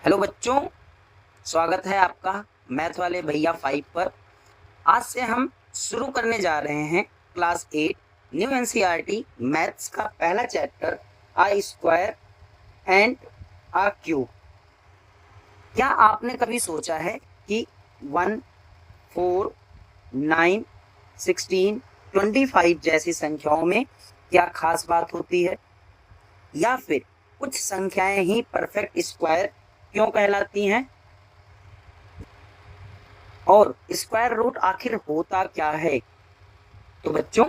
Hello बच्चों, स्वागत है आपका मैथ वाले भैया 5 पर। आज से हम शुरू करने जा रहे हैं क्लास 8 न्यू एनसीईआरटी मैथ्स का पहला chapter a square and a cube. क्या आपने कभी सोचा है कि 1, 4, 9, 16, 25 जैसी संख्याओं में क्या खास बात होती है, या फिर कुछ संख्याएं ही परफेक्ट स्क्वायर क्यों कहलाती हैं, और स्क्वायर रूट आखिर होता क्या है। तो बच्चों,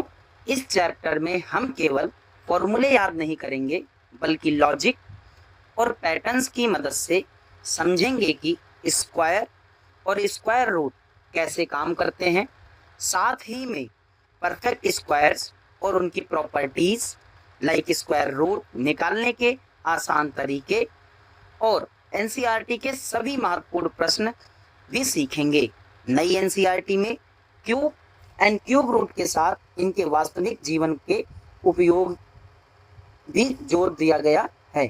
इस चैप्टर में हम केवल फॉर्मूले याद नहीं करेंगे, बल्कि लॉजिक और पैटर्न्स की मदद से समझेंगे कि स्क्वायर और स्क्वायर रूट कैसे काम करते हैं। साथ ही में परफेक्ट स्क्वायर्स और उनकी प्रॉपर्टीज लाइक स्क्वायर रूट निकालने के आसान तरीके और एनसीईआरटी के सभी महत्वपूर्ण प्रश्न भी सीखेंगे। नई एनसीईआरटी में क्यूब एंड क्यूब रूट के साथ इनके वास्तविक जीवन के उपयोग भी जोड़ दिया गया है।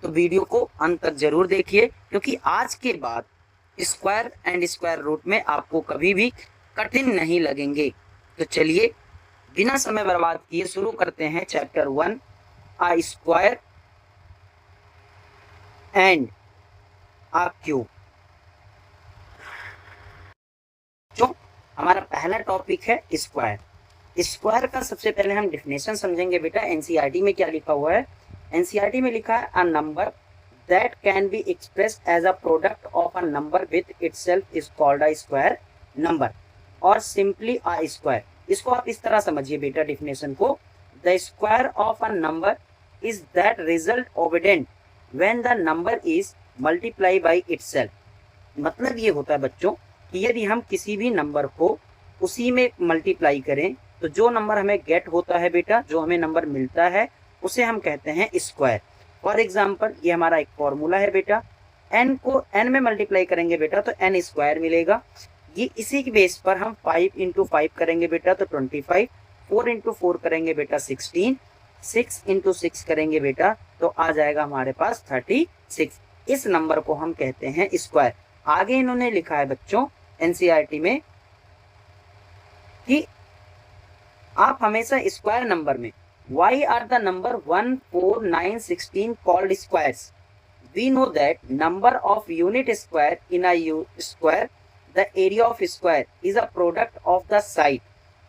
तो वीडियो को अंत तक जरूर देखिए, क्योंकि आज के बाद स्क्वायर एंड स्क्वायर रूट में आपको कभी भी कठिन नहीं लगेंगे। तो चलिए बिना समय बर्बाद किए शुरू करते हैं chapter 1 a square and a cube. जो हमारा पहला टॉपिक है स्क्वायर। स्क्वायर का सबसे पहले हम डिफिनेशन समझेंगे बेटा। एनसीईआरटी में क्या लिखा हुआ है? एनसीईआरटी में लिखा है a number that can be expressed as a product of a number with itself is called a square number और सिंपली अ स्क्वायर। इसको आप इस तरह समझिए बेटा डिफिनेशन को। The square of a number is that result obtained when the number is multiply by itself. मतलब ये होता है बच्चों कि यदि हम किसी भी नंबर को उसी में मल्टीप्लाई करें तो जो नंबर हमें गेट होता है बेटा, जो हमें नंबर मिलता है, उसे हम कहते हैं स्क्वायर। फॉर एग्जाम्पल ये हमारा एक फॉर्मूला है बेटा, n को n में मल्टीप्लाई करेंगे बेटा तो n स्क्वायर मिलेगा। ये इसी के बेस पर हम 5 इंटू 5 करेंगे बेटा तो 25, 4 इंटू 4 करेंगे बेटा 16, 6 इंटू 6 करेंगे बेटा तो आ जाएगा हमारे पास 36। इस नंबर को हम कहते हैं स्क्वायर। आगे इन्होंने लिखा है बच्चों एनसीईआरटी में कि आप हमेशा स्क्वायर नंबर में why are the number 1, 4, 9, 16 called squares. We know that number of unit square in a square the area of square is a product of the side.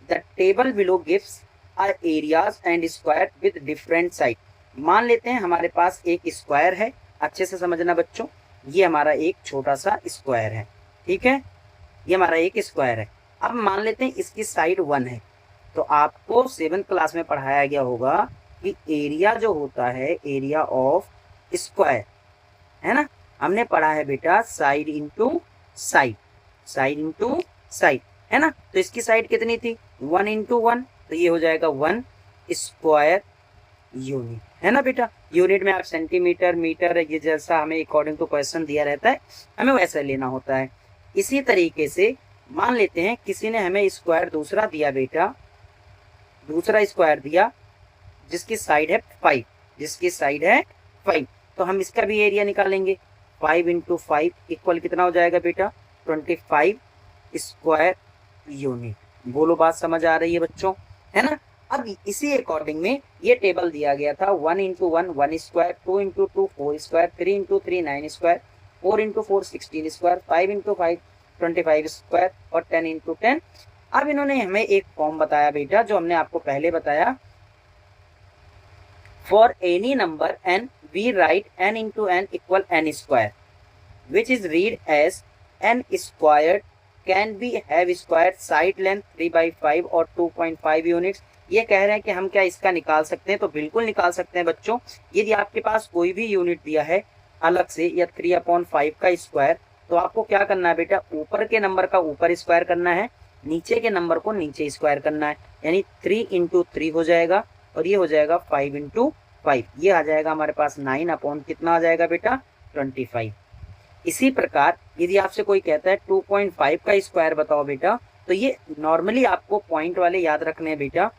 The table below gives are areas and square with different side. मान लेते हैं हमारे पास एक square है, अच्छे से समझना बच्चों, ये हमारा एक छोटा सा स्क्वायर है, ठीक है, ये हमारा एक स्क्वायर है। अब मान लेते हैं इसकी साइड 1 है, तो आपको 7th क्लास में पढ़ाया गया होगा कि एरिया जो होता है एरिया ऑफ स्क्वायर, है ना, हमने पढ़ा है बेटा side into side, side into side, है ना। तो इसकी साइड कितनी थी? 1 इंटू 1, तो ये हो जाएगा 1 स्क्वायर यूनिट, है ना बेटा। यूनिट में आप सेंटीमीटर, मीटर, ये जैसा हमें अकॉर्डिंग टू क्वेश्चन दिया रहता है हमें वैसा लेना होता है। इसी तरीके से मान लेते हैं किसी ने हमें स्क्वायर दूसरा दिया बेटा, दूसरा स्क्वायर दिया जिसकी साइड है 5, जिसकी साइड है 5, तो हम इसका भी एरिया निकालेंगे। 5 इंटू 5 इक्वल कितना हो जाएगा बेटा? 25 स्क्वायर यूनिट। बोलो बात समझ आ रही है बच्चों, है ना। अब इसी अकॉर्डिंग में ये टेबल दिया गया था 1 into 1 1 square, 2 into 2 4 square, 3 into 3 9 square, 4 into 4 16 square, 5 into 5 25 square और 10 इंटू 10। अब इन्होंने हमें एक फॉर्म बताया बेटा जो हमने आपको पहले बताया। For any number n we write n into n equal n square which is read as n square can be have square side length 3/5 और 2.5 यूनिट्स। ये कह रहे हैं कि हम क्या इसका निकाल सकते हैं? तो बिल्कुल निकाल सकते हैं बच्चों। यदि आपके पास कोई भी यूनिट दिया है अलग से या 3/5 का स्क्वायर, तो आपको क्या करना है बेटा? ऊपर के नंबर का ऊपर स्क्वायर करना है, नीचे के नंबर को नीचे स्क्वायर करना है, यानी 3 इंटू 3 हो जाएगा और ये हो जाएगा 5 इंटू 5, ये आ जाएगा हमारे पास 9 अपॉन कितना आ जाएगा बेटा? 25। इसी प्रकार यदि आपसे कोई कहता है 2.5 का स्क्वायर बताओ बेटा, तो ये नॉर्मली आपको पॉइंट वाले याद रखने हैं बेटा।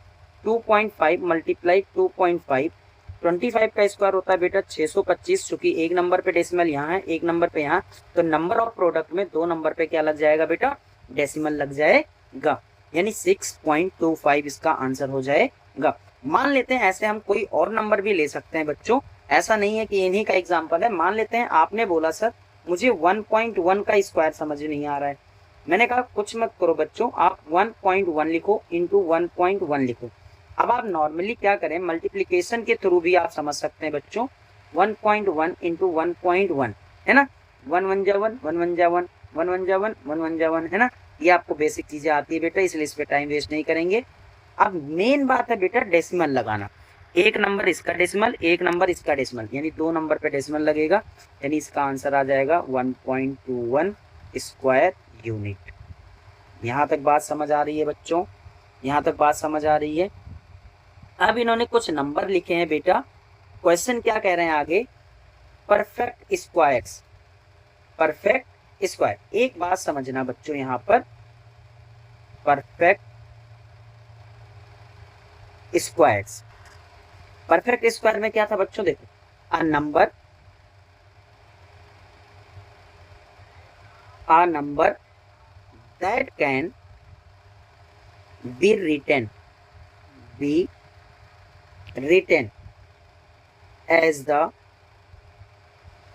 2.5 मल्टीप्लाई 2.5 25 का स्क्वायर होता है बेटा 625, चूंकि एक नंबर पे डेसिमल यहाँ है, एक नंबर पे यहाँ, तो नंबर ऑफ प्रोडक्ट में 2 नंबर पे क्या लग जाएगा बेटा, डेसिमल लग जाएगा, यानी 6.25 इसका आंसर हो जाएगा। मान लेते हैं ऐसे हम कोई और नंबर भी ले सकते हैं बच्चों, ऐसा नहीं है कि इन्हीं का एग्जाम्पल है। मान लेते हैं आपने बोला सर मुझे 1.1 का स्क्वायर समझ नहीं आ रहा है, मैंने कहा कुछ मत करो बच्चों, आप 1.1 लिखो इंटू 1.1 लिखो। अब आप नॉर्मली क्या करें, मल्टीप्लीकेशन के थ्रू भी आप समझ सकते हैं बच्चों, 1.1 इंटू 1.1 है ना, 1 1 जा 1, 1 1 जा 1, 1 1 जा 1, 1 1 जा 1 है ना, ये आपको बेसिक चीजें आती है बेटा, इसलिए इस पे टाइम वेस्ट नहीं करेंगे। अब मेन बात है बेटा डेसिमल लगाना, एक नंबर इसका डेसिमल, एक नंबर इसका डेसिमल, यानी 2 नंबर पे डेसिमल लगेगा, यानी इसका आंसर आ जाएगा 1.21 स्क्वायर यूनिट। यहाँ तक बात समझ आ रही है बच्चों, यहाँ तक बात समझ आ रही है। अब इन्होंने कुछ नंबर लिखे हैं बेटा, क्वेश्चन क्या कह रहे हैं आगे, परफेक्ट स्क्वायर्स, परफेक्ट स्क्वायर। एक बात समझना बच्चों यहाँ पर, परफेक्ट स्क्वायर्स, परफेक्ट स्क्वायर में क्या था बच्चों, देखो a number that can be written as the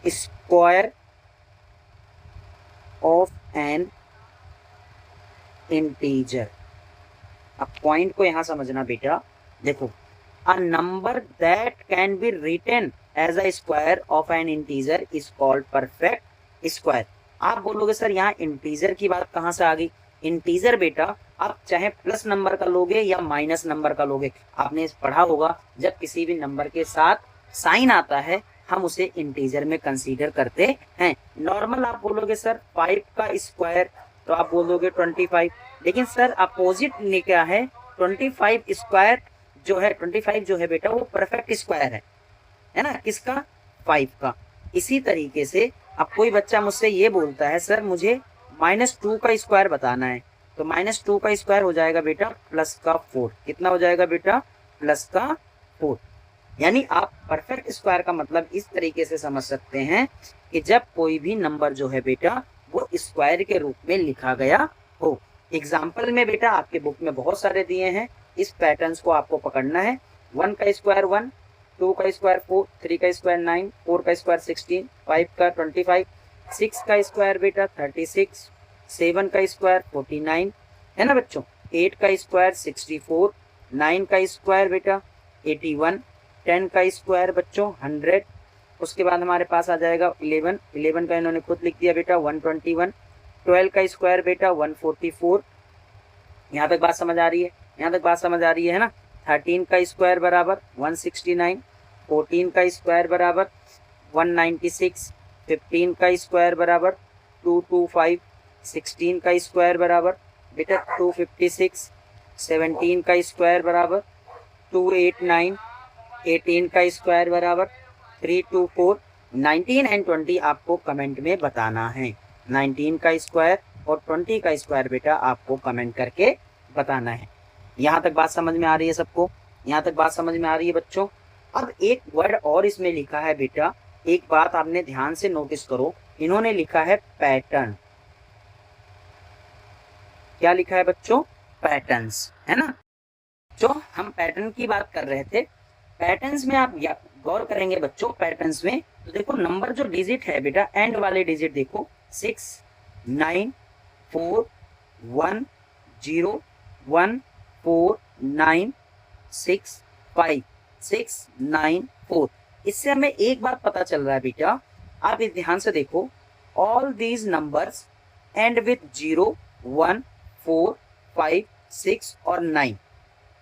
square of an integer। अब पॉइंट को यहां समझना बेटा, देखो a number that can be written as a square of an integer is called perfect square. आप बोलोगे सर यहाँ इंटीजर की बात कहां से आ गई, इंटीजर बेटा आप चाहे प्लस नंबर का लोगे या माइनस नंबर का लोगे, आपने पढ़ा होगा जब किसी भी नंबर के साथ साइन आता है हम उसे इंटीजर में कंसीडर करते हैं। नॉर्मल आप बोलोगे सर 5 का स्क्वायर, तो आप बोलोगे 25, लेकिन सर अपोजिट ने क्या है, 25 स्क्वायर जो है, 25 जो है बेटा वो परफेक्ट स्क्वायर है ना, किसका, 5 का। इसी तरीके से अब कोई बच्चा मुझसे ये बोलता है सर मुझे -2 का स्क्वायर बताना है, तो -2 का स्क्वायर हो जाएगा बेटा प्लस का 4, कितना हो जाएगा बेटा, प्लस का 4। यानी आप परफेक्ट स्क्वायर का मतलब इस तरीके से समझ सकते हैं कि जब कोई भी नंबर जो है बेटा वो स्क्वायर के रूप में लिखा गया हो। एग्जाम्पल में बेटा आपके बुक में बहुत सारे दिए हैं, इस पैटर्न्स को आपको पकड़ना है। 1 का स्क्वायर 1, 2 का स्क्वायर 4, 3 का स्क्वायर 9, 4 का स्क्वायर 16, 5 का 25, 6 का स्क्वायर बेटा 36, 7 का स्क्वायर 49 है ना बच्चों, 8 का स्क्वायर 64, 9 का स्क्वायर बेटा 81, 10 का स्क्वायर बच्चों 100, उसके बाद हमारे पास आ जाएगा 11 का इन्होंने खुद लिख दिया बेटा 121, 12 का स्क्वायर बेटा 144। यहाँ तक बात समझ आ रही है, यहाँ तक बात समझ आ रही है ना। 13 का स्क्वायर बराबर 169, 14 का स्क्वायर बराबर 196, 15 का स्क्वायर बराबर 225, 16 का स्क्वायर बराबर बेटा 256, 17 का स्क्वायर बराबर 289, 18 का स्क्वायर बराबर 324, 19 एंड 20 आपको कमेंट में बताना है। 19 का स्क्वायर और 20 का स्क्वायर बेटा आपको कमेंट करके बताना है। यहाँ तक बात समझ में आ रही है सबको, यहाँ तक बात समझ में आ रही है बच्चों। अब एक वर्ड और इसमें लिखा है बेटा, एक बात आपने ध्यान से नोटिस करो, इन्होंने लिखा है पैटर्न। क्या लिखा है बच्चों, पैटर्न्स, है ना। जो हम पैटर्न की बात कर रहे थे, पैटर्न्स में आप गौर करेंगे बच्चों, पैटर्न्स में तो देखो नंबर जो डिजिट है बेटा, एंड वाले डिजिट देखो 6 9 4 1 0 1 4 9 6 5 6 9 4। इससे हमें एक बात पता चल रहा है बेटा, आप इस ध्यान से देखो, all these numbers end with 0 1 4 5 6 और 9,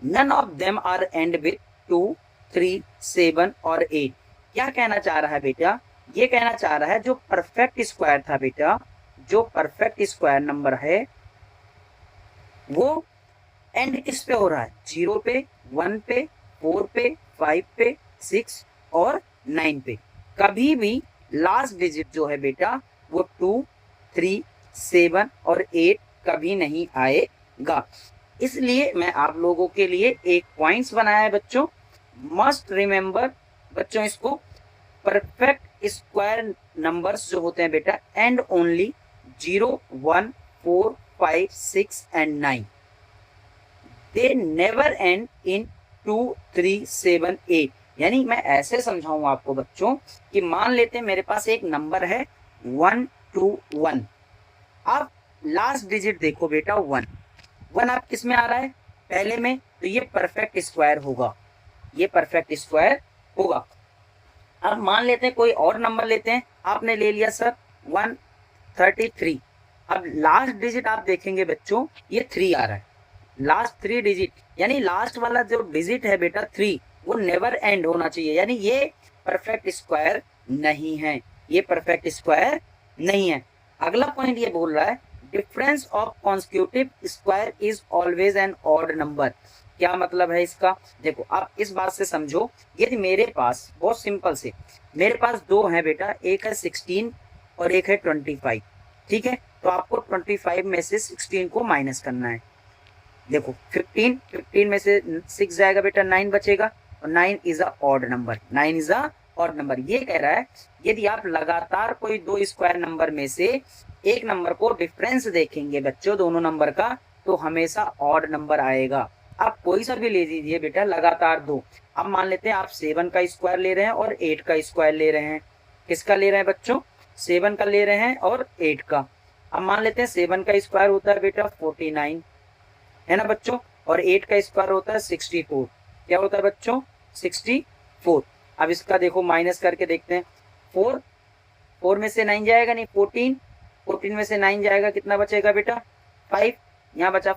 none of them are end with 2 3 7 और 8। क्या कहना चाह रहा है बेटा, ये कहना चाह रहा है जो परफेक्ट स्क्वायर था बेटा, जो परफेक्ट स्क्वायर नंबर है वो एंड किस पे हो रहा है, 0 पे, 1 पे, 4 पे, 5 पे, 6 और 9 पे। कभी भी लास्ट डिजिट जो है बेटा वो 2 3 7 और 8 कभी नहीं आएगा। इसलिए मैं आप लोगों के लिए एक पॉइंट्स बनाया है बच्चों, मस्ट रिमेंबर बच्चों इसको परफेक्ट स्क्वायर नंबर्स जो होते हैं बेटा and only 0, 1, 4, 5, 6 and 9 they never and in 2, 3, 7, 8। यानी मैं ऐसे समझाऊंगा आपको बच्चों कि मान लेते हैं मेरे पास एक नंबर है 1, 2, 1। आप लास्ट डिजिट देखो बेटा 1 आप किस में आ रहा है? पहले में, तो ये परफेक्ट स्क्वायर होगा, ये परफेक्ट स्क्वायर होगा। अब मान लेते हैं कोई और नंबर लेते हैं, आपने ले लिया सर 133। अब लास्ट डिजिट आप देखेंगे बच्चों ये 3 आ रहा है, लास्ट 3 डिजिट, यानी लास्ट वाला जो डिजिट है बेटा 3 वो नेवर एंड होना चाहिए, यानी ये परफेक्ट स्क्वायर नहीं है, ये परफेक्ट स्क्वायर नहीं है। अगला पॉइंट ये बोल रहा है difference of consecutive square is always an odd number. क्या मतलब है इसका? देखो आप इस बात से समझो, यदि मेरे पास बहुत सिंपल से मेरे पास दो हैं बेटा, एक है 16 और एक है 25, ठीक है, तो आपको 25 में से 16 को माइनस करना है। देखो 15 में से 6 जाएगा बेटा, 9 बचेगा, और 9 is a odd number, 9 is a odd number. ये कह रहा है यदि आप लगातार कोई दो स्क्वायर नंबर में से एक नंबर को डिफरेंस देखेंगे बच्चों दोनों नंबर का, तो हमेशा ऑड नंबर आएगा। आप कोई सा भी ले लीजिए बेटा, लगातार दो। अब मान लेते हैं आप 7 का स्क्वायर ले रहे हैं और 8 का स्क्वायर ले रहे हैं। किसका ले रहे हैं बच्चों? 7 का ले रहे हैं और 8 का। अब मान लेते हैं 7 का स्क्वायर होता है बेटा 49, है ना बच्चों, और 8 का स्क्वायर होता है 64। क्या होता है बच्चों? 64। अब इसका देखो माइनस करके देखते हैं, 4 में से 9 जाएगा नहीं, 14 में से 9 जाएगा, कितना बचेगा बेटा? 5। यहाँ बचा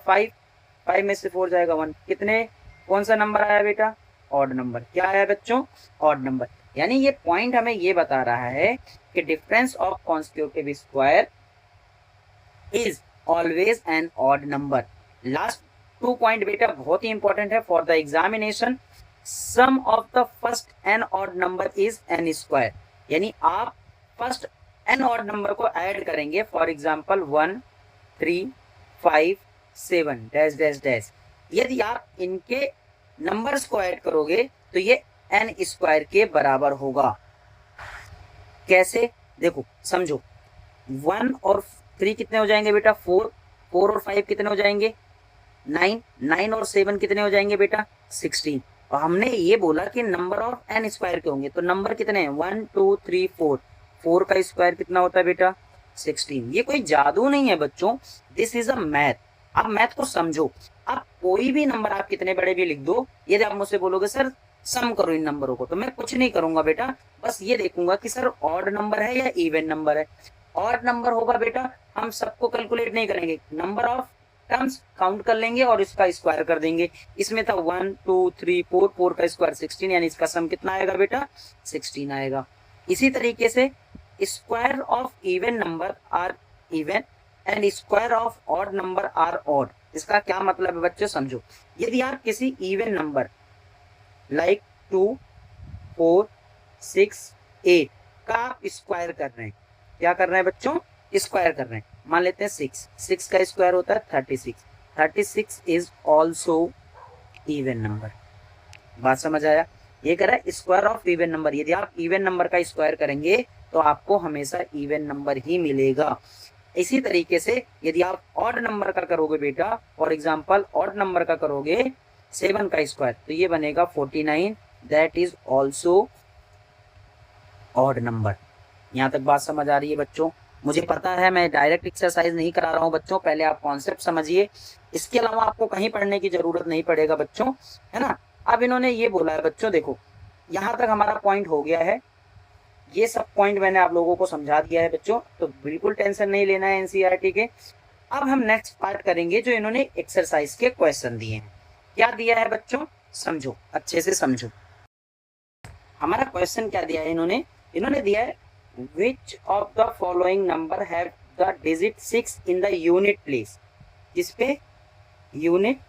5 में से 4 जाएगा 1, कितने, कौन सा नंबर आया बेटा? Odd number. क्या आया बच्चों? Odd number. यानी ये पॉइंट हमें ये बता रहा है कि difference of consecutive square is always an odd number. Last 2 point बेटा बहुत ही इंपॉर्टेंट है for the examination. Sum of the first n odd number is n square, यानी आप फर्स्ट एन ऑड नंबर को ऐड करेंगे, for example 1, 3, 5, 7 dash dash dash. यदि आप इनके नंबर्स को ऐड करोगे तो ये एन स्क्वायर के बराबर होगा। कैसे? देखो समझो, 1 और 3 कितने हो जाएंगे बेटा? 4 और 5 कितने हो जाएंगे? 9 और 7 कितने हो जाएंगे बेटा? 16। और हमने ये बोला कि नंबर ऑफ एन स्क्वायर के होंगे, तो नंबर कितने हैं? 1, 2, 3, 4 का स्क्वायर कितना होता है बेटा? 16। ये कोई जादू नहीं है बच्चों, दिस इज अ मैथ। आप मैथ को समझो। आप कोई भी नंबर आप कितने बड़े भी लिख दो, यदि आप मुझसे बोलोगे सर सम करो इन नंबरों को, तो मैं कुछ नहीं करूंगा बेटा, बस ये देखूंगा कि सर ऑड नंबर है या इवन नंबर है। ऑड नंबर होगा बेटा, हम सबको कैलकुलेट नहीं करेंगे, नंबर ऑफ टर्म्स काउंट कर लेंगे और इसका स्क्वायर कर देंगे। इसमें था 1, 2, 3, 4 का स्क्वायर 16, यानी इसका सम कितना आएगा बेटा? 16 आएगा। इसी तरीके से square of even number are even and square of odd number are odd. इसका क्या मतलब है बच्चों? समझो, यदि आप किसी इवन नंबर लाइक 2, 4, 6, 8 का आप स्क्वायर कर रहे हैं, क्या कर रहे हैं बच्चों? स्क्वायर कर रहे हैं। मान लेते हैं 6 का स्क्वायर होता है 36 इज ऑल्सो इवन नंबर। बात समझ आया? ये कह रहा है स्क्वायर ऑफ इवन नंबर, यदि आप इवन नंबर का स्क्वायर करेंगे तो आपको हमेशा इवन नंबर ही मिलेगा। इसी तरीके से यदि आप ऑड नंबर का करोगे बेटा, फॉर एग्जाम्पल ऑड नंबर का करोगे 7 का स्क्वायर, तो ये बनेगा 49, that is also odd number. यहाँ तक बात समझ आ रही है बच्चों? मुझे पता है मैं डायरेक्ट एक्सरसाइज नहीं करा रहा हूँ बच्चों, पहले आप कॉन्सेप्ट समझिए, इसके अलावा आपको कहीं पढ़ने की जरूरत नहीं पड़ेगा बच्चों, है ना। अब इन्होंने ये बोला है बच्चों, देखो यहाँ तक हमारा पॉइंट हो गया है, ये सब पॉइंट मैंने आप लोगों को समझा दिया है बच्चों, तो बिल्कुल टेंशन नहीं लेना है एनसीईआरटी के। अब हम नेक्स्ट पार्ट करेंगे जो इन्होंने एक्सरसाइज के क्वेश्चन दिए हैं। क्या दिया है बच्चों? समझो, अच्छे से समझो। हमारा क्वेश्चन क्या दिया है इन्होंने दिया है which of the following number have the digit 6 in the unit place. जिस पे यूनिट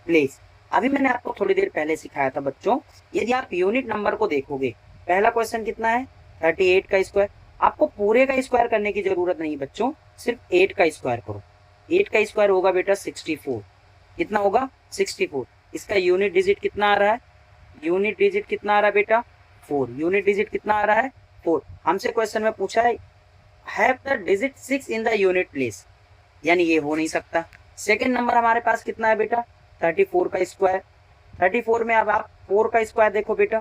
प्लेस, अभी मैंने आपको थोड़ी देर पहले सिखाया था बच्चों, यदि आप यूनिट नंबर को देखोगे, पहला क्वेश्चन कितना है? 38 का स्क्वायर। आपको पूरे का स्क्वायर करने की जरूरत नहीं बच्चों, सिर्फ 8 का स्क्वायर करो। 8 का स्क्वायर होगा बेटा 64। कितना होगा? 64। इसका यूनिट डिजिट कितना आ रहा है? यूनिट डिजिट कितना आ रहा है बेटा? 4, यूनिट डिजिट कितना आ रहा है 4। हमसे क्वेश्चन में पूछा है have the digit 6 in the unit place, यानी ये हो नहीं सकता। सेकेंड नंबर हमारे पास कितना है बेटा 34 का स्क्वायर। 34 में अब आप 4 का स्क्वायर देखो बेटा,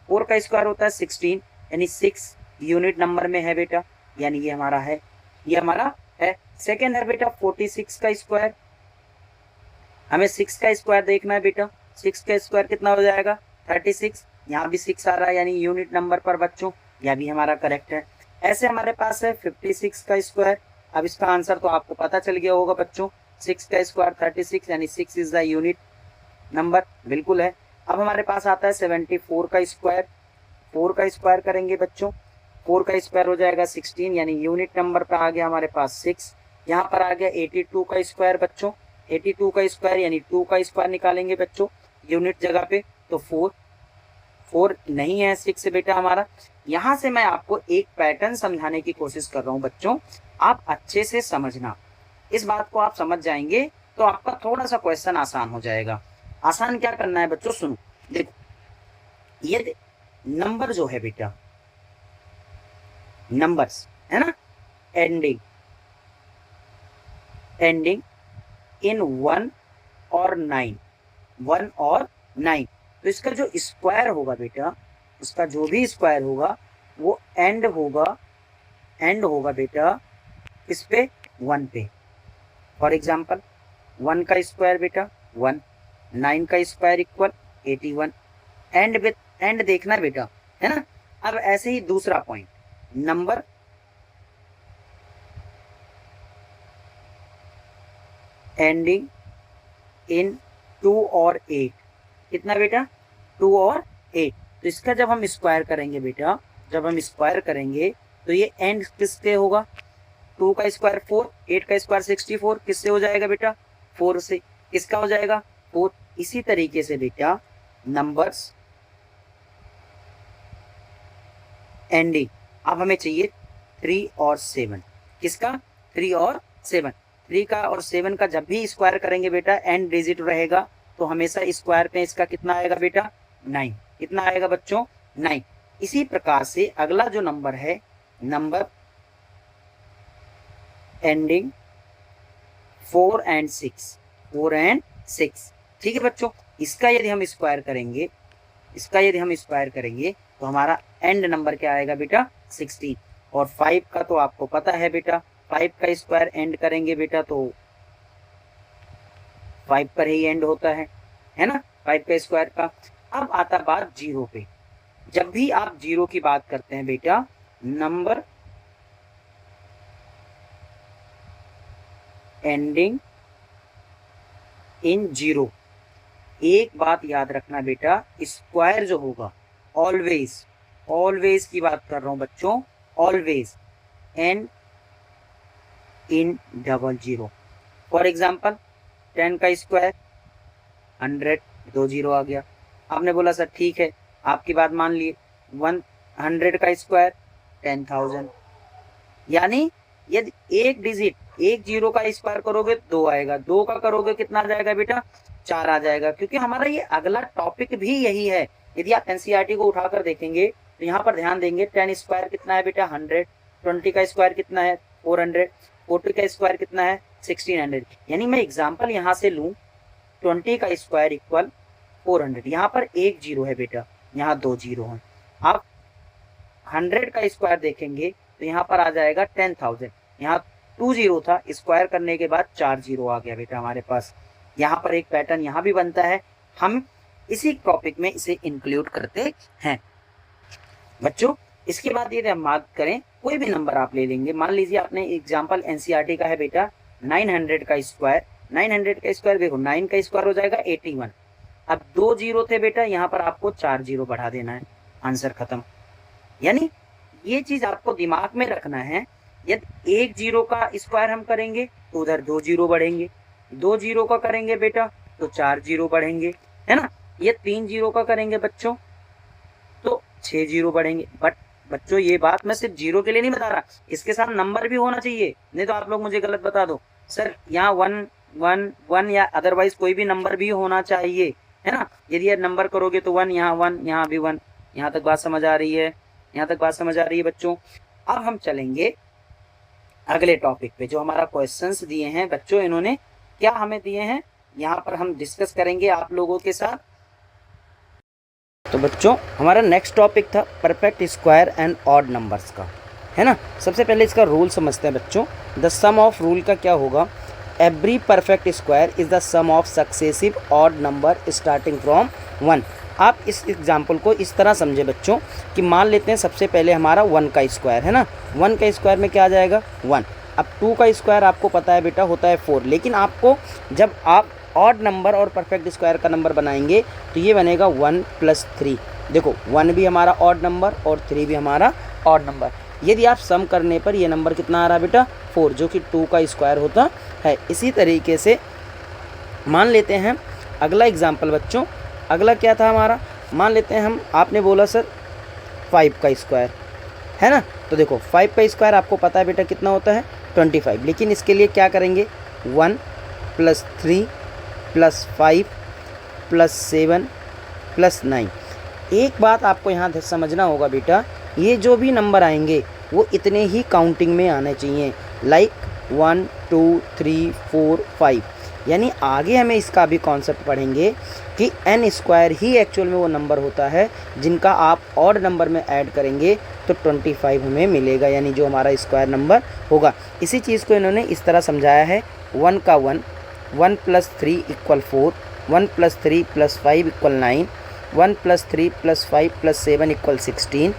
4 का स्क्वायर होता है 16, यानी 6 यूनिट नंबर में है बेटा, यानी ये हमारा है, ये हमारा है। सेकेंड है बेटा 46 का स्क्वायर, हमें 6 का स्क्वायर देखना है बेटा, 6 का स्क्वायर कितना हो जाएगा 36, यहाँ भी 6 आ रहा है यानी यूनिट नंबर पर बच्चों, यह भी हमारा करेक्ट है। ऐसे हमारे पास है 56 का स्क्वायर। अब इसका आंसर तो आपको पता चल गया होगा बच्चों, 6 का स्क्वायर 36 यानी 6 इज द यूनिट नंबर, बिल्कुल है। अब हमारे पास आता है 74 का स्क्वायर, 4 का स्क्वायर करेंगे बच्चों, 4 का स्क्वायर हो जाएगा 16 यानी यूनिट नंबर पर आ गया हमारे पास 6। यहाँ पर आ गया 82 का स्क्वायर बच्चों, 82 का स्क्वायर यानी 2 का स्क्वायर निकालेंगे बच्चों यूनिट जगह पे, तो 4 नहीं है 6 बेटा हमारा। यहाँ से मैं आपको एक पैटर्न समझाने की कोशिश कर रहा हूँ बच्चों, आप अच्छे से समझना, इस बात को आप समझ जाएंगे तो आपका थोड़ा सा क्वेश्चन आसान हो जाएगा। आसान क्या करना है बच्चों, सुनो देखो, ये नंबर जो है बेटा, नंबर्स है ना, एंडिंग इन 1 और 9, 1 और 9, तो इसका जो स्क्वायर होगा बेटा, उसका जो भी स्क्वायर होगा वो एंड होगा बेटा इस पे 1 पे। फॉर एग्जाम्पल 1 का स्क्वायर बेटा 1, 9 का square equal 81, and with and देखना बेटा, है ना। अब ऐसे ही दूसरा पॉइंट, नंबर एंडिंग इन 2 और 8, कितना बेटा 2 और 8, तो इसका जब हम स्क्वायर करेंगे बेटा, जब हम स्क्वायर करेंगे तो ये एंड किससे होगा, 2 का स्क्वायर 4, 8 का स्क्वायर 64, किससे हो जाएगा बेटा 4 से, किसका हो जाएगा 4। इसी तरीके से बेटा नंबर्स एंडिंग, अब हमें चाहिए 3 और 7, किसका 3 और 7, 3 का और 7 का जब भी स्क्वायर करेंगे बेटा एंड डिजिट रहेगा, तो हमेशा स्क्वायर पे इसका कितना आएगा बेटा 9, कितना आएगा बच्चों 9। इसी प्रकार से अगला जो नंबर है, नंबर एंडिंग 4 एंड 6, 4 एंड 6, ठीक है बच्चों। इसका यदि हम स्क्वायर करेंगे, तो हमारा एंड नंबर क्या आएगा बेटा 16। और 5 का तो आपको पता है बेटा, 5 का स्क्वायर एंड करेंगे बेटा तो 5 पर ही एंड होता है ना, 5 का स्क्वायर का। अब आता बात 0 पे, जब भी आप 0 की बात करते हैं बेटा, नंबर एंडिंग इन 0, एक बात याद रखना बेटा, स्क्वायर जो होगा ऑलवेज की बात कर रहा हूं बच्चों, always and in 00। For example 10 का स्क्वायर 100, 2 0 आ गया। आपने बोला सर ठीक है, आपकी बात मान लिए, 100 का स्क्वायर 10,000, यानी यदि एक डिजिट, एक 0 का स्क्वायर करोगे 2 आएगा, 2 का करोगे कितना आ जाएगा बेटा 4 आ जाएगा, क्योंकि हमारा ये अगला टॉपिक भी यही है। यदि आप एनसीईआरटी को उठाकर देखेंगे तो यहाँ पर ध्यान देंगे, 10 स्क्वायर कितना है बेटा 100, 20 का स्क्वायर कितना है 400, 40 का स्क्वायर कितना है 1600, यानी मैं एग्जाम्पल यहाँ से लूँ 20 का स्क्वायर इक्वल 400, यहाँ पर एक 0 है बेटा, यहाँ 2 0 हैं। आप 100 का स्क्वायर देखेंगे तो यहाँ पर आ जाएगा 10,000, यहाँ 2 0 था, स्क्वायर करने के बाद 4 0 आ गया बेटा हमारे पास। यहाँ पर एक पैटर्न यहाँ भी बनता है, हम इसी टॉपिक में इसे इंक्लूड करते हैं बच्चों। इसके बाद यदि हम बात करें, कोई भी नंबर आप ले लेंगे, मान लीजिए आपने एग्जाम्पल एनसीईआरटी का है बेटा 900 का स्क्वायर, 900 का स्क्वायर देखो 9 का स्क्वायर हो जाएगा 81, अब 2 0 थे बेटा, यहाँ पर आपको 4 0 बढ़ा देना है, आंसर खत्म। यानी ये चीज आपको दिमाग में रखना है, यदि एक 0 का स्क्वायर हम करेंगे तो उधर 2 0 बढ़ेंगे, 2 0 का करेंगे बेटा तो 4 0 बढ़ेंगे, है ना। ये 3 0 का करेंगे बच्चों तो 6 0 बढ़ेंगे। बट बच्चों ये बात मैं सिर्फ 0 के लिए नहीं बता रहा, इसके साथ नंबर भी होना चाहिए, नहीं तो आप लोग मुझे गलत बता दो सर यहाँ 1 1 1 या अदरवाइज कोई भी नंबर भी होना चाहिए, है ना। यदि ये नंबर करोगे तो 1 यहाँ 1, यहाँ भी 1, यहाँ तक बात समझ आ रही है? यहाँ तक बात समझ आ रही है बच्चों? अब हम चलेंगे अगले टॉपिक पे। जो हमारा क्वेश्चंस दिए हैं बच्चों, इन्होंने क्या हमें दिए हैं, यहाँ पर हम डिस्कस करेंगे आप लोगों के साथ। तो बच्चों हमारा नेक्स्ट टॉपिक था perfect square and odd numbers का, है ना। सबसे पहले इसका रूल समझते हैं बच्चों। द सम ऑफ रूल का क्या होगा? Every perfect square is the sum of successive odd number starting from 1। आप इस एग्जाम्पल को इस तरह समझे बच्चों कि मान लेते हैं सबसे पहले हमारा 1 का स्क्वायर, है ना। 1 का स्क्वायर में क्या आ जाएगा? 1। अब 2 का स्क्वायर आपको पता है बेटा होता है 4, लेकिन आपको जब आप ऑड नंबर और परफेक्ट स्क्वायर का नंबर बनाएंगे तो ये बनेगा 1 + 3। देखो 1 भी हमारा ऑड नंबर और 3 भी हमारा ऑड नंबर। यदि आप सम करने पर ये नंबर कितना आ रहा है बेटा? 4, जो कि 2 का स्क्वायर होता है। इसी तरीके से मान लेते हैं अगला एग्जाम्पल बच्चों। अगला क्या था हमारा? मान लेते हैं हम, आपने बोला सर 5 का स्क्वायर, है ना। तो देखो 5 का स्क्वायर आपको पता है बेटा कितना होता है? 25। लेकिन इसके लिए क्या करेंगे? 1 + 3 + 5 + 7 + 9। एक बात आपको यहाँ समझना होगा बेटा, ये जो भी नंबर आएंगे वो इतने ही काउंटिंग में आने चाहिए, लाइक 1 2 3 4 5। यानी आगे हमें इसका भी कॉन्सेप्ट पढ़ेंगे कि n स्क्वायर ही एक्चुअल में वो नंबर होता है जिनका आप ऑड नंबर में ऐड करेंगे तो 25 हमें मिलेगा, यानी जो हमारा स्क्वायर नंबर होगा। इसी चीज़ को इन्होंने इस तरह समझाया है। 1 का 1, 1 + 3 = 4, 1 + 3 + 5 = 9, 1 + 3 + 5 + 7 = 16,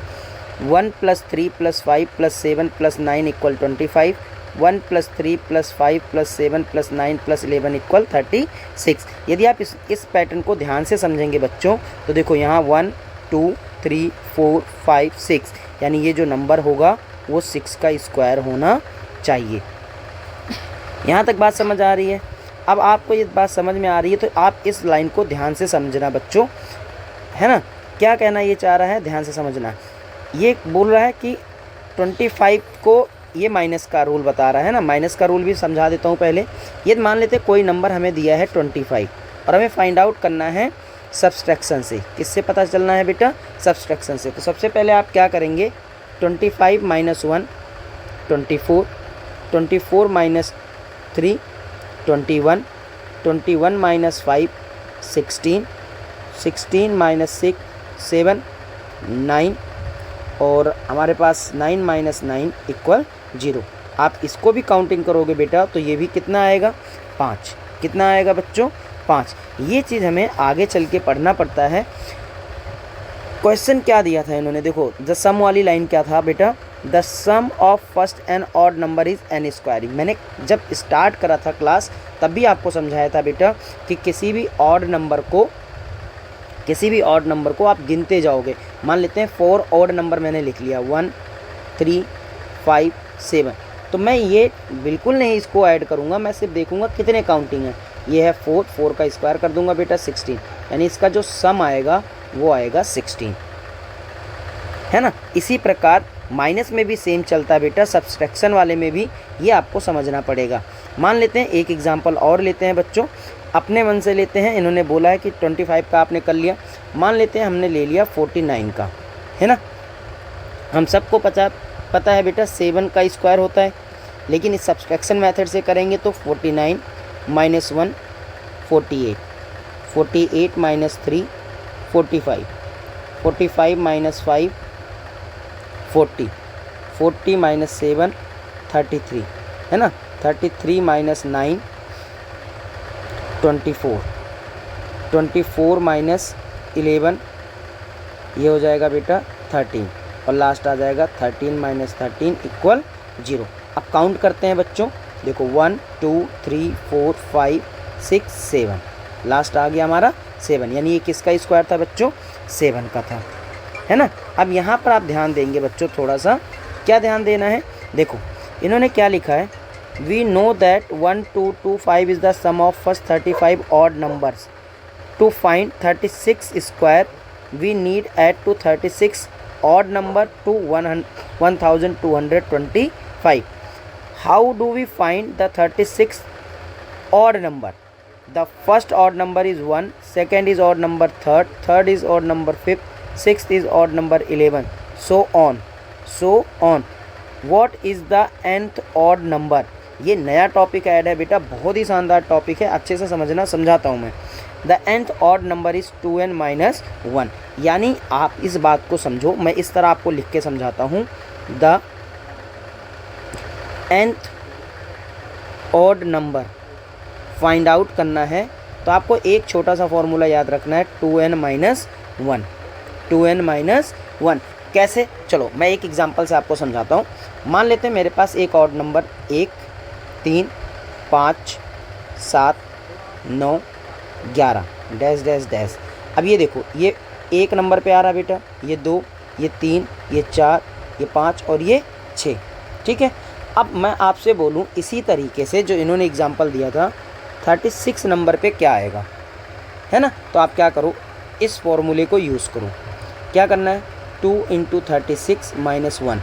1 + 3 + 5 + 7 + 9 = 25, 1 + 3 + 5 + 7 + 9 + 11 = 36। यदि आप इस पैटर्न को ध्यान से समझेंगे बच्चों तो देखो यहाँ 1 2 3 4 5 6, यानी ये जो नंबर होगा वो 6 का स्क्वायर होना चाहिए। यहाँ तक बात समझ आ रही है? अब आपको ये बात समझ में आ रही है तो आप इस लाइन को ध्यान से समझना बच्चों, है ना। क्या कहना ये चाह रहा है? ध्यान से समझना। ये बोल रहा है कि 25 को ये माइनस का रूल बता रहा है ना। माइनस का रूल भी समझा देता हूँ पहले। ये मान लेते कोई नंबर हमें दिया है 25 और हमें फाइंड आउट करना है सब्सट्रैक्शन से। किससे पता चलना है बेटा? सब्सट्रैक्शन से। तो सबसे पहले आप क्या करेंगे? 25 - 1 24, 24 - 3 21, 21 - 5 16, 16 - 6 7 9, और हमारे पास 9 - 9 = 0। आप इसको भी काउंटिंग करोगे बेटा तो ये भी कितना आएगा? 5। कितना आएगा बच्चों? 5। ये चीज़ हमें आगे चल के पढ़ना पड़ता है। क्वेश्चन क्या दिया था इन्होंने? देखो द सम वाली लाइन क्या था बेटा? The sum of first and odd number is n square. मैंने जब स्टार्ट करा था क्लास तब भी आपको समझाया था बेटा कि किसी भी ऑड नंबर को आप गिनते जाओगे। मान लेते हैं 4 ऑड नंबर मैंने लिख लिया, 1 3 5 7, तो मैं ये बिल्कुल नहीं इसको ऐड करूँगा, मैं सिर्फ देखूँगा कितने काउंटिंग है। ये है 4, 4 का स्क्वायर कर दूंगा बेटा 16, यानी इसका जो सम आएगा वो आएगा 16, है ना। इसी प्रकार माइनस में भी सेम चलता है बेटा, सब्सट्रैक्शन वाले में भी ये आपको समझना पड़ेगा। मान लेते हैं एक एग्जांपल और लेते हैं बच्चों, अपने मन से लेते हैं। इन्होंने बोला है कि 25 का आपने कर लिया, मान लेते हैं हमने ले लिया 49 का, है ना। हम सबको पता है बेटा 7 का स्क्वायर होता है, लेकिन इस सब्सट्रैक्शन मेथड से करेंगे तो 49 - 1 48, 48 - 3 45, 45 - 5 40, 40 - 7 33, है ना। 33 - 9 24, 24 - 11 ये हो जाएगा बेटा 13, और लास्ट आ जाएगा 13 - 13 = 0। अब काउंट करते हैं बच्चों, देखो 1 2 3 4 5 6 7, लास्ट आ गया हमारा 7, यानी ये किसका स्क्वायर था बच्चों? 7 का था, है ना। अब यहाँ पर आप ध्यान देंगे बच्चों, थोड़ा सा क्या ध्यान देना है, देखो इन्होंने क्या लिखा है, we know that 1 2 2 5 is the sum of first 35 odd numbers. To find 36 square we need add to 36 odd number to 1225. How do we find the 36th odd number? The first odd number is 1, second is odd number third is odd number fifth, 6th is odd number 11, so on. What is the nth odd number? ये नया topic add है बेटा, बहुत ही शानदार topic है, अच्छे से समझना, समझाता हूँ मैं। The nth odd number is 2n minus 1, यानी आप इस बात को समझो, मैं इस तरह आपको लिख के समझाता हूँ। The nth odd number find out करना है तो आपको एक छोटा सा फॉर्मूला याद रखना है, 2n minus 1। 2n minus 1 कैसे? चलो मैं एक एग्जांपल से आपको समझाता हूँ। मान लेते हैं मेरे पास एक odd number 1, 3, 5, 7, 9, 11 dash dash dash. अब ये देखो, ये एक नंबर पे आ रहा है बेटा, ये 2, ये 3, ये 4, ये 5 और ये 6, ठीक है। अब मैं आपसे बोलूँ इसी तरीके से जो इन्होंने एग्जांपल दिया था 36 नंबर पे क्या आएगा, है ना। तो आप क्या करो, इस फॉर्मूले को यूज़ करो। क्या करना है, 2 × 36 - 1,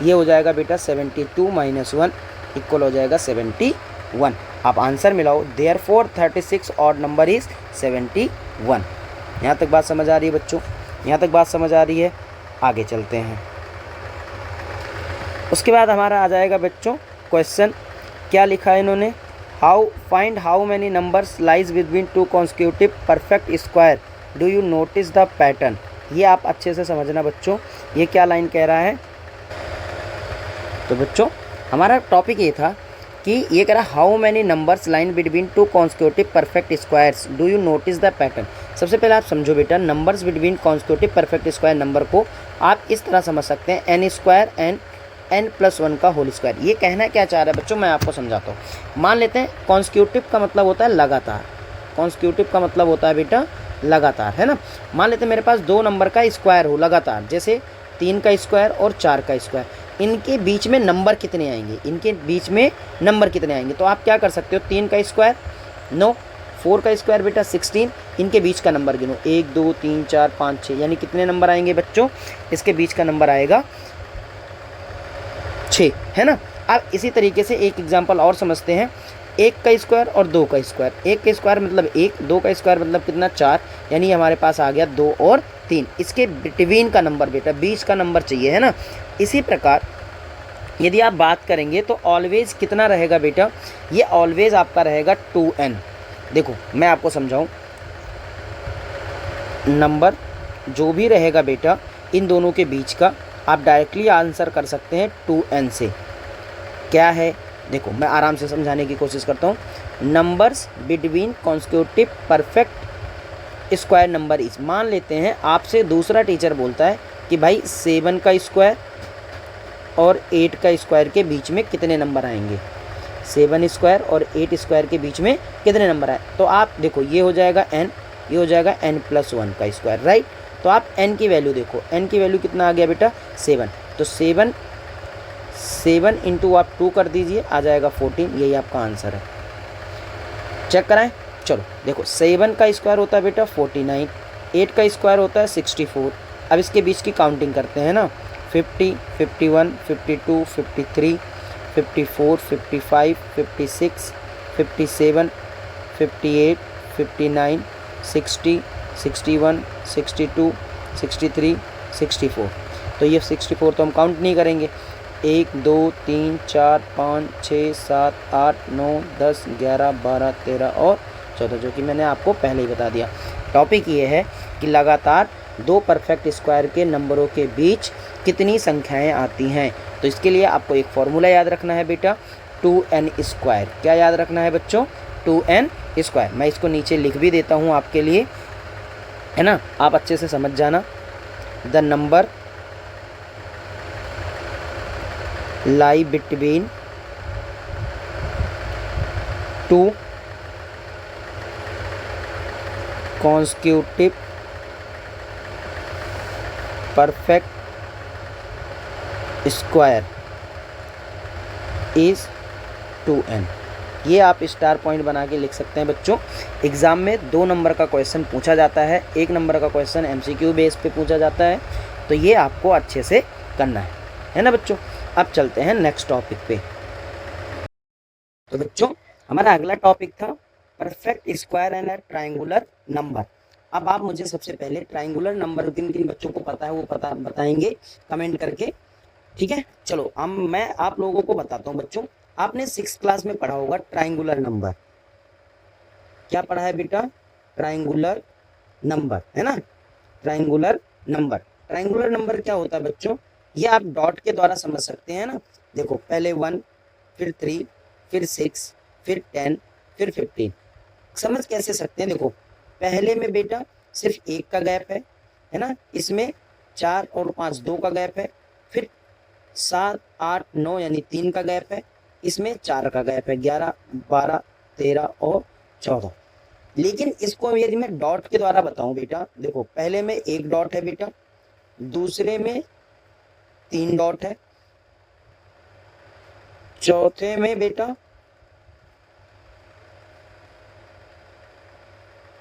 ये हो जाएगा बेटा 72 - 1 इक्वल हो जाएगा 71। आप आंसर मिलाओ, देयरफॉर 36 ऑड नंबर इज़ 71। यहाँ तक बात समझ आ रही है बच्चों? यहाँ तक बात समझ आ रही है? आगे चलते हैं। उसके बाद हमारा आ जाएगा बच्चों क्वेश्चन, क्या लिखा है इन्होंने, find how many numbers lies between 2 consecutive perfect square, do you notice the pattern. ये आप अच्छे से समझना बच्चों, ये क्या लाइन कह रहा है। तो बच्चों हमारा टॉपिक ये था कि ये कह रहा how many numbers line between 2 consecutive perfect squares, do you notice the pattern. सबसे पहले आप समझो बेटा, numbers between consecutive perfect square number को आप इस तरह समझ सकते हैं, n स्क्वायर n+1 का होल स्क्वायर। ये कहना क्या चाह रहा है बच्चों, मैं आपको समझाता हूँ। मान लेते हैं कॉन्सिक्यूटिव का मतलब होता है लगातार, कॉन्सिक्यूटिव का मतलब होता है बेटा लगातार, है ना। मान लेते हैं मेरे पास 2 नंबर का स्क्वायर हो लगातार, जैसे 3 का स्क्वायर और 4 का स्क्वायर, इनके बीच में नंबर कितने आएंगे, इनके बीच में नंबर कितने आएंगे। तो आप क्या कर सकते हो, 3 का स्क्वायर 9, 4 का स्क्वायर बेटा 16, इनके बीच का नंबर गिनो, 1 2 3 4 5 6, यानी कितने नंबर आएंगे बच्चों, इसके बीच का नंबर आएगा 6, है ना। अब इसी तरीके से एक एग्जांपल और समझते हैं, 1 का स्क्वायर और 2 का स्क्वायर, 1 का स्क्वायर मतलब 1, 2 का स्क्वायर मतलब कितना 4, यानी हमारे पास आ गया 2 और 3, इसके बिटवीन का नंबर बेटा, बीच का नंबर चाहिए, है ना। इसी प्रकार यदि आप बात करेंगे तो ऑलवेज कितना रहेगा बेटा, ये ऑलवेज आपका रहेगा 2n। देखो मैं आपको समझाऊं, नंबर जो भी रहेगा बेटा इन दोनों के बीच का, आप डायरेक्टली आंसर कर सकते हैं 2n से। क्या है, देखो मैं आराम से समझाने की कोशिश करता हूँ। Numbers between consecutive perfect square number is, मान लेते हैं आपसे दूसरा टीचर बोलता है कि भाई 7 का स्क्वायर और 8 का स्क्वायर के बीच में कितने नंबर आएंगे, 7 स्क्वायर और 8 स्क्वायर के बीच में कितने नंबर आए। तो आप देखो ये हो जाएगा n, ये हो जाएगा n+1 का स्क्वायर, राइट। तो आप n की वैल्यू देखो, n की वैल्यू कितना आ गया बेटा 7, तो 7 इंटू आप 2 कर दीजिए, आ जाएगा 14, यही आपका आंसर है। चेक कराएं, चलो देखो 7 का स्क्वायर होता है बेटा 49, 8 का स्क्वायर होता है 64। अब इसके बीच की काउंटिंग करते हैं ना, 50, 51, 52, 53, 54, 55, 56, 57, 58, 59, 60, 61, 62, 63, 64। तो ये 64 तो हम काउंट नहीं करेंगे, 1 2 3 4 5 6 7 8 9 10 11 12 13 और 14, जो कि मैंने आपको पहले ही बता दिया। टॉपिक ये है कि लगातार 2 परफेक्ट स्क्वायर के नंबरों के बीच कितनी संख्याएं आती हैं। तो इसके लिए आपको एक फॉर्मूला याद रखना है बेटा, 2n स्क्वायर। क्या याद रखना है बच्चों, 2n स्क्वायर। मैं इसको नीचे लिख भी देता हूँ आपके लिए, है ना, आप अच्छे से समझ जाना। The number lie between 2 consecutive perfect square is 2n। ये आप स्टार पॉइंट बना के लिख सकते हैं बच्चों। एग्ज़ाम में 2 नंबर का क्वेश्चन पूछा जाता है, 1 नंबर का क्वेश्चन MCQ बेस पे पूछा जाता है, तो ये आपको अच्छे से करना है ना बच्चों। अब चलते हैं नेक्स्ट टॉपिक पे। तो बच्चों हमारा अगला टॉपिक था perfect square and triangular number. अब आप मुझे सबसे पहले ट्राइंगुलर नंबर किन किन बच्चों को पता है वो बताएंगे कमेंट करके, ठीक है। चलो अब मैं आप लोगों को बताता हूँ बच्चों, आपने 6th क्लास में पढ़ा होगा ट्राइंगुलर नंबर। क्या पढ़ा है बेटा? ट्राइंगुलर नंबर, है ना। ट्राइंगुलर नंबर, ट्राइंगुलर नंबर क्या होता है बच्चों? ये आप डॉट के द्वारा समझ सकते हैं ना। देखो पहले 1, फिर 3, फिर 6, फिर 10, फिर 15। समझ कैसे सकते हैं? देखो पहले में बेटा सिर्फ 1 का गैप है ना। इसमें 4 और 5 2 का गैप है। फिर 7, 8, 9 यानी 3 का गैप है। इसमें 4 का गैप है, 11, 12, 13 और 14। लेकिन इसको यदि मैं डॉट के द्वारा बताऊं बेटा, देखो पहले में 1 डॉट है बेटा, दूसरे में 3 डॉट है, चौथे में बेटा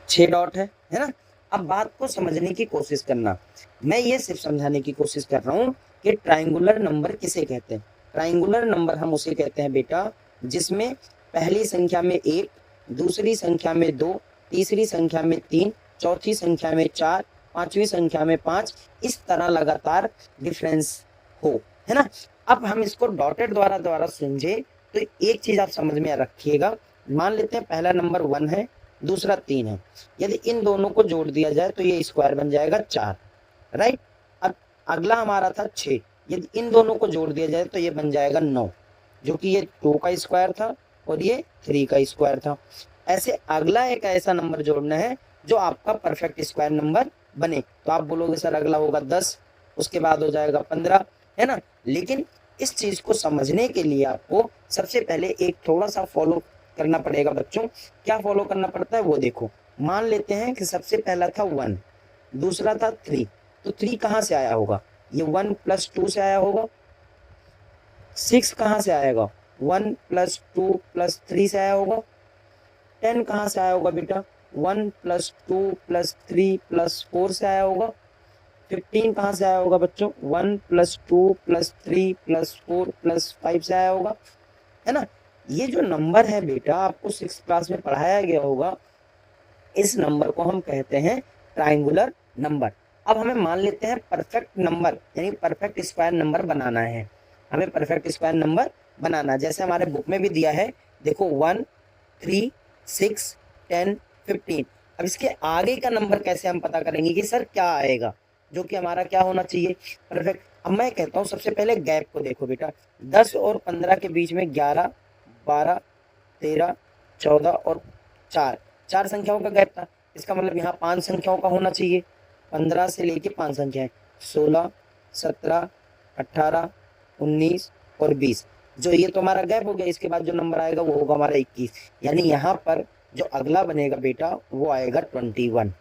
6 डॉट है ना। अब बात को समझने की कोशिश करना, मैं ये सिर्फ समझाने की कोशिश कर रहा हूँ कि ट्राइंगुलर नंबर किसे कहते हैं। ट्राइंगुलर नंबर हम उसे कहते हैं बेटा जिसमें पहली संख्या में 1, दूसरी संख्या में 2, तीसरी संख्या में 3, चौथी संख्या में 4, पांचवी संख्या में 5, इस तरह लगातार डिफरेंस हो, है ना। अब हम इसको डॉटेड द्वारा समझे तो एक चीज आप समझ में रखिएगा। मान लेते हैं पहला नंबर 1 है, दूसरा 3 है। यदि इन दोनों को जोड़ दिया जाए तो ये स्क्वायर बन जाएगा 4, राइट। अब अगला हमारा था 6, यदि इन दोनों को जोड़ दिया जाए तो ये बन जाएगा 9, जो कि ये 2 का स्क्वायर था और ये 3 का स्क्वायर था। ऐसे अगला एक ऐसा नंबर जोड़ना है जो आपका परफेक्ट स्क्वायर नंबर बने। तो आप बोलोगे सर अगला होगा 10, उसके बाद हो जाएगा 15, है ना। लेकिन इस चीज को समझने के लिए आपको सबसे पहले एक थोड़ा सा फॉलो करना पड़ेगा बच्चों। क्या फॉलो करना पड़ता है वो देखो। मान लेते हैं कि सबसे पहला था 1, दूसरा था 3, तो 3 कहां से आया होगा? ये 1 + 2 से आया होगा। 6 कहां से आएगा? 1 + 2 + 3 से आया होगा। 10 कहां से आया होगा बेटा? 1 + 2 + 3 + 4 से आया होगा। 15 कहां से आया होगा बच्चों? 1 + 2 + 3 + 4 + 5 से आया होगा, है ना। ये जो नंबर है बेटा आपको 6th क्लास में पढ़ाया गया होगा, इस नंबर को हम कहते हैं ट्राइंगुलर नंबर। अब हमें मान लेते हैं परफेक्ट नंबर यानी परफेक्ट स्क्वायर नंबर बनाना है। हमें परफेक्ट स्क्वायर नंबर बनाना, जैसे हमारे बुक में भी दिया है, देखो 1, 3, 6, 10, 15। अब इसके आगे का नंबर कैसे हम पता करेंगे कि सर क्या आएगा, जो कि हमारा क्या होना चाहिए? परफेक्ट। अब मैं कहता हूँ सबसे पहले गैप को देखो बेटा, 10 और 15 के बीच में 11, 12, 13, 14 और 4 संख्याओं का गैप था। इसका मतलब यहाँ 5 संख्याओं का होना चाहिए। 15 से लेके 5 संख्याएं, 16, 17, 18, 19 और 20। जो ये तो हमारा गैप हो गया। इसके बाद जो नंबर आएगा वो होगा हमारा 21, यानी यहाँ पर जो अगला बनेगा बेटा वो आएगा 21।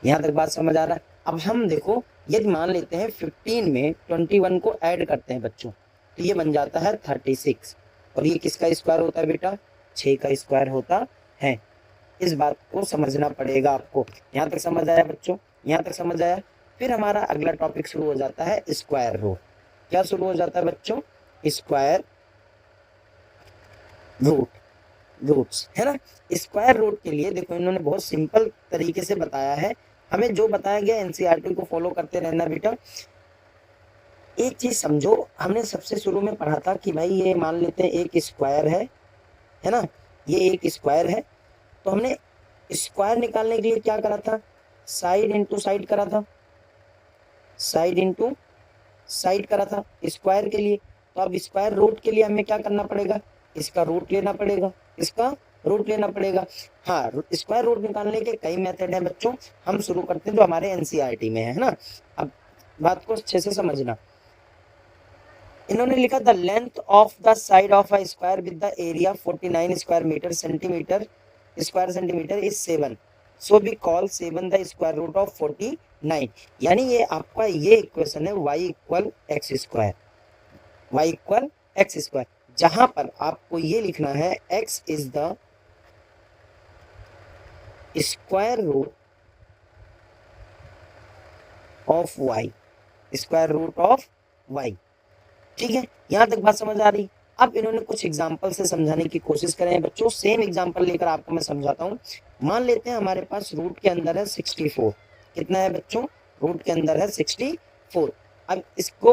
यहाँ तक बात समझ आ रहा है? अब हम देखो यदि मान लेते हैं 15 में 21 को ऐड करते हैं बच्चों, तो ये बन जाता है 36। और ये किसका स्क्वायर होता है बेटा? 6 का स्क्वायर होता है। इस बात को समझना पड़ेगा आपको। यहाँ तक समझ आया बच्चों? यहाँ तक समझ आया? फिर हमारा अगला टॉपिक शुरू हो जाता है स्क्वायर रूट। क्या शुरू हो जाता है बच्चों? स्क्वायर रूट, रूट्स, है ना। स्क्वायर रूट के लिए देखो इन्होंने बहुत सिंपल तरीके से बताया है। हमें जो बताया गया एनसीईआरटी को फॉलो करते रहना बेटा। एक चीज समझो, हमने सबसे शुरू में पढ़ा था कि भाई ये मान लेते हैं एक स्क्वायर है ना, ये एक स्क्वायर है। तो हमने स्क्वायर निकालने के लिए क्या करा था? साइड इंटू साइड करा था, साइड इंटू साइड करा था स्क्वायर के लिए। तो अब स्क्वायर रूट के लिए हमें क्या करना पड़ेगा? इसका रूट लेना पड़ेगा, इसका रूट लेना पड़ेगा। हाँ, स्क्वायर रूट निकालने के कई मेथड हैं बच्चों, हम शुरू करते हैं जो हमारे एनसीईआरटी में है ना। अब बात को अच्छे से समझना। इन्होंने लिखा the length of the side of a square with the area 49 square metre centimetre square centimetre is 7, so we call 7 the square root of 49। यानी ये आपका ये इक्वेशन है y = x², y = x², जहां पर आपको ये लिखना है x is the square root of y, square root of y। ठीक है, यहां तक बात समझ आ रही? अब इन्होंने कुछ एग्जाम्पल से समझाने की कोशिश करें बच्चों, सेम एग्जाम्पल लेकर आपको मैं समझाता हूँ। मान लेते हैं हमारे पास रूट के अंदर है 64, कितना है बच्चों, रूट के अंदर है 64। अब इसको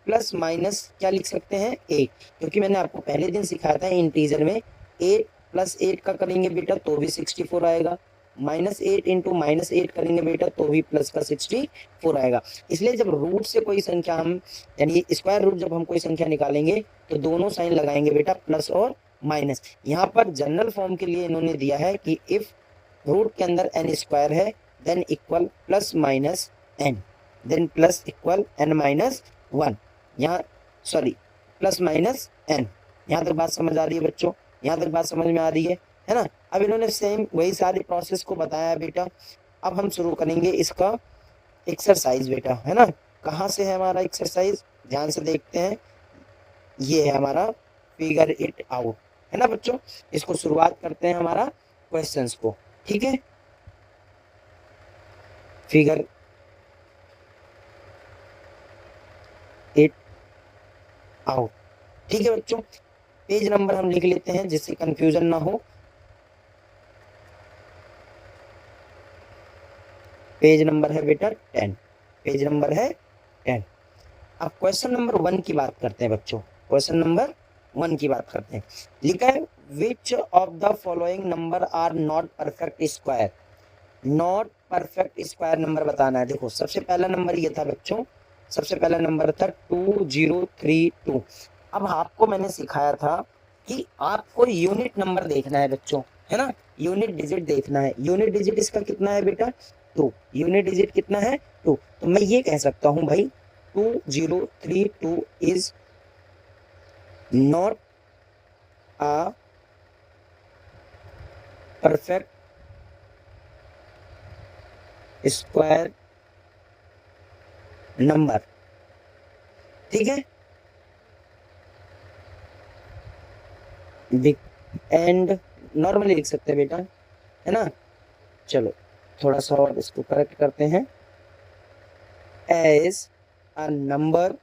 प्लस माइनस क्या लिख सकते हैं 8, क्योंकि मैंने आपको पहले दिन सिखाया था इंटीजर में 8 प्लस 8 का करेंगे बेटा तो भी 64 आएगा, -8 इंटू -8 करेंगे बेटा तो भी प्लस का 64 आएगा। इसलिए जब रूट से कोई संख्या हम यानी स्क्वायर रूट जब हम कोई संख्या निकालेंगे तो दोनों साइन लगाएंगे बेटा प्लस और माइनस। यहाँ पर जनरल फॉर्म के लिए इन्होंने दिया है कि इफ रूट के अंदर n स्क्वायर है then equal plus minus n, then plus equal n minus 1, यहाँ सॉरी प्लस माइनस n। यहाँ तक बात समझ आ रही है बच्चों, यहाँ तक बात समझ में आ रही है ना। अब इन्होंने सेम वही सारी प्रोसेस को बताया है बेटा। अब हम शुरू करेंगे इसका एक्सरसाइज बेटा, है ना। कहाँ से है हमारा एक्सरसाइज, ध्यान से देखते हैं, ये है हमारा फिगर इट आउट, है ना बच्चों। इसको शुरुआत करते हैं हमारा क्वेश्चंस को, ठीक है। फिगर इट आउट, ठीक है बच्चों। पेज नंबर हम लिख लेते हैं जिससे कंफ्यूजन ना हो। पेज नंबर है बेटा 10, पेज नंबर है 10। अब क्वेश्चन नंबर 1 की बात करते हैं बच्चों, क्वेश्चन नंबर 1 की बात करते हैं। लिखा है which of the following number are not perfect square, not perfect square number बताना है। देखो सबसे पहला नंबर ये था बच्चों, सबसे पहला नंबर था 2032। अब आपको मैंने सिखाया था कि आपको यूनिट नंबर देखना है बच्चों, है ना, यूनिट डिजिट देखना है। यूनिट डिजिट इसका कितना है बेटा 2, यूनिट डिजिट कितना है 2। तो मैं ये कह सकता हूं भाई 2032 is not a perfect square number, ठीक है। एंड नॉर्मली लिख सकते हैं बेटा, है ना। चलो थोड़ा सा और इसको करेक्ट करते हैं। As a number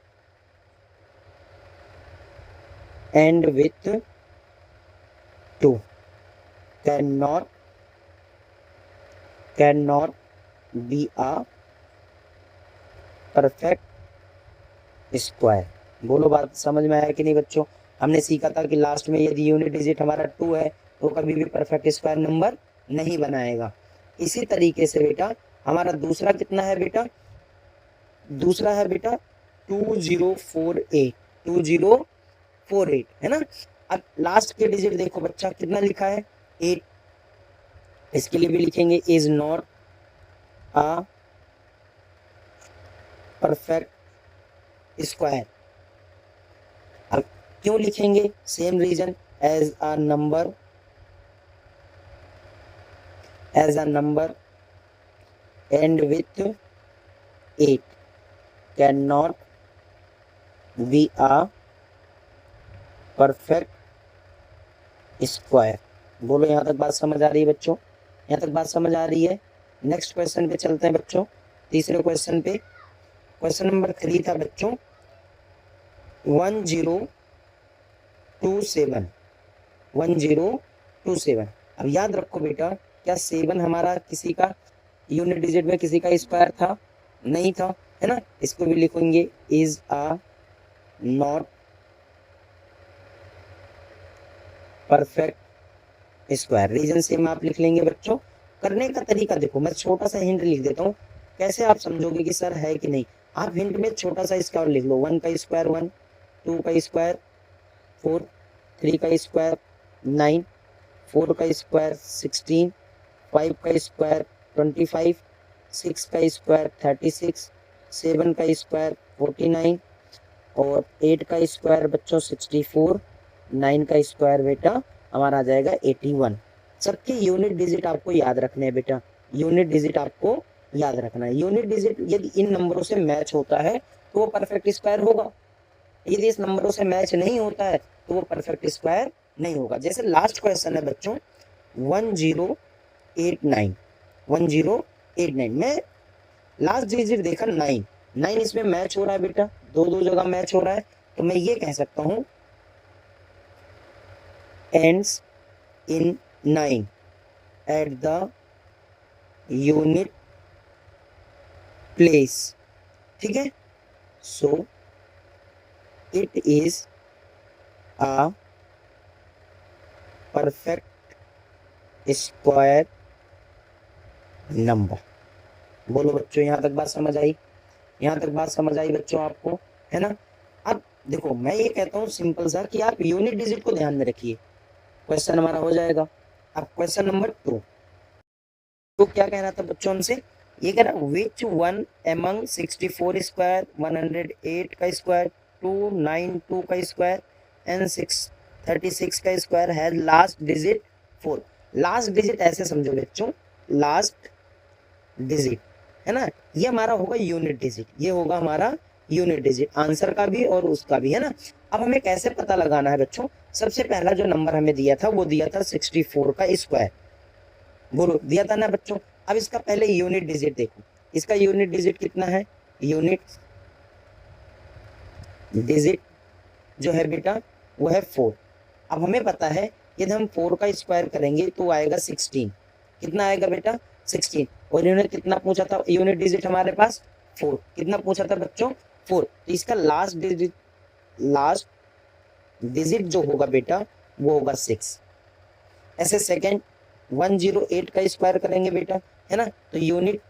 end with 2 can not be a perfect square. बोलो बात समझ में आया कि नहीं बच्चों। हमने सीखा था कि लास्ट में यदि यूनिट डिजिट हमारा 2 है तो कभी भी परफेक्ट स्क्वायर नंबर नहीं बनाएगा। इसी तरीके से बेटा हमारा दूसरा कितना है बेटा, दूसरा है बेटा 2048, 2048, है ना। अब लास्ट के डिजिट देखो बच्चा कितना लिखा है 8, इसके लिए भी लिखेंगे is not a perfect square. अब क्यों लिखेंगे, same reason, as a number end with 8 can not be a perfect square. बोलो यहाँ तक बात समझ आ रही है बच्चों, यहाँ तक बात समझ आ रही है। नेक्स्ट क्वेश्चन पे चलते हैं बच्चों, तीसरे क्वेश्चन पे। क्वेश्चन नंबर 3 था बच्चों 1027, 1027। अब याद रखो बेटा, क्या 7 हमारा किसी का यूनिट डिजिट में किसी का स्क्वायर था, नहीं था, है ना। इसको भी लिखेंगे is a not perfect square. Reason same आप लिख लेंगे बच्चों। करने का तरीका देखो, मैं छोटा सा हिंट लिख देता हूँ, कैसे आप समझोगे कि सर है कि नहीं। आप हिंट में छोटा सा स्क्वायर लिख लो, 1 का स्क्वायर 1, 2 का स्क्वायर 4, 3 का स्क्वायर 9, 4 का स्क्वायर 16, 5 का स्क्वायर 25, 6 का स्क्वायर 36, 7 का स्क्वायर 49 और 8 का स्क्वायर बच्चों 64, 9 का स्क्वायर बेटा हमारा आ जाएगा 81। सबके यूनिट डिजिट आपको याद रखने हैं बेटा, यूनिट डिजिट आपको याद रखना है। यूनिट डिजिट यदि इन नंबरों से मैच होता है तो वो परफेक्ट स्क्वायर होगा, यदि इस नंबरों से मैच नहीं होता है तो वो परफेक्ट स्क्वायर नहीं होगा। जैसे लास्ट क्वेश्चन है बच्चों 1089, 1089 में लास्ट डिजिट देखा 9, 9 इसमें मैच हो रहा है बेटा, दो जगह मैच हो रहा है। तो मैं ये कह सकता हूँ ends in 9 at the unit place. ठीक है, so it is a perfect square number. बोलो बच्चों, यहाँ तक बात समझ आई? यहाँ तक बात समझ आई बच्चों आपको, है ना? अब देखो, मैं ये कहता हूँ सिंपल सा कि आप यूनिट डिजिट को ध्यान में रखिए, क्वेश्चन हमारा हो जाएगा। अब क्वेश्चन नंबर 2, तो क्या कह रहा था बच्चों हमसे? ये कह रहा विच वन एमंग 64 स्क्वायर, 108 का स्क्वायर, 292 का स्क्वायर एंड 636 का स्क्वायर है लास्ट डिजिट 4। लास्ट डिजिट ऐसे समझो बच्चों, लास्ट डिजिट, है ना, ये हमारा होगा यूनिट डिजिट, ये होगा हमारा यूनिट डिजिट, आंसर का भी और उसका भी, है ना। अब हमें कैसे पता लगाना है बच्चों? सबसे पहला जो नंबर हमें दिया था वो दिया था 64 का स्क्वायर, बोलो दिया था ना बच्चों। अब इसका पहले यूनिट डिजिट देखो, इसका यूनिट डिजिट कितना है? यूनिट डिजिट जो है बेटा वो है 4। अब हमें पता है यदि हम 4 का स्क्वायर करेंगे तो आएगा 16। कितना आएगा बेटा? 16। और यूनिट कितना पूछा था? यूनिट डिजिट हमारे पास 4। कितना पूछा था बच्चों? 4। तो इसका लास्ट डिजिट जो होगा बेटा वो होगा 6। ऐसे सेकेंड 108 का स्क्वायर करेंगे बेटा, है ना, तो यूनिट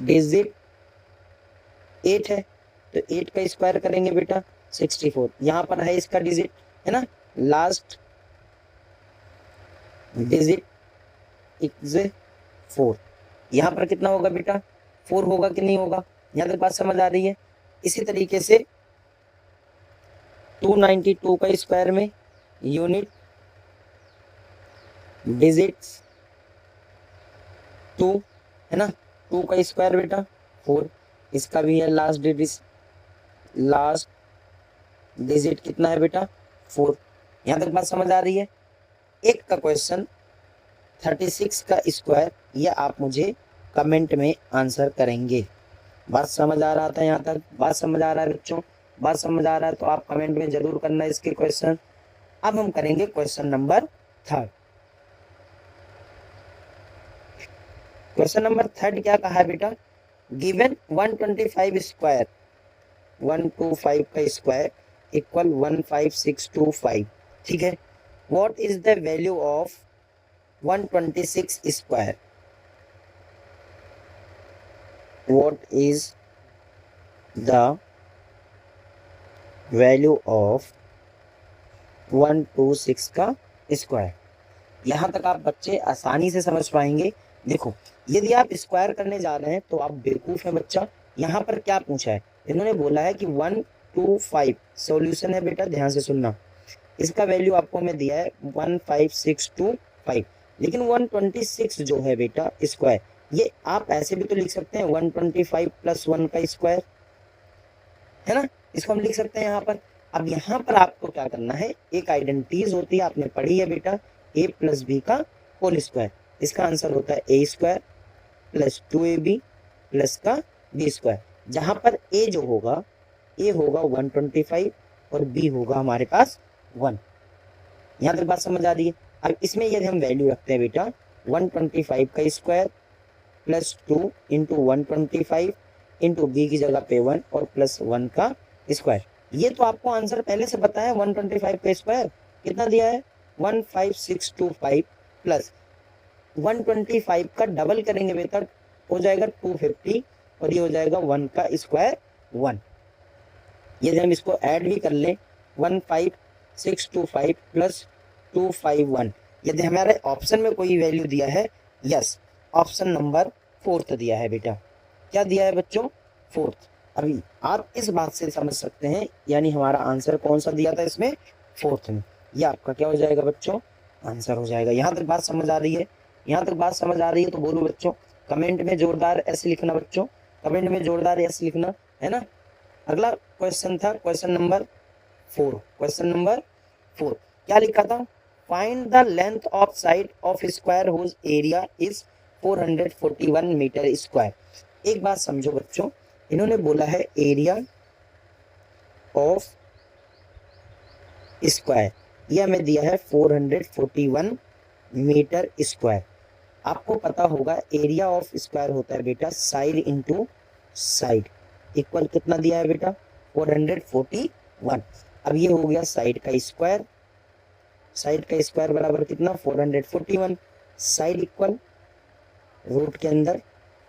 डिजिट 8 है, तो 8 का स्क्वायर करेंगे बेटा 64। यहाँ पर है इसका डिजिट, है ना, लास्ट डिजिट इज 4। यहाँ पर कितना होगा बेटा? 4 होगा कि नहीं होगा? यहाँ तक बात समझ आ रही है? इसी तरीके से 292 का स्क्वायर में यूनिट डिजिट्स 2, है ना, 2 का स्क्वायर बेटा 4, इसका भी है लास्ट डिजिट कितना है बेटा? 4। यहाँ तक बात समझ आ रही है? एक का क्वेश्चन 36 का स्क्वायर, ये आप मुझे कमेंट में आंसर करेंगे। बात समझ आ रहा था? यहाँ तक बात समझ आ रहा है बच्चों? बात समझ आ रहा है तो आप कमेंट में जरूर करना इसके क्वेश्चन। अब हम करेंगे क्वेश्चन नंबर 3। क्वेश्चन नंबर 3 क्या कहा है बेटा? गिवन 125 स्क्वायर, 125 का स्क्वायर इक्वल 15625। ठीक है, what is the value of 126 square? What is the value of 126 का स्क्वायर? यहाँ तक आप बच्चे आसानी से समझ पाएंगे। देखो, यदि आप स्क्वायर करने जा रहे हैं तो आप बेवकूफ हैं बच्चा। यहाँ पर क्या पूछा है? इन्होंने बोला है कि 125 सॉल्यूशन है बेटा, ध्यान से सुनना। इसका वैल्यू आपको मैं दिया है 15625, लेकिन 126 जो है बेटा स्क्वायर, ये आप ऐसे भी तो लिख सकते हैं 125 + 1 का स्क्वायर, है ना, इसको हम लिख सकते हैं यहाँ पर। अब यहाँ पर आपको क्या करना है? एक आइडेंटिटीज होती है, आपने पढ़ी है बेटा, a + b का होल स्क्वायर। इसका आंसर होता है a² + 2ab + का b², जहां पर a जो होगा, a होगा 125 और b होगा हमारे पास 1। यहाँ तक बात समझ आ रही है? अब इसमें यदि हम वैल्यू रखते हैं बेटा 125 का स्क्वायर + 2 × 125 × b की जगह पे 1 और +1 का स्क्वायर, ये तो आपको आंसर पहले से पता है। 125 का स्क्वायर कितना दिया है? 15625 प्लस 125 का डबल करेंगे बेटा, हो जाएगा 250 और ये हो जाएगा 1 का स्क्वायर 1। यदि हम इसको ऐड भी कर लें 15625 + 251, यदि हमारे ऑप्शन में कोई वैल्यू दिया है, यस, ऑप्शन नंबर 4 दिया है बेटा। क्या दिया है बच्चों? 4। अभी आप इस बात से समझ सकते हैं, यानी हमारा आंसर कौन सा दिया था इसमें? 4 में। ये आपका क्या हो जाएगा बच्चों? आंसर हो जाएगा। यहाँ तक बात समझ आ रही है? यहाँ तक बात समझ आ रही है तो बोलो बच्चों, कमेंट में जोरदार एस लिखना बच्चों, कमेंट में जोरदार एस लिखना, है ना। अगला क्वेश्चन था क्वेश्चन नंबर 4। क्वेश्चन नंबर 4 क्या लिखा था? Find the length of side of square whose area is 441 metre square. एक बात समझो बच्चों, इन्होंने बोला है एरिया ऑफ स्क्वायर, ये हमें दिया है 441 मीटर स्क्वायर। आपको पता होगा एरिया ऑफ स्क्वायर होता है बेटा साइड इंटू साइड, इक्वल कितना दिया है बेटा 441। अब ये हो गया साइड का स्क्वायर, साइड का स्क्वायर बराबर कितना 441, साइड इक्वल रूट के अंदर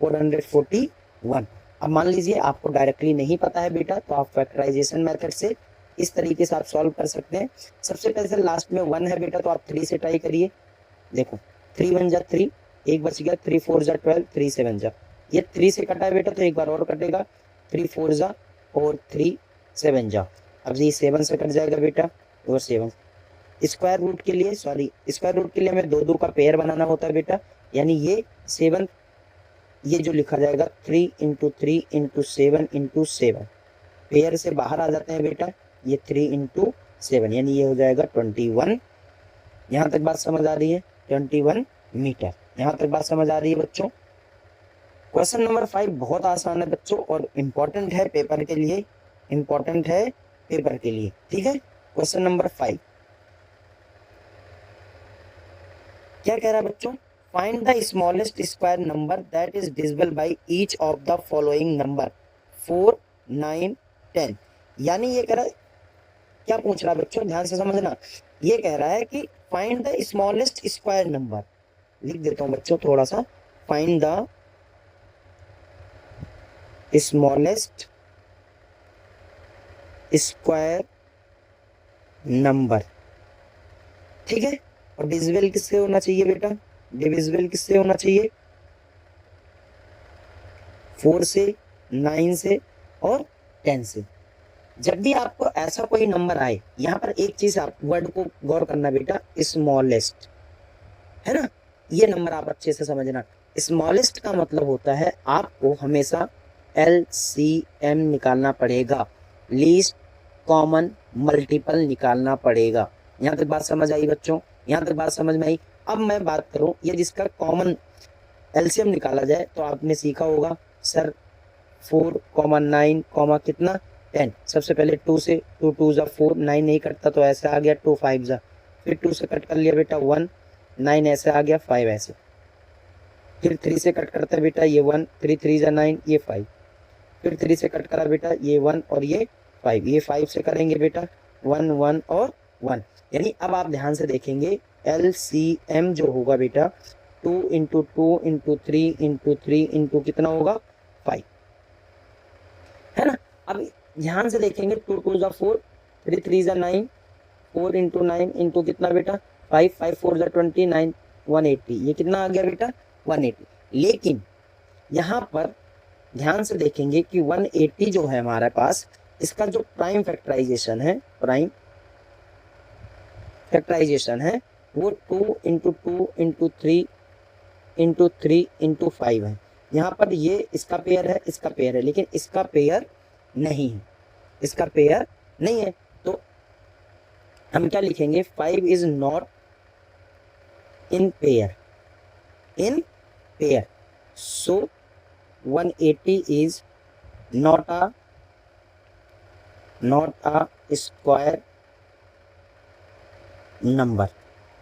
441। अब मान लीजिए आपको डायरेक्टली नहीं पता है बेटा, तो आप फैक्टराइजेशन मेथड से इस तरीके से आप सॉल्व कर सकते हैं। सबसे पहले लास्ट में 1 है बेटा, तो आप 3 से ट्राई करिए। देखो 3 1 जा 3, एक बच गया, 3 4 जा 12, 3 7 जा, ये 3 से कटा है बेटा, तो एक बार और कटेगा, 3 4 जा और 3 7 जा। अब ये 7 से कट जाएगा बेटा और 7। स्क्वायर रूट के लिए स्क्वायर रूट के लिए हमें 2 2 का पेयर बनाना होता है बेटा, यानी ये 7, ये जो लिखा जाएगा 3 इंटू 3 इंटू 7 इंटू 7, पेयर से बाहर आ जाते हैं बेटा, ये 3 इंटू 7, यानी ये हो जाएगा 21। यहाँ तक बात समझ आ रही है, 21 मीटर। यहाँ तक बात समझ आ रही है बच्चों। क्वेश्चन नंबर 5 बहुत आसान है बच्चों और इम्पोर्टेंट है पेपर के लिए, इम्पोर्टेंट है पेपर के लिए, ठीक है। क्वेश्चन नंबर 5 क्या कह रहा है बच्चों, find the smallest square number that is divisible by each of the following number 4 9 10। यानी ये कह रहा है, क्या पूछ रहा है बच्चों, ध्यान से समझना। ये कह रहा है कि find the smallest square number, लिख देता हूं बच्चों थोड़ा सा, find the smallest square number, ठीक है। और डिविजिबल किससे होना चाहिए बेटा, डिविजिबल किससे होना चाहिए, 4 से, 9 से और 10 से। जब भी आपको ऐसा कोई नंबर आए, यहाँ पर एक चीज आप वर्ड को गौर करना बेटा, स्मॉलेस्ट, है ना, ये नंबर आप अच्छे से समझना। स्मॉलेस्ट का मतलब होता है आपको हमेशा LCM निकालना पड़ेगा, लीस्ट कॉमन मल्टीपल निकालना पड़ेगा। यहाँ तक बात समझ आई बच्चों, यहाँ तक बात समझ में आई। अब मैं बात करूँ, ये जिसका कॉमन LCM निकाला जाए, तो आपने सीखा होगा सर 4 9 कितना 10। सबसे पहले 2 से, 2 2 जा 4, 9 नहीं कटता तो ऐसे आ गया 2 5 जा, फिर 2 से कट कर लिया बेटा 1, 9 ऐसे आ गया 5 ऐसे, फिर 3 से कट करता है बेटा ये 1, 3 3 जा 9 ये 5, फिर 3 से कट करा बेटा ये 1 और ये 5, ये 5 से करेंगे बेटा 1 1 और 1। यानी अब आप ध्यान से देखेंगे LCM जो होगा बेटा 2 इंटू 2 इंटू 3 इंटू 3 इंटू कितना होगा 5, है ना। अब ध्यान से देखेंगे 2 2 जा 4, 3 3 जा 9, 4 इंटू 9 इंटू कितना बेटा 5, 5 4 जा 29, 180, ये कितना आ गया बेटा 180। लेकिन यहाँ पर ध्यान से देखेंगे कि 180 जो है हमारे पास, इसका जो प्राइम फैक्टराइजेशन है, प्राइम फैक्टराइजेशन है वो 2 इंटू 2 इंटू 3 इंटू 3 इंटू 5 है। यहाँ पर ये इसका पेयर है, इसका पेयर है, लेकिन इसका पेयर नहीं है, इसका पेयर नहीं है, तो हम क्या लिखेंगे 5 is not in pair, in pair, so 180 is not a square number।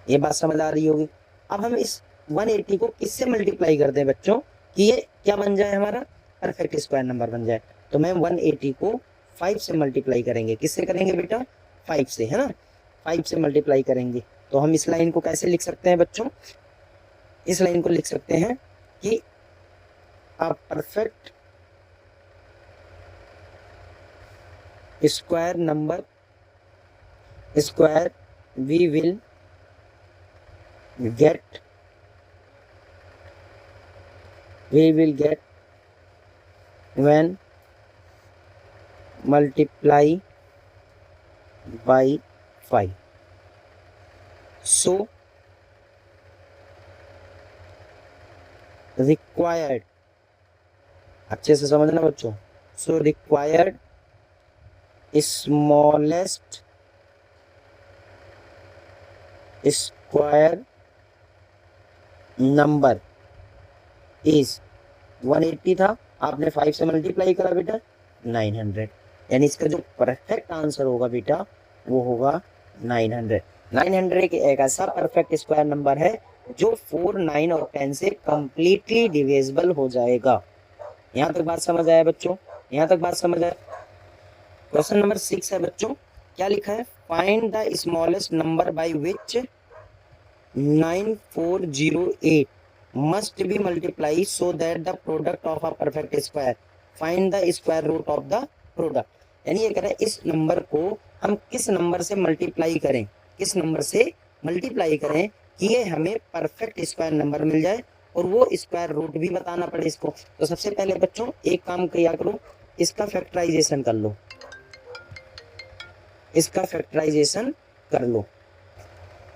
ये बात समझ आ रही होगी। अब हम इस 180 को किससे मल्टीप्लाई कर दें बच्चों कि ये क्या बन जाए, हमारा परफेक्ट स्क्वायर नंबर बन जाए। तो मैं 180 को 5 से मल्टीप्लाई करेंगे, किससे करेंगे बेटा 5 से, है ना, 5 से मल्टीप्लाई करेंगे। तो हम इस लाइन को कैसे लिख सकते हैं बच्चों, इस लाइन को लिख सकते हैं कि a perfect square number, square we will get when multiply by 5। so required, अच्छे से समझना बच्चों, so required smallest square number is 180 था, आपने 5 से मल्टीप्लाई करा बेटा 900, यानी इसका जो परफेक्ट आंसर होगा बेटा वो होगा 900। 900 एक ऐसा परफेक्ट स्क्वायर नंबर है जो 4, 9 और 10 से कंप्लीटली डिविजिबल हो जाएगा। यहाँ तक बात समझ आया बच्चों? यहाँ तक बात समझ आया? क्वेश्चन नंबर 6 है बच्चों, क्या लिखा है? Find the smallest number by which 9408 must be multiplied so that the product of a perfect square. Find the square root of the product. यानी ये कह रहा है इस नंबर को हम किस नंबर से मल्टीप्लाई करें, किस नंबर से मल्टीप्लाई करें कि ये हमें परफेक्ट स्क्वायर नंबर मिल जाए और वो स्क्वायर रूट भी बताना पड़े इसको। तो सबसे पहले बच्चों एक काम किया करो, इसका फैक्टराइजेशन कर लो, इसका फैक्टराइजेशन कर लो।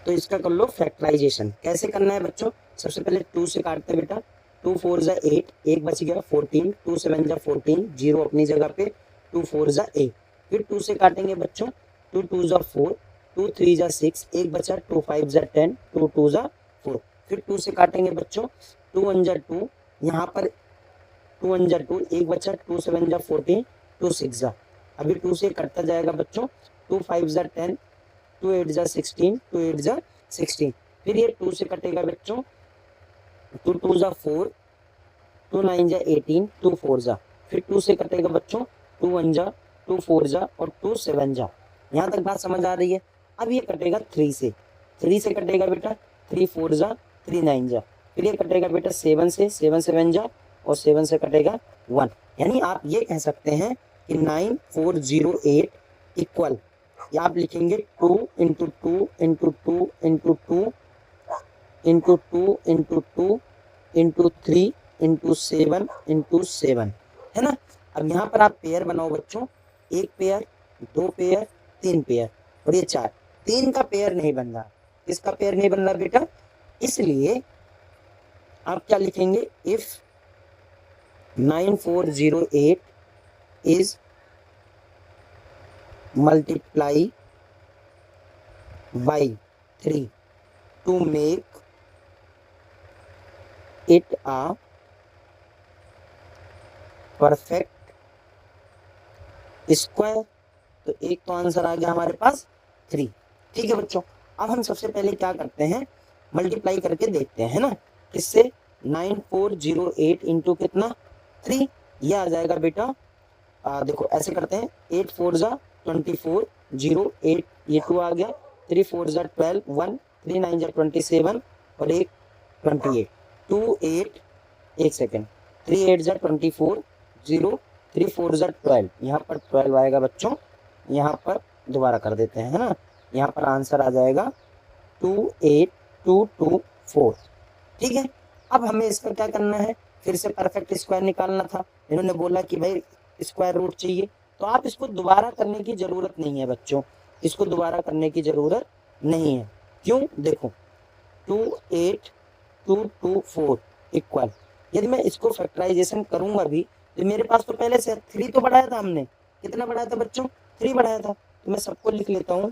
तो इसका कर लो फैक्टराइजेशन। कैसे करना है बच्चों? सबसे पहले 2 से काटते हैं बेटा, 2 4 जा 8, एक बच गया 14, 2 7 जा 14, 0 अपनी जगह पे, 2 4 जा 8, फिर 2 से काटेंगे बच्चों, 2 2 जा 4, 2 3 जा 6, एक बचा, 2 5 जा 10, 2 2 जा 4, फिर 2 से काटेंगे बच्चों, 2 1 जा 2, यहाँ पर 2 1 जा 2, एक बचा, 2 7 जा 14, 2 6 जा, अभी 2 से कटता जाएगा बच्चों, 2 5 जा 10, 2 8 जा 16, 2 8 जा 16, फिर ये 2 से कटेगा बच्चों, 2 2 जा 4, 2 9 जा 18, 2 4 जा, फिर 2 से कटेगा बच्चों, 2 1 जा, 2 4 जा और 2 7 जा। यहाँ तक बात समझ आ रही है? अब ये कटेगा 3 से, 3 से कटेगा बेटा 3 4 जा, 3 9 जा, फिर ये कटेगा बेटा 7 से, 7 7 जा और 7 से कटेगा 1। यानी आप ये कह सकते हैं कि 9408 इक्वल, या आप लिखेंगे 2 into 2 into 2 into 2 into 2 into 2 into 3 into 7 into 7, है ना। अब यहाँ पर आप पेयर बनाओ बच्चों, एक पेयर, दो पेयर, तीन पेयर और ये 4। 3 का पेयर नहीं बन रहा। किसका पेयर नहीं बन रहा बेटा? इसलिए आप क्या लिखेंगे? If 9408 is multiply by 3 to make it a perfect square। तो एक तो आंसर आ गया हमारे पास 3। ठीक है बच्चों, अब हम सबसे पहले क्या करते हैं, मल्टीप्लाई करके देखते हैं, है ना। किससे? 9408 इंटू कितना? 3। ये आ जाएगा बेटा, देखो ऐसे करते हैं, 8 4 जा 24, 0 8, ये 2 आ गया, 3 4 जा 12, 1, 3 9 जा 27 और एक 28, 2 8, एक सेकेंड, 3 8 जा 24, 0 3 4 जा 12, यहाँ पर 12 आएगा बच्चों, यहाँ पर दोबारा कर देते हैं, है ना। यहाँ पर आंसर आ जाएगा 28224। ठीक है, अब हमें इसका क्या करना है? फिर से परफेक्ट स्क्वायर निकालना था। इन्होंने बोला कि भाई स्क्वायर रूट चाहिए, तो आप इसको दोबारा करने की जरूरत नहीं है बच्चों, इसको दोबारा करने की जरूरत नहीं है। क्यों? देखो 28224 इक्वल, यदि मैं इसको फैक्टराइजेशन करूंगा भी तो मेरे पास तो पहले से 3 तो बढ़ाया था हमने। कितना बढ़ाया था बच्चों? 3 बढ़ाया था। तो मैं सबको लिख लेता हूं,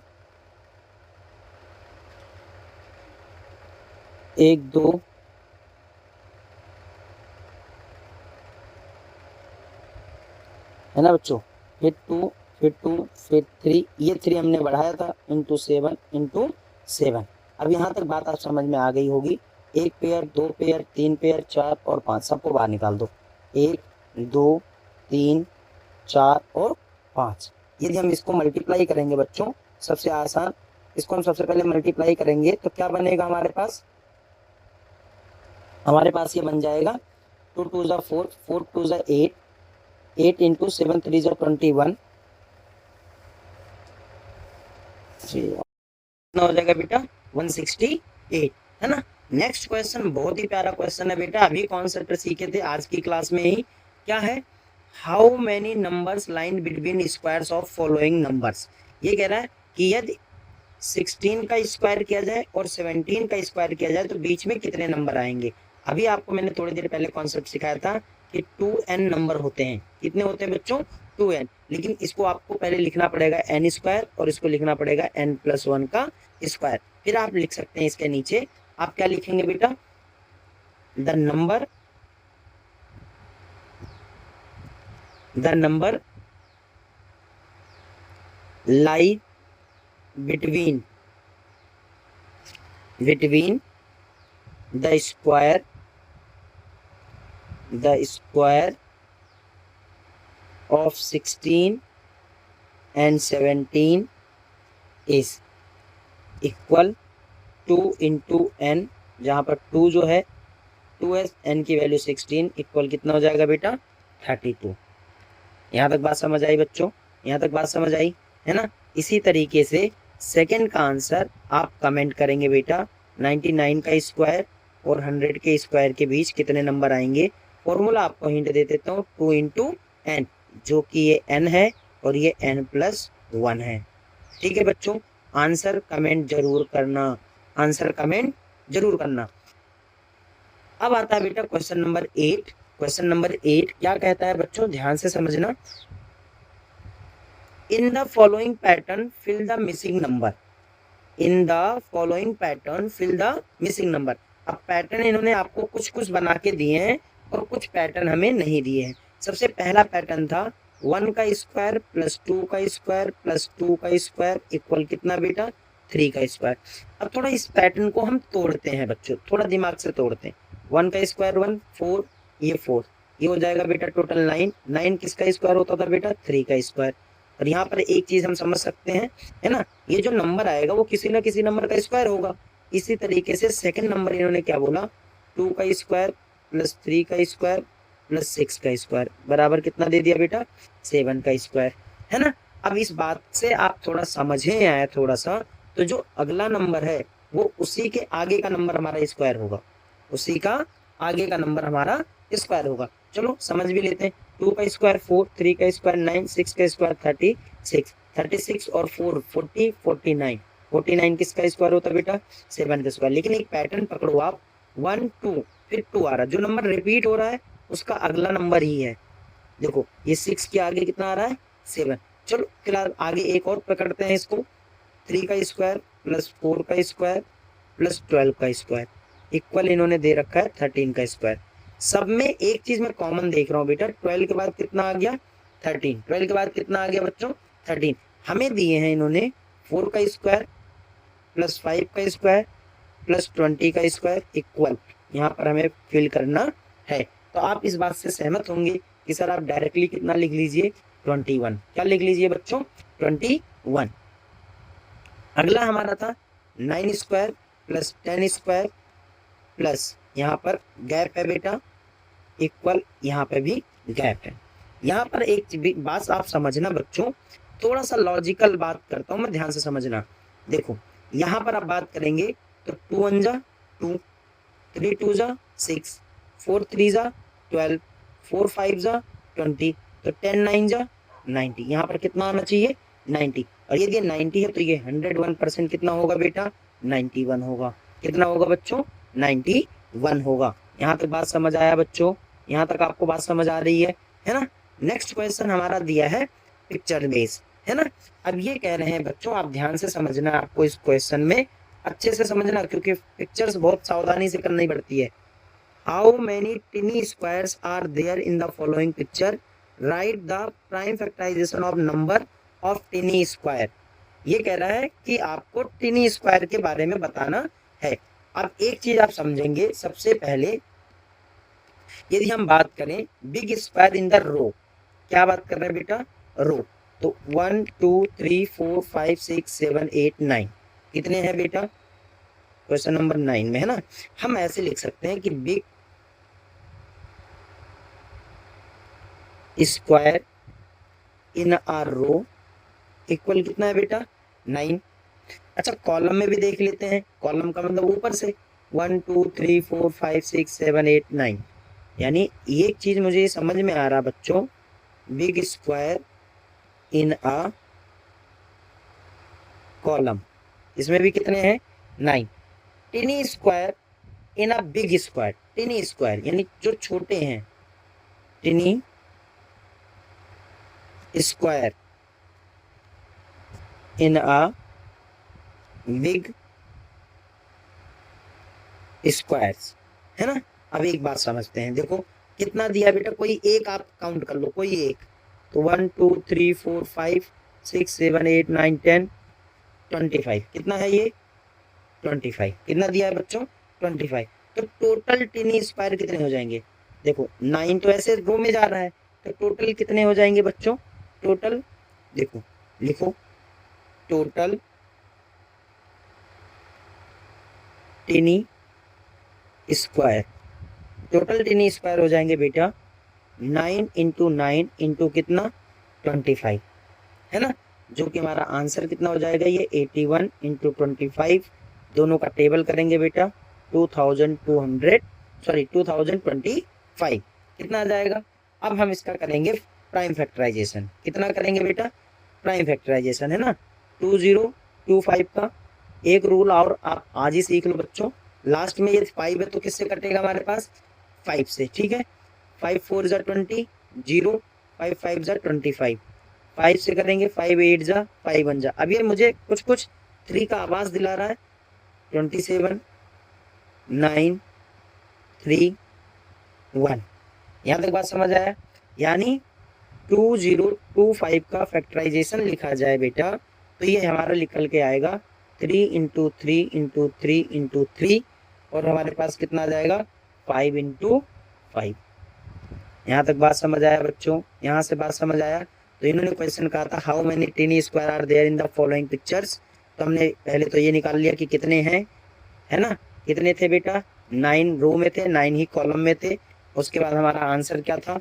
1 2 है ना बच्चों, फिर 2 फिर 2 फिर 3, ये 3 हमने बढ़ाया था, इंटू 7 इंटू 7। अब यहाँ तक बात आप समझ में आ गई होगी। 1 पेयर, 2 पेयर, 3 पेयर, 4 और 5, सबको बाहर निकाल दो। 1 2 3 4 और 5। यदि हम इसको मल्टीप्लाई करेंगे बच्चों, सबसे आसान, इसको हम सबसे पहले मल्टीप्लाई करेंगे तो क्या बनेगा हमारे पास? हमारे पास ये बन जाएगा 2 2 जा 4, 4 2 जा 8, 8 इंटू 7 3 जा 21, कितना हो जाएगा बेटा? 168, है ना। नेक्स्ट क्वेश्चन बहुत ही प्यारा क्वेश्चन है बेटा, अभी कॉन्सेप्ट सीखे थे आज की क्लास में ही। क्या है? How many numbers line between squares of following numbers. ये कह रहा है कि यदि 16 का स्क्वायर किया जाए और 17 का स्क्वायर किया जाए तो बीच में कितने नंबर आएंगे। अभी आपको मैंने थोड़ी देर पहले कॉन्सेप्ट सिखाया था कि 2n नंबर होते हैं। कितने होते हैं बच्चों? 2n। लेकिन इसको आपको पहले लिखना पड़ेगा n स्क्वायर और इसको लिखना पड़ेगा n+1 का स्क्वायर। फिर आप लिख सकते हैं इसके नीचे, आप क्या लिखेंगे बेटा? The number lie between between the square of 16 and 17 is equal 2 into n, जहाँ पर 2 जो है 2 है, एन की वैल्यू 16 इक्वल कितना हो जाएगा बेटा 32। यहाँ तक बात समझ आई बच्चों? यहाँ तक बात समझ आई है ना? इसी तरीके से सेकंड का आंसर आप कमेंट करेंगे बेटा 99 का स्क्वायर और 100 के स्क्वायर के बीच कितने नंबर आएंगे। फॉर्मूला आपको हिंट दे देता हूँ, 2 इंटू एन, जो कि ये एन है और ये n प्लस 1 है। ठीक है बच्चों, आंसर कमेंट जरूर करना, आंसर कमेंट जरूर करना। अब आता है बेटा क्वेश्चन नंबर 8। क्वेश्चन नंबर 8 क्या कहता है बच्चों, ध्यान से समझना। In the following pattern fill the missing number. In the following pattern fill the missing number. अब पैटर्न इन्होंने आपको कुछ कुछ बना के दिए हैं और कुछ पैटर्न हमें नहीं दिए हैं। सबसे पहला पैटर्न था 1 का स्क्वायर प्लस 2 का स्क्वायर प्लस 2 का स्क्वायर इक्वल कितना बेटा 3 का स्क्वायर। अब थोड़ा इस पैटर्न को हम तोड़ते हैं बच्चों, थोड़ा दिमाग से तोड़ते हैं। 1 का स्क्वायर 1, 4, ये 4, ये हो जाएगा बेटा टोटल 9। 9 किसका स्क्वायर होता था बेटा 3 का स्क्वायर। और यहाँ पर एक चीज हम समझ सकते हैं, है ना, ये जो नंबर आएगा वो किसी ना किसी नंबर का स्क्वायर होगा। इसी तरीके से सेकंड नंबर इन्होंने क्या बोला, 2 का स्क्वायर प्लस 3 का स्क्वायर प्लस 6 का स्क्वायर बराबर कितना दे दिया बेटा 7 का स्क्वायर, है ना। अब इस बात से आप थोड़ा समझे आए थोड़ा सा, तो जो अगला नंबर है वो उसी के आगे का नंबर हमारा स्क्वायर होगा, उसी का आगे का नंबर हमारा स्क्वायर होगा। चलो समझ भी लेते हैं। 2 का स्क्वायर 4, 3 का स्क्वायर 9, 6 का स्क्वायर 36, 36 और 4 40, 49, 49 किसका स्क्वायर होता है बेटा 7 का स्क्वायर। लेकिन एक पैटर्न पकड़ो आप, 1 2 फिर 2 आ रहा है, जो नंबर रिपीट हो रहा है उसका अगला नंबर ही है। देखो ये 6 के आगे कितना आ रहा है 7। चलो फिलहाल आगे एक और पकड़ते हैं इसको, 3 का स्क्वायर प्लस 4 का स्क्वायर प्लस 12 का स्क्वायर इक्वल इन्होंने दे रखा है 13 का स्क्वायर। सब में एक चीज मैं कॉमन देख रहा हूँ बेटा, 12 के बाद कितना आ गया 13, 12 के बाद कितना आ गया बच्चों 13। हमें दिए हैं इन्होंने 4 का स्क्वायर प्लस 5 का स्क्वायर प्लस 20 का स्क्वायर इक्वल यहाँ पर हमें फिल करना है। तो आप इस बात से सहमत होंगे कि सर आप डायरेक्टली कितना लिख लीजिए 21। क्या लिख लीजिए बच्चों 21। अगला हमारा था 9 स्क्वायर प्लस 10 स्क्वायर प्लस यहाँ पर गैप है बेटा इक्वल यहाँ पे भी गैप है। यहाँ पर एक बात आप समझना बच्चों, थोड़ा सा लॉजिकल बात करता हूँ मैं, ध्यान से समझना। देखो यहाँ पर आप बात करेंगे तो 2 1 जा 2, 3 2 जा 6, 4 3 जा 12, 4 5 जा 20, तो 10 9 जा 90। यहाँ पर कितना आना चाहिए 90। और यदि 90 है तो ये 101% कितना होगा बेटा 91 होगा। कितना होगा बच्चों 91 होगा। यहाँ तक बात समझ आया बच्चों? यहाँ तक आपको बात समझ आ रही है ना। नेक्स्ट क्वेश्चन हमारा दिया है पिक्चर बेस, है ना। अब ये कह रहे हैं बच्चों आप ध्यान से समझना, आपको इस क्वेश्चन में अच्छे से समझना क्योंकि पिक्चर्स बहुत सावधानी से करनी पड़ती है। How many tiny squares are there in the following picture, write the prime factorisation of number of tiny square. ये कह रहा है कि आपको टिनी स्क्वायर के बारे में बताना है। अब एक चीज आप समझेंगे, सबसे पहले यदि हम बात करें big square in the row, क्या बात कर रहे हैं बेटा रो, तो 1 2 3 4 5 6 7 8 9 कितने हैं बेटा क्वेश्चन नंबर 9 में, है ना। हम ऐसे लिख सकते हैं कि big square in a rho equal कितना है बेटा 9। अच्छा कॉलम में भी देख लेते हैं, कॉलम का मतलब ऊपर से 1 2 3 4 5 6 7 8 9, यानी एक चीज मुझे समझ में आ रहा बच्चों, big square in a column, इसमें भी कितने हैं 9। टिनी square in a big square, टिनी square यानी जो छोटे हैं, टिनी square in a big squares, है ना। अब एक बात समझते हैं, देखो कितना दिया बेटा, कोई एक आप काउंट कर लो, कोई एक, तो 1 2 3 4 5 6 7 8 9 10 25 कितना है ये 25। कितना दिया है बच्चों? 25। तो टोटल टेनी स्क्वायर कितने हो जाएंगे? देखो 9 तो ऐसे रो में जा रहा है, तो टोटल कितने हो जाएंगे बच्चों? टोटल देखो, लिखो total tiny square. Total tiny square हो जाएंगे बेटा 9 इंटू 9 इंटू कितना? 25, है ना। जो कि हमारा आंसर कितना हो जाएगा? ये 81 इंटू 25, दोनों का टेबल करेंगे बेटा 2200, सॉरी 2025 कितना आ जाएगा? अब हम इसका करेंगे प्राइम फैक्टराइजेशन। कितना करेंगे बेटा? प्राइम फैक्टराइजेशन, है ना। 2025 का एक रूल और आप आज ही सीख लो बच्चों। लास्ट में ये 5 है तो किससे कटेगा हमारे पास? 5 से, ठीक है। 5 4 जा 20, 0, 5 5 जा 25, 5 से करेंगे 5 8 जा 5 1 जा। अब ये मुझे कुछ कुछ 3 का आवाज दिला रहा है। 27 9 3 1। यहाँ तक बात समझ आया? यानी 2025 का फैक्टराइजेशन लिखा जाए बेटा तो ये हमारा निकल के आएगा 3 इंटू 3 इंटू 3 इंटू 3, और हमारे पास कितना आ जाएगा? 5 इंटू 5। यहाँ तक बात समझ आया बच्चों? यहाँ से बात समझ आया? तो इन्होंने क्वेश्चन कहा था how many tiny square are there in the following pictures. तो हमने पहले तो ये निकाल लिया कि कितने हैं, है ना। कितने थे बेटा? 9 रो में थे, 9 ही कॉलम में थे। उसके बाद हमारा आंसर क्या था?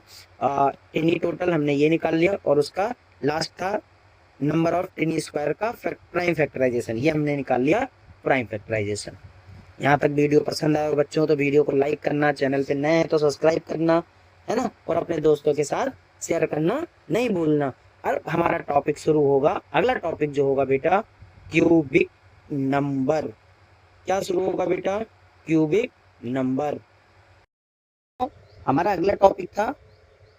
टेनी टोटल हमने ये निकाल लिया, और उसका लास्ट था नंबर ऑफ टेनी स्क्वायर का प्राइम फैक्टराइजेशन, ये हमने निकाल लिया प्राइम फैक्टराइजेशन। यहाँ तक वीडियो पसंद आया बच्चों तो वीडियो को लाइक करना, चैनल पे नए हैं तो सब्सक्राइब करना, है ना, और अपने दोस्तों के साथ शेयर करना नहीं भूलना। और हमारा टॉपिक शुरू होगा, अगला टॉपिक जो होगा बेटा क्यूबिक नंबर। क्या शुरू होगा बेटा? Cubic number. हमारा अगला टॉपिक था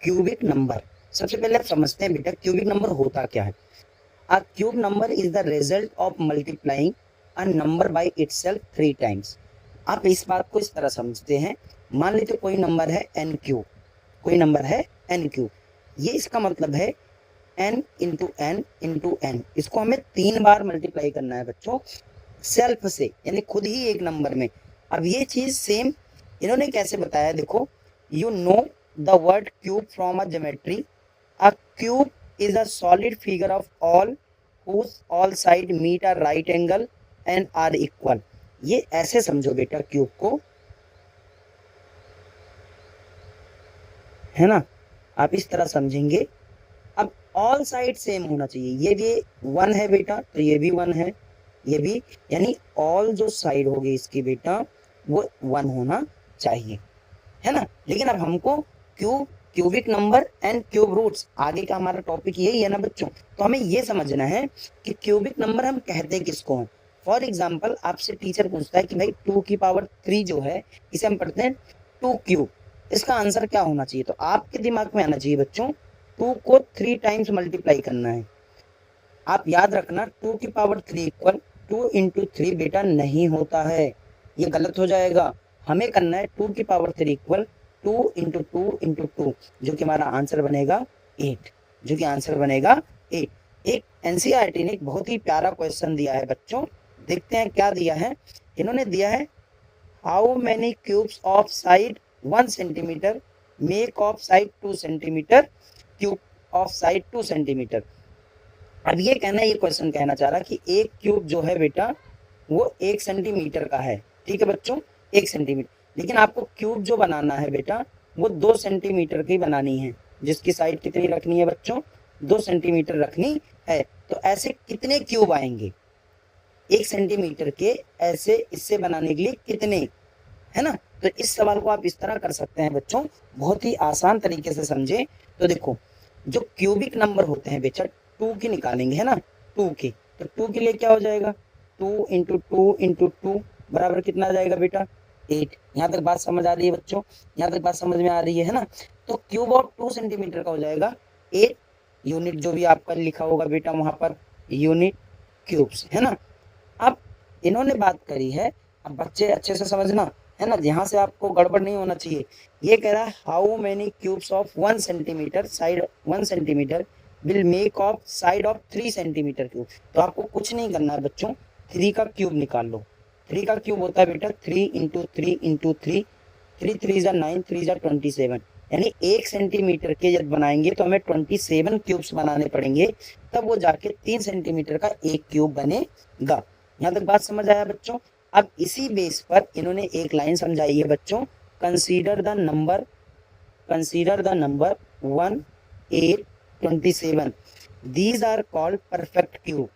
क्यूबिक नंबर। सबसे पहले आप समझते हैं बेटा क्यूबिक नंबर होता क्या है। A cube number is the result of multiplying a number by itself 3 times। आप इस बात को इस तरह समझते हैं, मान लीजिए कोई नंबर है n क्यूब, कोई नंबर है n क्यूब, ये इसका मतलब है n into n into n. इसको हमें 3 बार मल्टीप्लाई करना है बच्चों सेल्फ से, यानी खुद ही एक नंबर में। अब ये चीज सेम इन्होंने कैसे बताया? देखो, you know the word cube from a geometry. A cube is a solid figure of all whose all side meet a right angle and are equal। ये ऐसे समझो बेटा क्यूब को, है ना, आप इस तरह समझेंगे। अब ऑल साइड सेम होना चाहिए, ये भी 1 है बेटा तो ये भी 1 है, ये भी, यानी ऑल जो साइड होगी इसकी बेटा वो 1 होना चाहिए, है ना। लेकिन अब हमको cubic number and cube roots, आगे का हमारा टॉपिक यही है ना बच्चों। तो हमें ये समझना है कि क्यूबिक नंबर हम कहते किसको हैं। फॉर एग्जांपल आपसे टीचर पूछता है कि भाई 2 की पावर 3 जो है इसे हम पढ़ते हैं 2 क्यूब, इसका आंसर क्या होना चाहिए? तो आपके दिमाग में आना चाहिए बच्चों 2 को 3 टाइम्स मल्टीप्लाई करना है। आप याद रखना 2 की पावर 3 इक्वल 2 इंटू 3 बेटा नहीं होता है, ये गलत हो जाएगा। हमें करना है 2 की पावर 3 इक्वल 2 इंटू 2 इंटू 2, जो कि हमारा आंसर बनेगा 8, जो कि आंसर बनेगा 8। एक एनसीईआरटी ने एक बहुत ही प्यारा क्वेश्चन दिया है बच्चों, देखते हैं क्या दिया है। इन्होंने दिया है how many cubes of side 1 centimetre make of side 2 centimetre cube of side 2 centimetre. अब ये कहना, ये क्वेश्चन कहना चाह रहा कि एक क्यूब जो है बेटा वो 1 सेंटीमीटर का है, ठीक है बच्चों, 1 सेंटीमीटर। लेकिन आपको क्यूब जो बनाना है बेटा वो 2 सेंटीमीटर की बनानी है, जिसकी साइड कितनी रखनी है बच्चों? 2 सेंटीमीटर रखनी है। तो ऐसे कितने क्यूब आएंगे 1 सेंटीमीटर के, ऐसे इससे बनाने के लिए कितने, है ना। तो इस सवाल को आप इस तरह कर सकते हैं बच्चों, बहुत ही आसान तरीके से समझे। तो देखो जो क्यूबिक नंबर होते हैं बेटा 2 की निकालेंगे, है ना, 2 की, तो 2 के लिए क्या हो जाएगा? 2 इंटू 2 इंटू 2 बराबर कितना आ जाएगा बेटा? 8। यहाँ तक बात समझ आ रही है बच्चों? यहाँ तक बात समझ में आ रही है ना। तो क्यूब ऑफ 2 सेंटीमीटर का हो जाएगा 8 यूनिट, जो भी आपका लिखा होगा बेटा वहां पर यूनिट क्यूब्स, है ना। अब इन्होंने बात करी है, अब बच्चे अच्छे से समझना, है ना, यहाँ से आपको गड़बड़ नहीं होना चाहिए। ये कह रहा है how many cubes of 1 centimetre side 1 centimetre will make of side of 3 centimetre cube. तो आपको कुछ नहीं करना है बच्चों, 3 का क्यूब निकाल लो, 3 का क्यूब होता है बेटा 3 इंटू 3 इंटू 3, 3 3 जा 9, 3 जा 27, यानी 1 सेंटीमीटर के जब बनाएंगे तो हमें 27 क्यूब्स बनाने पड़ेंगे, तब वो जाके 3 सेंटीमीटर का एक क्यूब बनेगा। यहाँ तक बात समझ आया बच्चों। अब इसी बेस पर इन्होंने एक लाइन समझाई है बच्चों, consider the number 1 8 27, these are called perfect cube,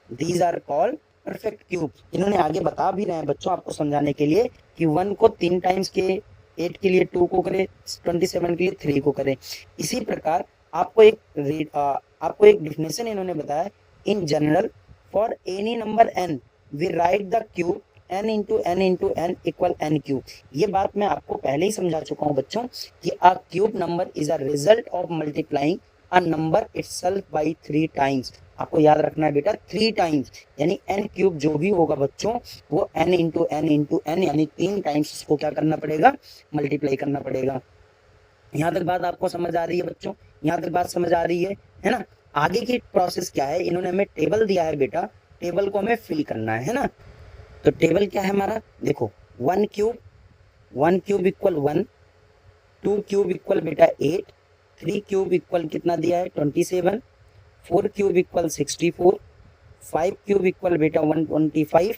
these are called perfect cube. इन्होंने आगे बता भी रहे हैं बच्चों आपको समझाने के लिए कि 1 को 3 टाइम्स के 8 के लिए 2 को करे, 27 के लिए 3 को करे। इसी प्रकार आपको एक डिफिनेशन इन्होंने बताया, in general for any number n we write the cube n into n into n equal n cube. ये बात मैं आपको पहले ही समझा चुका हूँ बच्चों कि a cube number is a result of multiplying a number itself by 3 times. आपको याद रखना है बेटा 3 टाइम्स, यानी n क्यूब जो भी होगा बच्चों वो n इंटू n यानी 3 टाइम्स उसको क्या करना पड़ेगा, मल्टीप्लाई करना पड़ेगा। यहाँ तक बात आपको समझ आ रही है बच्चों, यहाँ तक बात समझ आ रही है ना। आगे की प्रोसेस क्या है, इन्होंने हमें टेबल दिया है बेटा, टेबल को हमें फिल करना है ना। तो टेबल क्या है हमारा, देखो 1 क्यूब इक्वल 1, 2 क्यूब इक्वल बेटा 8, 3 क्यूब इक्वल कितना दिया है 27, 4 क्यूब इक्वल 64, 5 क्यूब इक्वल बेटा 125।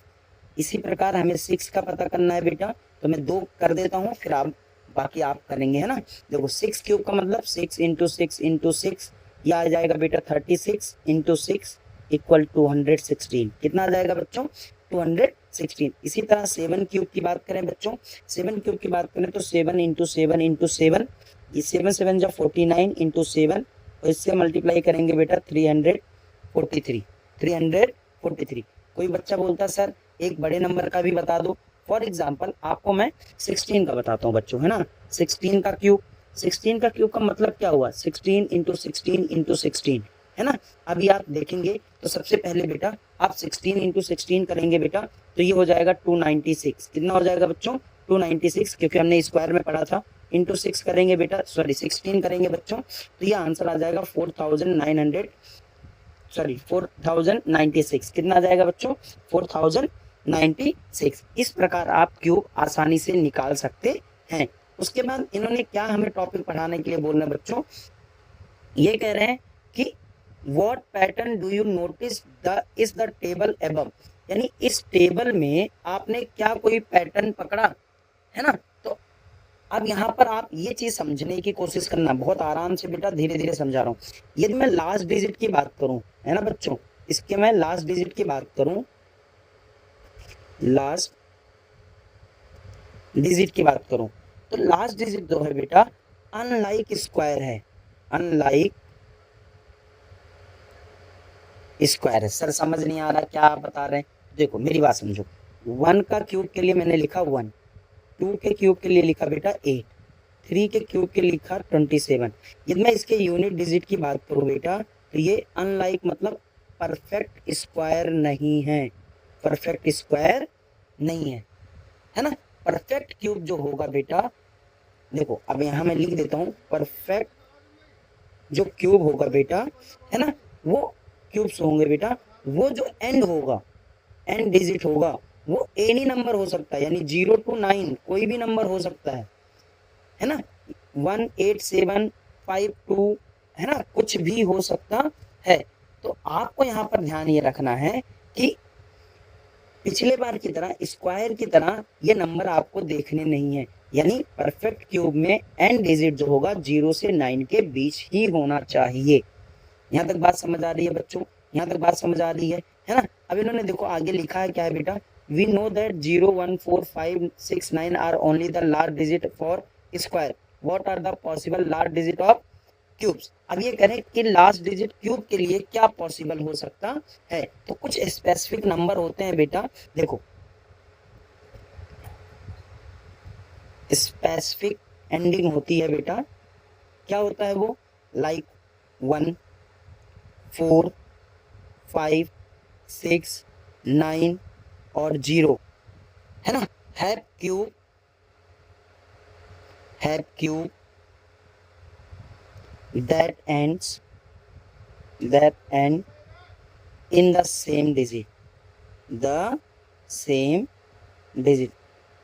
इसी प्रकार हमें 6 का पता करना है बेटा, तो मैं 2 कर देता हूँ, फिर आप बाकी आप करेंगे है ना। देखो 6 क्यूब का मतलब 6 इंटू 6 इंटू 6, यह आ जाएगा बेटा 36 इंटू 6 इक्वल 216। कितना आ जाएगा बच्चों 216। इसी तरह 7 क्यूब की बात करें बच्चों, 7 क्यूब की बात करें तो 7 इंटू 7 इंटू 7, ये 7 7 जा 49 इंटू 7, और इससे मल्टीप्लाई करेंगे बेटा 343। कोई बच्चा बोलता सर एक बड़े नंबर का भी बता दो, फॉर एग्जाम्पल आपको मैं 16 का बताता हूँ बच्चों है ना। 16 का क्यूब का मतलब क्या हुआ, 16 इंटू 16 इंटू 16 है ना। अभी आप देखेंगे तो सबसे पहले बेटा आप 16 इंटू 16 करेंगे बेटा, तो ये हो जाएगा 296। कितना हो जाएगा बच्चों 296, क्योंकि हमने स्क्वायर में पढ़ा था। इंटू 6 करेंगे बेटा, सॉरी 16 करेंगे बच्चों, तो ये आंसर आ जाएगा 4096। कितना आ जाएगा बच्चों 4096। इस प्रकार आप क्यूब आसानी से निकाल सकते हैं। उसके बाद इन्होंने क्या हमें टॉपिक पढ़ाने के लिए बोल रहे हैं बच्चों, ये कह रहे हैं कि what pattern do you notice is the table above, यानी इस टेबल में आपने क्या कोई पैटर्न पकड़ा है ना। तो अब यहाँ पर आप ये चीज समझने की कोशिश करना, बहुत आराम से बेटा धीरे धीरे समझा रहा हूँ। यदि मैं लास्ट डिजिट की बात करूं है ना बच्चों, इसके मैं लास्ट डिजिट की बात करूं, लास्ट डिजिट की बात करूं, तो लास्ट डिजिट जो है बेटा अनलाइक स्क्वायर है, अनलाइक स्क्वायर है। सर समझ नहीं आ रहा क्या आप बता रहे हैं, देखो मेरी बात समझो। 1 का क्यूब के लिए मैंने लिखा 1, 2 के क्यूब के लिए लिखा बेटा 8, 3 के क्यूब के लिए लिखा 27। यदि मैं इसके यूनिट डिजिट की बात करूं बेटा, तो ये अनलाइक मतलब परफेक्ट स्क्वायर नहीं है, परफेक्ट स्क्वायर नहीं है ना। परफेक्ट क्यूब जो होगा बेटा, देखो अब यहाँ मैं लिख देता हूँ, परफेक्ट जो क्यूब होगा बेटा है ना, वो क्यूब्स होंगे बेटा, वो जो एंड होगा, एंड डिजिट होगा, वो एनी नंबर हो सकता है, यानी 0 to 9 कोई भी नंबर हो सकता है ना। 1 8 7 5 2 है ना, कुछ भी हो सकता है। तो आपको यहाँ पर ध्यान ये रखना है कि पिछले बार की तरह स्क्वायर की तरह ये नंबर आपको देखने नहीं है, यानी परफेक्ट क्यूब में एंड डिजिट जो होगा 0 से 9 के बीच ही होना चाहिए। यहाँ तक बात समझ आ रही है बच्चों, यहाँ तक बात समझ आ रही है ना। अब इन्होंने देखो आगे लिखा है क्या है बेटा, we know that 0 1 4 5 6 9 are only the large digit for square, what are the possible large digit of cubes. अब ये करें कि लास्ट डिजिट क्यूब के लिए क्या पॉसिबल हो सकता है, तो कुछ स्पेसिफिक नंबर होते हैं बेटा, देखो स्पेसिफिक एंडिंग होती है बेटा, क्या होता है वो, लाइक 1 4 5 6 9 और 0 है ना। Have cube that end in the same digit, the same digit.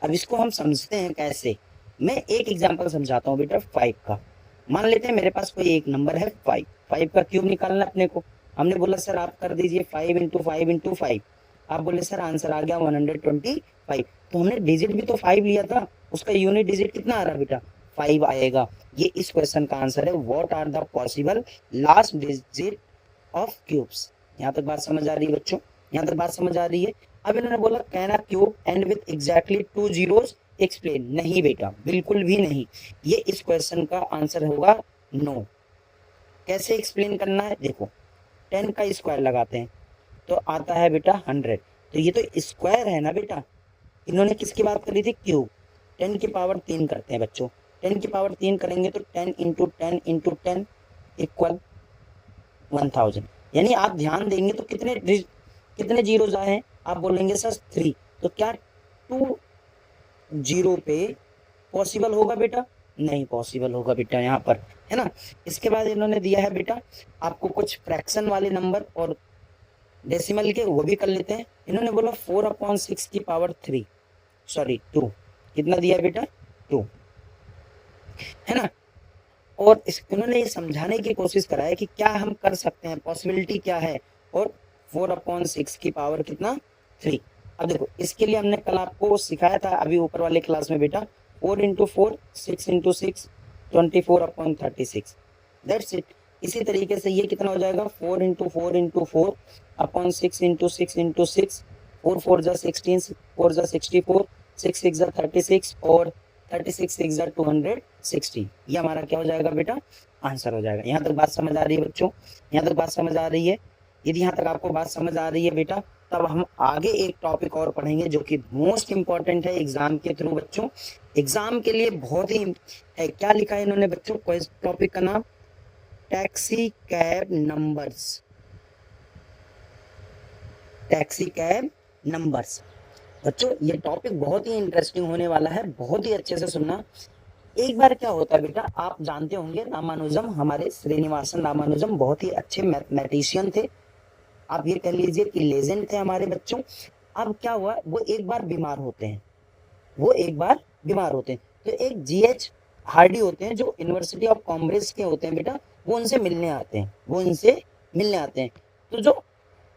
अब इसको हम समझते हैं कैसे, मैं एक एग्जांपल समझाता हूँ बेटा 5 का। मान लेते हैं मेरे पास कोई एक नंबर है 5, 5 का क्यूब निकालना अपने को। हमने बोला सर आप कर दीजिए 5 इंटू 5 इंटू 5, आप बोले सर आंसर आ गया 125। तो हमने डिजिट भी तो 5 लिया था, उसका यूनिट डिजिट कितना आ रहा बेटा 5 आएगा। ये इस क्वेश्चन का आंसर है, what are the possible last digit of cubes. यहाँ तक बात समझ आ रही है बच्चों, यहाँ तक बात समझ आ रही है। अब इन्होंने बोला can a cube and with exactly 2 zeros explain. नहीं बेटा बिल्कुल भी नहीं, ये इस क्वेश्चन का आंसर होगा नो। कैसे एक्सप्लेन करना है, देखो 10 का स्क्वायर लगाते हैं तो आता है बेटा 100, तो ये तो स्क्वायर है ना बेटा। इन्होंने किसकी बात करी थी, क्यूब। 10 की पावर 3 करते हैं बच्चों, 10 की पावर 3 करेंगे तो 10 इंटू 10 इंटू 10 इक्वल 1000। यानी आप ध्यान देंगे तो कितने जीरोज आए हैं, आप बोलेंगे सर 3, तो क्या 2 जीरो पे पॉसिबल होगा बेटा, नहीं पॉसिबल होगा बेटा यहाँ पर, है ना। इसके बाद इन्होंने दिया है बेटा आपको कुछ फ्रैक्शन वाले नंबर और डेसिमल के, वो भी कर लेते हैं। इन्होंने बोला 4/6 की पावर 3, सॉरी 2, कितना दिया बेटा 2, है ना। और उन्होंने ये समझाने की कोशिश करा है कि क्या हम कर सकते हैं, पॉसिबिलिटी क्या है, और 4/6 की पावर कितना 3। अब देखो इसके लिए हमने कल आपको सिखाया था अभी ऊपर वाले क्लास में बेटा 4 इंटू 4 6 इंटू 6 24/36, दैट्स इट। इसी तरीके से ये कितना हो जाएगा 4 into 4 into 4 upon 6 into 6 into 6, 4 4 जा 16, 4 जा 64, 6 6 जा 36 और 36 6 जा 260। ये हमारा क्या हो जाएगा बेटा आंसर हो जाएगा। यहाँ तक बात समझ आ रही है बच्चों, यहाँ तक बात समझ आ रही है। यदि यहाँ तक आपको बात समझ आ रही है बेटा, तब हम आगे एक टॉपिक और पढ़ेंगे जो कि मोस्ट इंपॉर्टेंट है एग्जाम के थ्रू बच्चों, एग्जाम के लिए बहुत ही है। क्या लिखा है इन्होंने बच्चों, टॉपिक का नाम taxi cab numbers, taxi cab numbers. बच्चों ये टॉपिक बहुत ही इंटरेस्टिंग होने वाला है, बहुत ही अच्छे से सुनना। एक बार क्या होता है बेटा, आप जानते होंगे रामानुजम, हमारे श्रीनिवासन रामानुजम बहुत ही अच्छे मैथमेटिशियन थे, आप ये कह लीजिए कि लेजेंड थे हमारे बच्चों। अब क्या हुआ, वो एक बार बीमार होते हैं, वो एक बार बीमार होते हैं, तो एक जीएच हार्डी होते हैं जो यूनिवर्सिटी ऑफ कॉम्ब्रिज के होते हैं बेटा, वो उनसे मिलने आते हैं, वो उनसे मिलने आते हैं। तो जो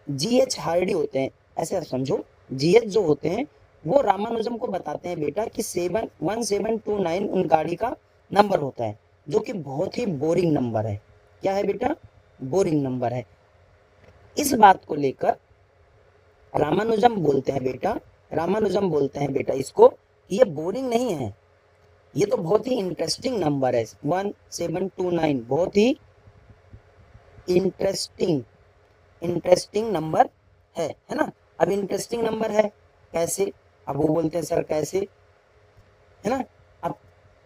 जीएच हार्डी होते हैं, ऐसे आप समझो, जीएच जो होते हैं वो रामानुजम को बताते हैं बेटा कि 1729 उन गाड़ी का नंबर होता है, जो कि बहुत ही बोरिंग नंबर है। क्या है बेटा, बोरिंग नंबर है। इस बात को लेकर रामानुजम बोलते हैं बेटा, रामानुजम बोलते हैं बेटा इसको, ये बोरिंग नहीं है, ये तो बहुत ही इंटरेस्टिंग नंबर है 1729, बहुत ही इंटरेस्टिंग नंबर है ना। अब इंटरेस्टिंग नंबर है कैसे, अब वो बोलते हैं सर कैसे, है ना। अब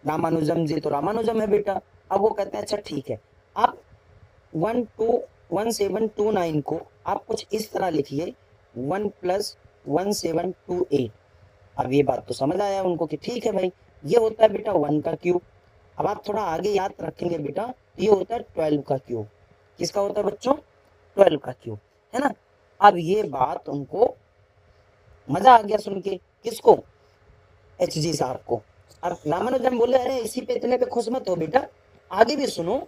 रामानुजम जी तो रामानुजम है बेटा, अब वो कहते हैं अच्छा ठीक है, आप 1729 को आप कुछ इस तरह लिखिए 1 + 1728। अब ये बात तो समझ आया उनको कि ठीक है भाई, ये होता है बेटा 1 का क्यूब। अब आप थोड़ा आगे याद रखेंगे बेटा, ये होता है 12 का क्यूब। किसका होता है बच्चों, 12 का क्यूब, है ना। अब ये बात उनको मजा आ गया सुन के, किसको, एच जी साहब को। अब रामानुजन बोले अरे इसी पे इतने पे खुश मत हो बेटा, आगे भी सुनो।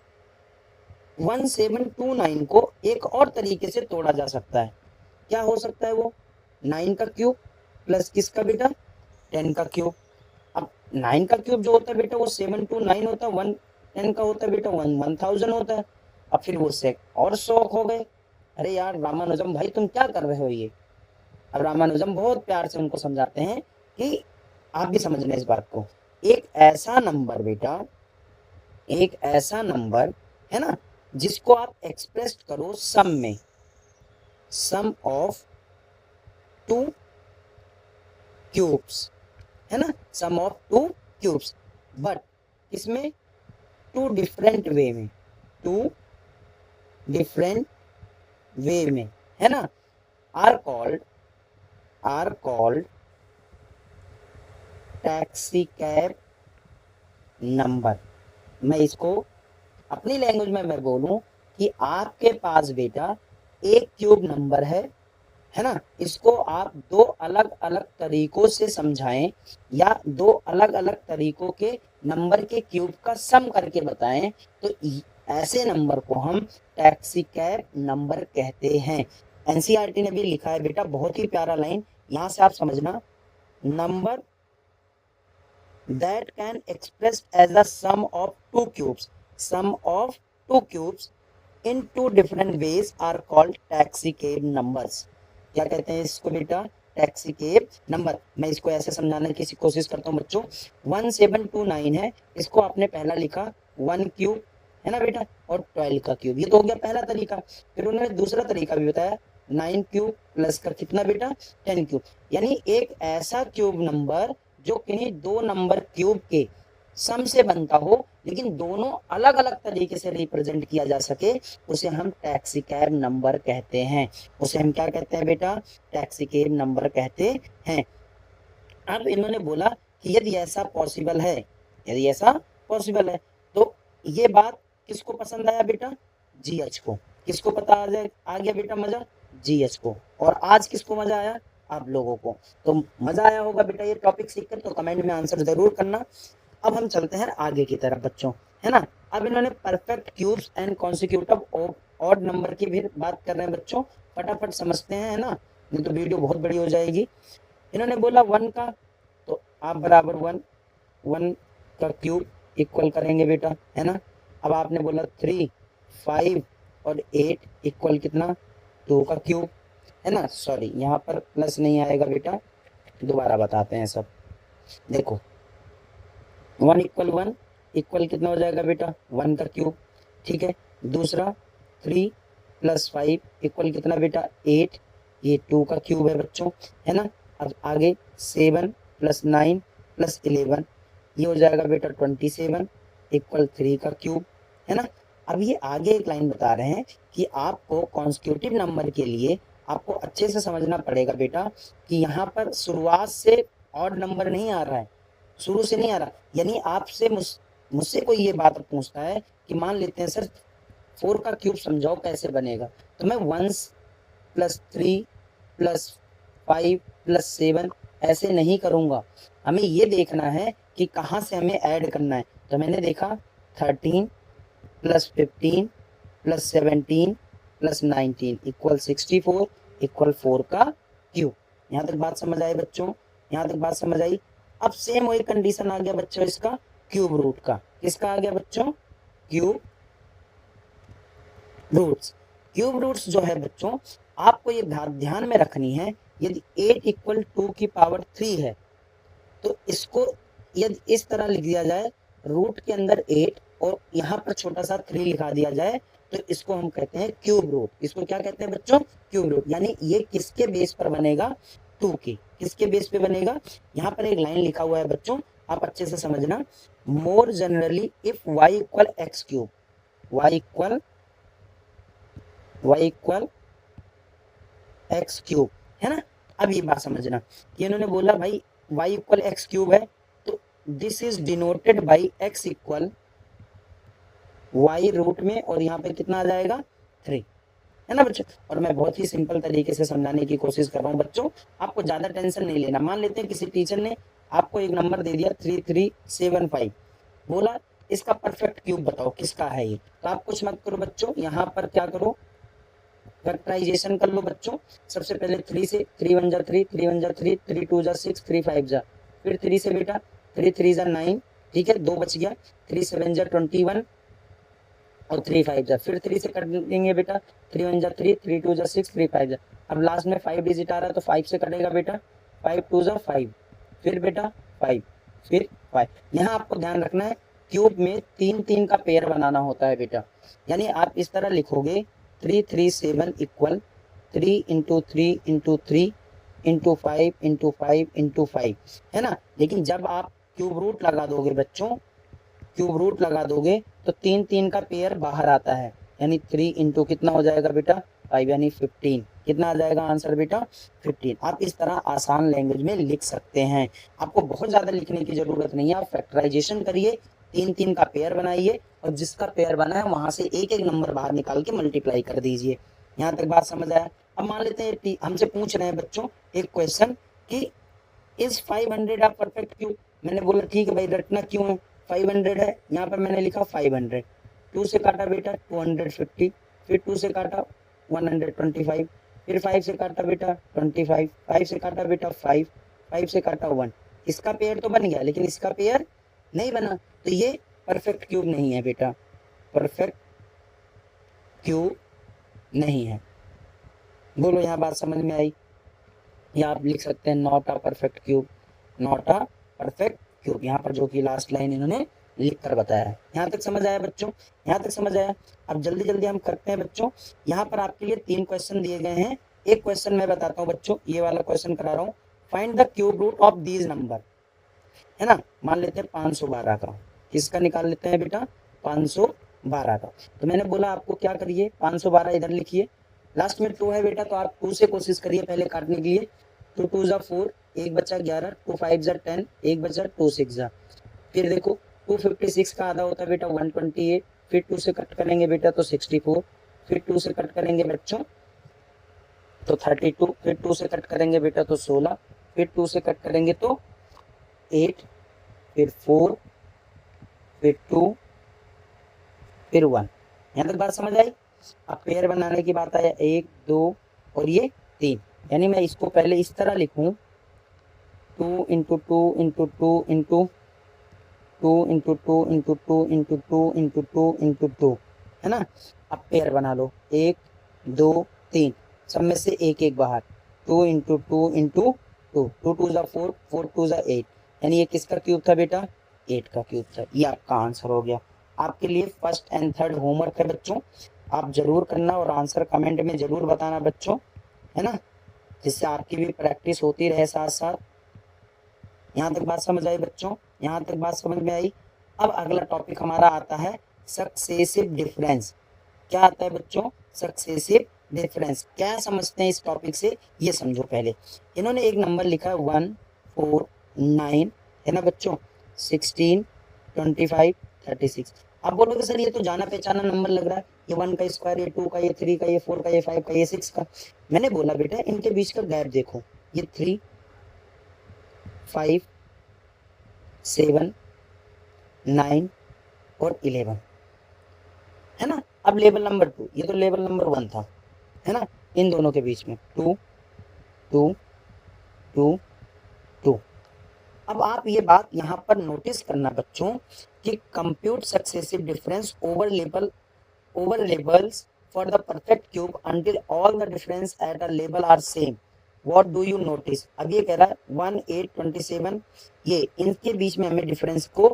1729 को एक और तरीके से तोड़ा जा सकता है, क्या हो सकता है वो, 9 का क्यूब प्लस किसका बेटा 10 का क्यूब। अब 9 का क्यूब जो होता है बेटा वो 729 होता है, 10 का होता है बेटा 1000 होता है। अब फिर वो से और शौक हो गए, अरे यार रामानुजम भाई तुम क्या कर रहे हो ये। अब रामानुजम बहुत प्यार से उनको समझाते हैं कि आप भी समझना इस बात को, एक ऐसा नंबर बेटा, एक ऐसा नंबर है ना जिसको आप एक्सप्रेस करो सम में, सम ऑफ 2 क्यूब्स, है ना, सम ऑफ 2 क्यूब्स, बट इसमें 2 डिफरेंट वे में, 2 डिफरेंट वे में, है ना, are called taxicab number. मैं इसको अपनी लैंग्वेज में मैं बोलूं कि आपके पास बेटा एक क्यूब नंबर है है ना, इसको आप दो अलग अलग तरीकों से समझाएं या दो अलग अलग तरीकों के नंबर के क्यूब का सम करके बताएं तो ऐसे नंबर को हम टैक्सी कैब नंबर कहते हैं। एनसीईआरटी ने भी लिखा है बेटा, बहुत ही प्यारा लाइन, यहां से आप समझना, number that can express as a sum of two cubes in two different ways are called taxi cab numbers। क्या कहते हैं इसको बेटा, टैक्सी केब नंबर। मैं इसको ऐसे समझाने की कोशिश करता हूँ बच्चों, 1729 है, इसको आपने पहला लिखा 1 क्यूब, है ना बेटा, और 12 का क्यूब, ये तो हो गया पहला तरीका। फिर उन्होंने दूसरा तरीका भी बताया, 9 क्यूब प्लस कर कितना बेटा, 10 क्यूब, यानी एक ऐसा क्यूब नंबर जो किन्हीं दो नंबर क्यूब के सम से बनता हो लेकिन दोनों अलग अलग तरीके से रिप्रेजेंट किया जा सके, उसे हम टैक्सी कैब नंबर कहते हैं। उसे हम क्या कहते हैं बेटा, टैक्सी कैब नंबर कहते हैं। अब इन्होंने बोला कि यदि ऐसा पॉसिबल है, यदि ऐसा पॉसिबल है तो ये बात किसको पसंद आया बेटा, जीएच को। किसको पता आ गया बेटा मजा, जीएच को। और आज किसको मजा आया, आप लोगों को। तो मजा आया होगा बेटा ये टॉपिक सीखकर, तो कमेंट में आंसर जरूर करना। अब हम चलते हैं आगे की तरफ बच्चों, है ना। अब इन्होंने perfect cubes and consecutive odd number की भी बात कर रहे हैं बच्चों, फटाफट समझते हैं, है ना, नहीं तो वीडियो बहुत बड़ी हो जाएगी। इन्होंने बोला 1 का, तो आप बराबर 1 का क्यूब इक्वल करेंगे बेटा, है ना। अब आपने बोला 3, 5 और 8 इक्वल कितना, 2 का क्यूब, है ना। सॉरी यहाँ पर प्लस नहीं आएगा बेटा, दोबारा बताते हैं सब। देखो 1 इक्वल कितना हो जाएगा बेटा, 1 का क्यूब, ठीक है। दूसरा 3 + 5 इक्वल कितना बेटा, 8, ये 2 का क्यूब है बच्चों, है ना। अब आगे 7 + 9 + 11 ये हो जाएगा बेटा 27 इक्वल 3 का क्यूब, है ना। अब ये आगे एक लाइन बता रहे हैं कि आपको कॉन्स्टिट्यूटिव नंबर के लिए आपको अच्छे से समझना पड़ेगा बेटा कि यहाँ पर शुरुआत से ऑड नंबर नहीं आ रहा है, शुरू से नहीं आ रहा। यानी आपसे मुझसे कोई ये बात पूछता है कि मान लेते हैं सर 4 का क्यूब समझाओ कैसे बनेगा, तो मैं 1 + 3 + 5 + 7 ऐसे नहीं करूँगा। हमें ये देखना है कि कहाँ से हमें ऐड करना है। तो मैंने देखा 13 + 15 + 17 + 19 इक्वल 64 इक्वल 4 का क्यूब। यहाँ तक बात समझ आई बच्चों, यहाँ तक बात समझ आई। अब सेम वही कंडीशन आ गया बच्चों इसका क्यूब रूट का। किसका आ गया बच्चों, क्यूब रूट्स। क्यूब रूट्स जो है बच्चों आपको ये ध्यान में रखनी है, यदि 8 = 2 की पावर 3 है तो इसको यदि इस तरह लिख दिया जाए, रूट के अंदर 8 और यहाँ पर छोटा सा 3 लिखा दिया जाए, तो इसको हम कहते हैं क्यूब रूट। इसको क्या कहते हैं बच्चों, क्यूब रूट। यानी ये किसके बेस पर बनेगा, 2 के। किसके बेस पे बनेगा, यहाँ पर एक लाइन लिखा हुआ है बच्चों, आप अच्छे से समझना, more generally if y = x³, y = x³, है ना। अब ये बात समझना, ये इन्होंने बोला भाई y = x³ है, तो this is denoted by x = y root में, और यहाँ पे कितना आ जाएगा 3, है ना बच्चों। और मैं बहुत ही सिंपल तरीके से समझाने की कोशिश कर रहा हूँ बच्चों, आपको ज्यादा टेंशन नहीं लेना। मान लेते हैं किसी टीचर ने आपको एक नंबर दे दिया 3375, बोला इसका परफेक्ट क्यूब बताओ किसका है ये, तो आप कुछ मत करो बच्चों, यहाँ पर क्या करो, फैक्टराइजेशन कर लो बच्चों। सबसे पहले 3 से, 3 × 1 = 3, 3 × 1 = 3, 3 × 2 = 6, 3 × 5 = फिर 3 से बेटा 3 × 3 = 9, ठीक है, 2 बच गया, 3 × 7 = 21 और 3 × 5 = फिर 3 से कट देंगे बेटा, 3 × 1 = 3, 3 × 2 = 6, 3 × 5 = अब लास्ट में 5 डिजिट आ रहा है तो 5 से कटेगा बेटा, 5 × 2 = 5, फिर बेटा 5, फिर 5। यहाँ आपको ध्यान रखना है क्यूब में 3 का पेयर बनाना होता है बेटा। यानी आप इस तरह लिखोगे 337 = 3 × 3 × 3 × 5 × 5 × 5, है ना। लेकिन जब आप क्यूब रूट लगा दोगे बच्चों, क्यूब रूट लगा दोगे तो 3 का पेयर बाहर आता है, यानी 3 × कितना हो जाएगा बेटा 5, यानी 15। कितना आ जाएगा आंसर बेटा 15। आप इस तरह आसान लैंग्वेज में लिख सकते हैं, आपको बहुत ज्यादा लिखने की जरूरत नहीं है। आप फैक्टराइजेशन करिए, 3 का पेयर बनाइए और जिसका पेयर बना है वहां से एक एक नंबर बाहर निकाल के मल्टीप्लाई कर दीजिए। यहाँ तक बात समझ आया। अब मान लेते हैं हमसे पूछ रहे हैं बच्चों एक क्वेश्चन कि इज 500 अ परफेक्ट क्यूब। मैंने बोला ठीक है भाई, रटना क्यों है, 500 है, यहाँ पर मैंने लिखा 500। 2 से काटा बेटा 250, फिर 2 से काटा 125, फिर 5 से काटा बेटा 25, 5 से काटा बेटा 5, 5 से काटा 1। इसका पेयर तो बन गया लेकिन इसका पेयर नहीं बना, तो ये परफेक्ट क्यूब नहीं है बेटा, परफेक्ट क्यूब नहीं है। बोलो यहाँ बात समझ में आई? या आप लिख सकते हैं not a perfect cube, not a perfect cube, यहाँ पर जो कि लास्ट लाइन इन्होंने लिख कर बताया है। यहाँ तक समझ आया बच्चों? यहाँ तक समझ आया? अब जल्दी जल्दी हम करते हैं बच्चों। यहाँ पर आपके लिए 3 क्वेश्चन दिए गए हैं। एक क्वेश्चन मैं बताता हूँ बच्चों, ये वाला क्वेश्चन करा रहा हूँ। Find the cube root of these number, है ना। मान लेते हैं 512 का, किसका निकाल लेते हैं बेटा, 512 का। तो मैंने बोला आपको क्या करिए, 512 इधर लिखिए, लास्ट में 2 है बेटा, तो आप 2 से कोशिश करिए पहले काटने के लिए। तो 2 जा 4, 1 बचा 11, 2 5 जा 10, 1 बचा 2 6 जा। फिर देखो 256 का आधा होता है बेटा 128, फिर 2 से कट करेंगे बेटा तो 64, फिर 2 से कट करेंगे बच्चों तो 32, फिर 2 से कट करेंगे बेटा तो 16, फिर 2 से कट करेंगे तो 8, फिर 4, फिर 2, फिर 1। यहाँ तक बात समझ आई? अब पेयर बनाने की बात आया, 1 2 और ये 3, यानी मैं इसको पहले इस तरह लिखूं 2 into 2 into 2 into 2 into 2 into 2 into 2 into 2 into 2, है ना। अब पेयर बना लो, 1 2 3, सब में से एक एक बाहर, 2 इंटू 2 इंटू 2, 2 2 जा 4, 4 2 जा 8, यानी ये किसका क्यूब था बेटा, 8 का क्यूब था। ये आपका आंसर हो गया। आपके लिए फर्स्ट एंड थर्ड होमवर्क है बच्चों, आप जरूर करना और आंसर कमेंट में जरूर बताना बच्चों, है ना, जिससे आपकी भी प्रैक्टिस होती रहे साथ साथ। यहाँ तक बात समझ आई बच्चों? यहाँ तक बात समझ में आई? अब अगला टॉपिक हमारा आता है सक्सेसिव डिफरेंस। क्या आता है बच्चों? Successive difference. क्या समझते हैं इस टॉपिक से, ये समझो पहले। इन्होंने एक नंबर लिखा है 1 4 9, है ना बच्चों, 16 25 36। आप बोलोगे सर ये तो जाना पहचाना नंबर लग रहा है, ये 1 का स्क्वायर, ये 2 का, ये 3 का, ये 4 का, ये 5 का, ये 6 का। मैंने बोला बेटा इनके बीच का गैप देखो, ये 3 5 7 9 और 11, है ना। अब लेवल नंबर 2, ये तो लेवल नंबर 1 था, है ना, इन दोनों के बीच में 2 2 2 2। अब आप ये बात यहाँ पर नोटिस करना बच्चों कि compute successive difference over levels for the perfect cube until all the difference at a level are same, what do you notice. अब ये कह रहा है 1 8 27, ये इनके बीच में हमें डिफरेंस को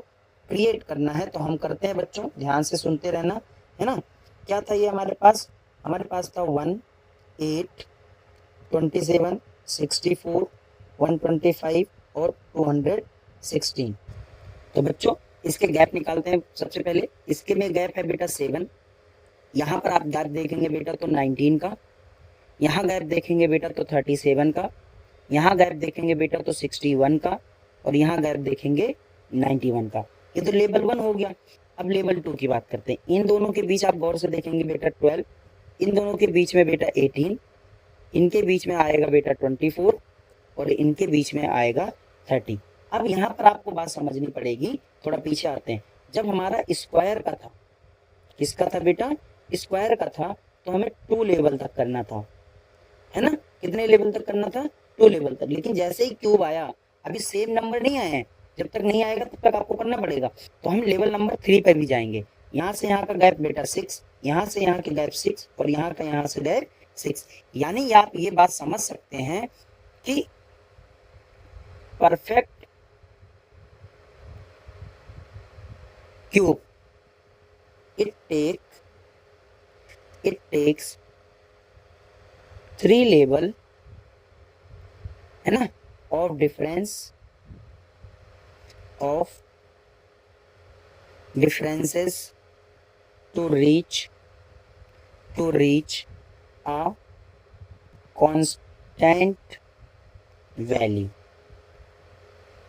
क्रिएट करना है, तो हम करते हैं बच्चों, ध्यान से सुनते रहना, है ना। क्या था ये हमारे पास था 1 8 27 64 125 और 216। तो बच्चों इसके गैप निकालते हैं। सबसे पहले इसके में गैप है बेटा 7, यहाँ पर आप गैप देखेंगे बेटा तो 19 का, यहाँ गैप देखेंगे बेटा तो 37 का, यहाँ गैप देखेंगे बेटा तो 61 का, और यहाँ गैप देखेंगे 91 का। ये तो लेवल 1 हो गया। अब लेवल 2 की बात करते हैं। इन दोनों के बीच आप गौर से देखेंगे बेटा 12, इन दोनों के बीच में बेटा 18, इनके बीच में आएगा बेटा 24 और इनके बीच में आएगा 30। अब यहाँ पर आपको बात समझनी पड़ेगी, थोड़ा पीछे आते हैं। जब हमारा स्क्वायर का था, किसका था बेटा, स्क्वायर का था, तो हमें 2 लेवल तक करना था, है ना। कितने लेवल तक करना था, 2 लेवल तक। लेकिन जैसे ही क्यूब आया, अभी सेम नंबर नहीं आए हैं, जब तक नहीं आएगा तब तक आपको करना पड़ेगा। तो हम लेवल नंबर 3 पर भी जाएंगे। यहाँ से यहाँ का गैप बेटा 6, यहाँ से यहाँ के गैप 6 और यहाँ का यहाँ से गैप 6। यानी आप ये बात समझ सकते हैं कि perfect cube it takes 3 level, है ना, of differences to reach a constant value।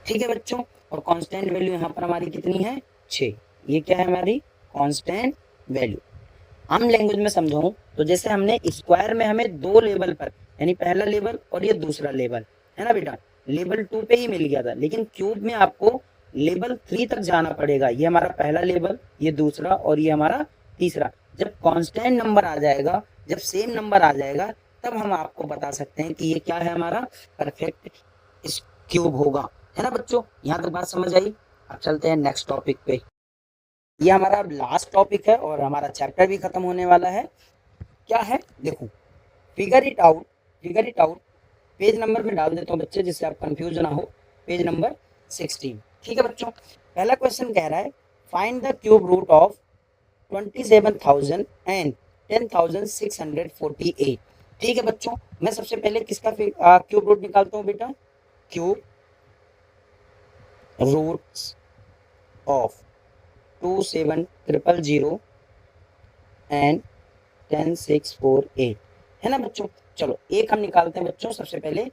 ठीक है बच्चों, और कांस्टेंट वैल्यू यहाँ पर हमारी कितनी है, 6। ये क्या है हमारी कांस्टेंट वैल्यू। आम लैंग्वेज में समझाऊं तो जैसे हमने स्क्वायर में हमें दो लेवल पर, यानी पहला लेवल और ये दूसरा लेवल, है ना बेटा, लेवल 2 पे ही मिल गया था, लेकिन क्यूब में आपको लेवल 3 तक जाना पड़ेगा। ये हमारा पहला लेवल, ये दूसरा और ये हमारा तीसरा। जब कांस्टेंट नंबर आ जाएगा, जब सेम नंबर आ जाएगा, तब हम आपको बता सकते हैं कि ये क्या है, हमारा परफेक्ट क्यूब होगा, है ना बच्चों। यहाँ तक बात समझ आई। अब चलते हैं नेक्स्ट टॉपिक पे। ये हमारा लास्ट टॉपिक है और हमारा चैप्टर भी खत्म होने वाला है। क्या है देखो, figure it out, figure it out. Page number में डाल देता हूँ बच्चे, जिससे आप कंफ्यूज ना हो। पेज नंबर 16, ठीक है बच्चों। पहला क्वेश्चन कह रहा है find the cube root of 27,000 and 10,648। ठीक है बच्चों, मैं सबसे पहले किसका क्यूब रूट निकालता हूँ बेटा, क्यूब रूट्स ऑफ 27,000 एंड 10,648, है ना बच्चों। चलो एक हम निकालते हैं बच्चों, सबसे पहले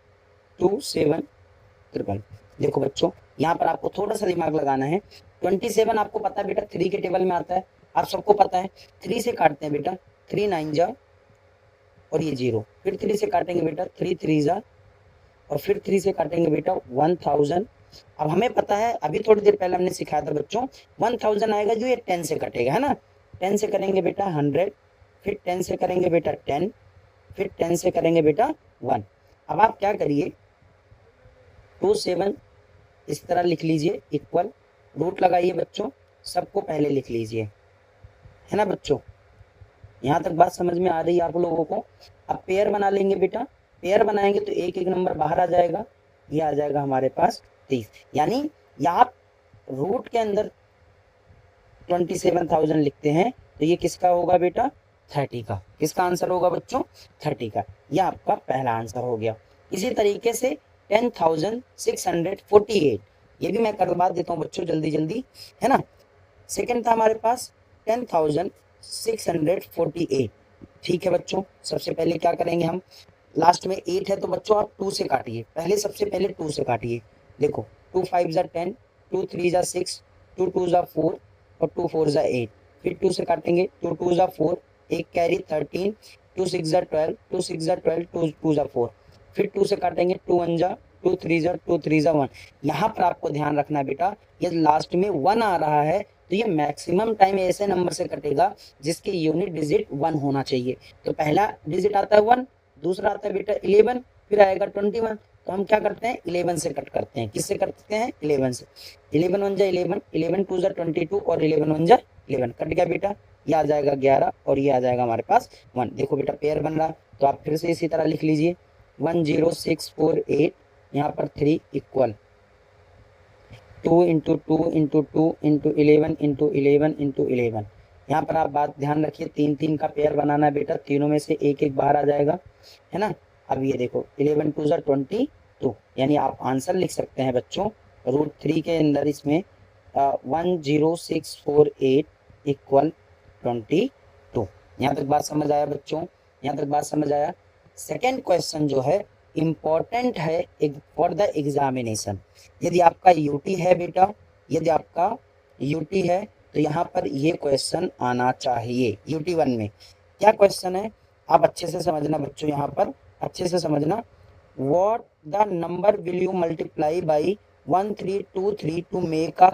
27,000। देखो बच्चों, यहाँ पर आपको थोड़ा सा दिमाग लगाना है। 27 आपको पता है बेटा 3 के टेबल में आता है, आप सबको पता है। 3 से काटते हैं बेटा, 3 9 जा और ये 0, फिर 3 से काटेंगे बेटा, 3 3 जा और फिर 3 से काटेंगे बेटा 1000। अब हमें पता है, अभी थोड़ी देर पहले हमने सिखाया था बच्चों, 1000 आएगा जो ये 10 से कटेगा, है ना। 10 से करेंगे बेटा 100, फिर 10 से करेंगे बेटा 10, फिर 10 से करेंगे बेटा 1। अब आप क्या करिए, 27 इस तरह लिख लीजिए, इक्वल रूट लगाइए बच्चों, सबको पहले लिख लीजिए, है ना बच्चों। यहाँ तक बात समझ में आ रही है आप लोगों को। अब पेयर बना लेंगे बेटा, पेयर बनाएंगे तो एक एक नंबर बाहर आ जाएगा, ये आ जाएगा हमारे पास 30। यानी यहाँ रूट के अंदर 27,000 लिखते हैं तो ये किसका होगा बेटा, 30 का। किसका आंसर होगा बच्चों, 30 का। यह आपका पहला आंसर हो गया। इसी तरीके से 10,648, ये भी मैं करवा देता हूँ बच्चों जल्दी जल्दी, है ना। सेकंड था हमारे पास 10,648, ठीक है बच्चों। सबसे पहले क्या करेंगे हम, लास्ट में 8 है तो बच्चों आप 2 से काटिए, पहले सबसे पहले 2 से काटिए। देखो 2 5 जा 10, 2 3 जा 6, 2 2 जा 4 और 2 4 जा 8। फिर 2 से काटेंगे, 2 2 जा 4, एक कैरी 13, 2 6 जा 12, 2 6 जा 12, 2 2 जा 4। फिर 2 से काटेंगे, 2 1 जा 2 3 जा 2 3 जा 1। यहाँ पर आपको ध्यान रखना बेटा, ये लास्ट में 1 आ रहा है तो ये मैक्सिमम टाइम ऐसे नंबर से कटेगा जिसके यूनिट डिजिट 1 होना चाहिए। तो पहला डिजिट आता है 1, दूसरा आता है बेटा 11, फिर आएगा 21। तो हम क्या करते हैं, 11 से कट करते हैं। किससे करते हैं, 11 से। 11 1 जा 11, 11 2 जा 22 और 11 1 जा 11, कट गया बेटा। ये आ जाएगा 11 और ये आ जाएगा हमारे पास 1। देखो बेटा पेयर बन रहा, तो आप फिर से इसी तरह लिख लीजिए 10648, यहाँ पर 3 equal 2 into 2 into 2 into 11 into 11 into 11। यहाँ पर आप बात ध्यान रखिए, 3 3 का पेयर बनाना है बेटा, तीनों में से एक एक बाहर आ जाएगा, है ना। अब ये देखो 11 2 जा 22, यानी आप आंसर लिख सकते हैं बच्चों √3 के अंदर इसमें 10648 इक्वल 22। यहाँ तक बात समझ आया बच्चों, यहाँ तक बात समझ आया। सेकेंड क्वेश्चन जो है इम्पॉर्टेंट है फॉर द एग्जामिनेशन। यदि आपका यूटी है बेटा, यदि आपका यूटी है तो यहाँ पर ये क्वेश्चन आना चाहिए। यूटी 1 में क्या क्वेश्चन है, आप अच्छे से समझना बच्चों, यहाँ पर अच्छे से समझना। What the number will you multiply by 1323 to make a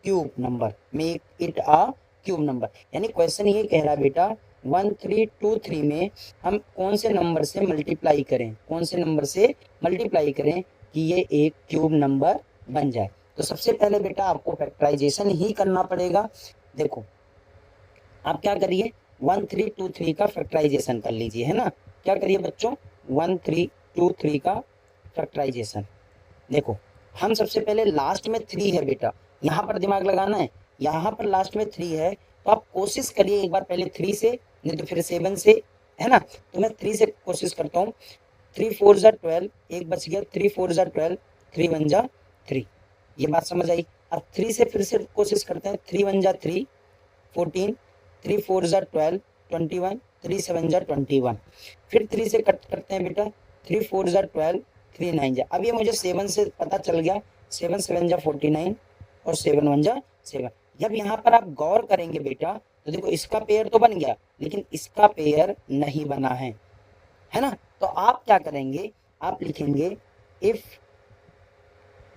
cube number, make it a cube number. यानी क्वेश्चन ये कह रहा है बेटा 1323 में हम कौन से नंबर से मल्टीप्लाई करें, कौन से नंबर से मल्टीप्लाई करें कि ये एक क्यूब नंबर बन जाए। तो सबसे पहले बेटा आपको फैक्टराइजेशन ही करना पड़ेगा। देखो आप क्या करिए, 1323 का फैक्टराइजेशन कर लीजिए, है ना। क्या करिए बच्चों, 1323 का फैक्टराइजेशन। देखो हम सबसे पहले लास्ट में 3 है बेटा, यहाँ पर दिमाग लगाना है, यहाँ पर लास्ट में 3 है तो आप कोशिश करिए एक बार पहले 3 से, नहीं तो फिर 7 से, है ना। तो मैं 3 से कोशिश करता हूँ। 3 4 जा 12, एक बच गया, 3 4 जा 12, 3 1 जा 3। ये बात समझ आई। अब 3 से फिर से कोशिश करते हैं, 3 1 जा 3 14, 3 4 जा 12 21, 3 7 जा 21। फिर 3 से कट करते हैं बेटा, 3 4 जा 12, 3 9 जा। अब ये मुझे 7 से पता चल गया, 7 7 जा 49 और 7 1 जा 7। जब यहाँ पर आप गौर करेंगे बेटा तो देखो इसका पेयर तो बन गया, लेकिन इसका पेयर नहीं बना है ना। तो आप क्या करेंगे, आप लिखेंगे इफ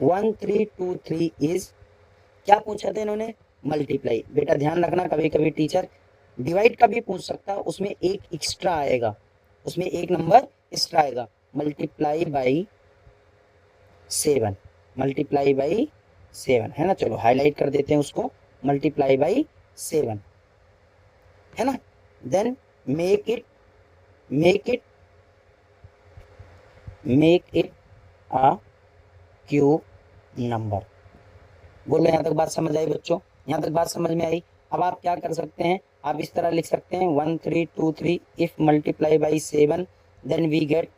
1323 इज, क्या पूछा था इन्होंने, मल्टीप्लाई। बेटा ध्यान रखना, कभी कभी टीचर डिवाइड का भी पूछ सकता है, उसमें एक एक्स्ट्रा आएगा, उसमें एक नंबर एक्स्ट्रा आएगा, मल्टीप्लाई बाई 7, मल्टीप्लाई बाई 7 है ना। चलो हाईलाइट कर देते हैं उसको, मल्टीप्लाई बाई 7 है ना। Then make it a cube number. बोलो यहाँ तक बात समझ आई बच्चों, यहाँ तक बात समझ में आई। अब आप क्या कर सकते हैं, आप इस तरह लिख सकते हैं 1323 if multiply by 7 then we get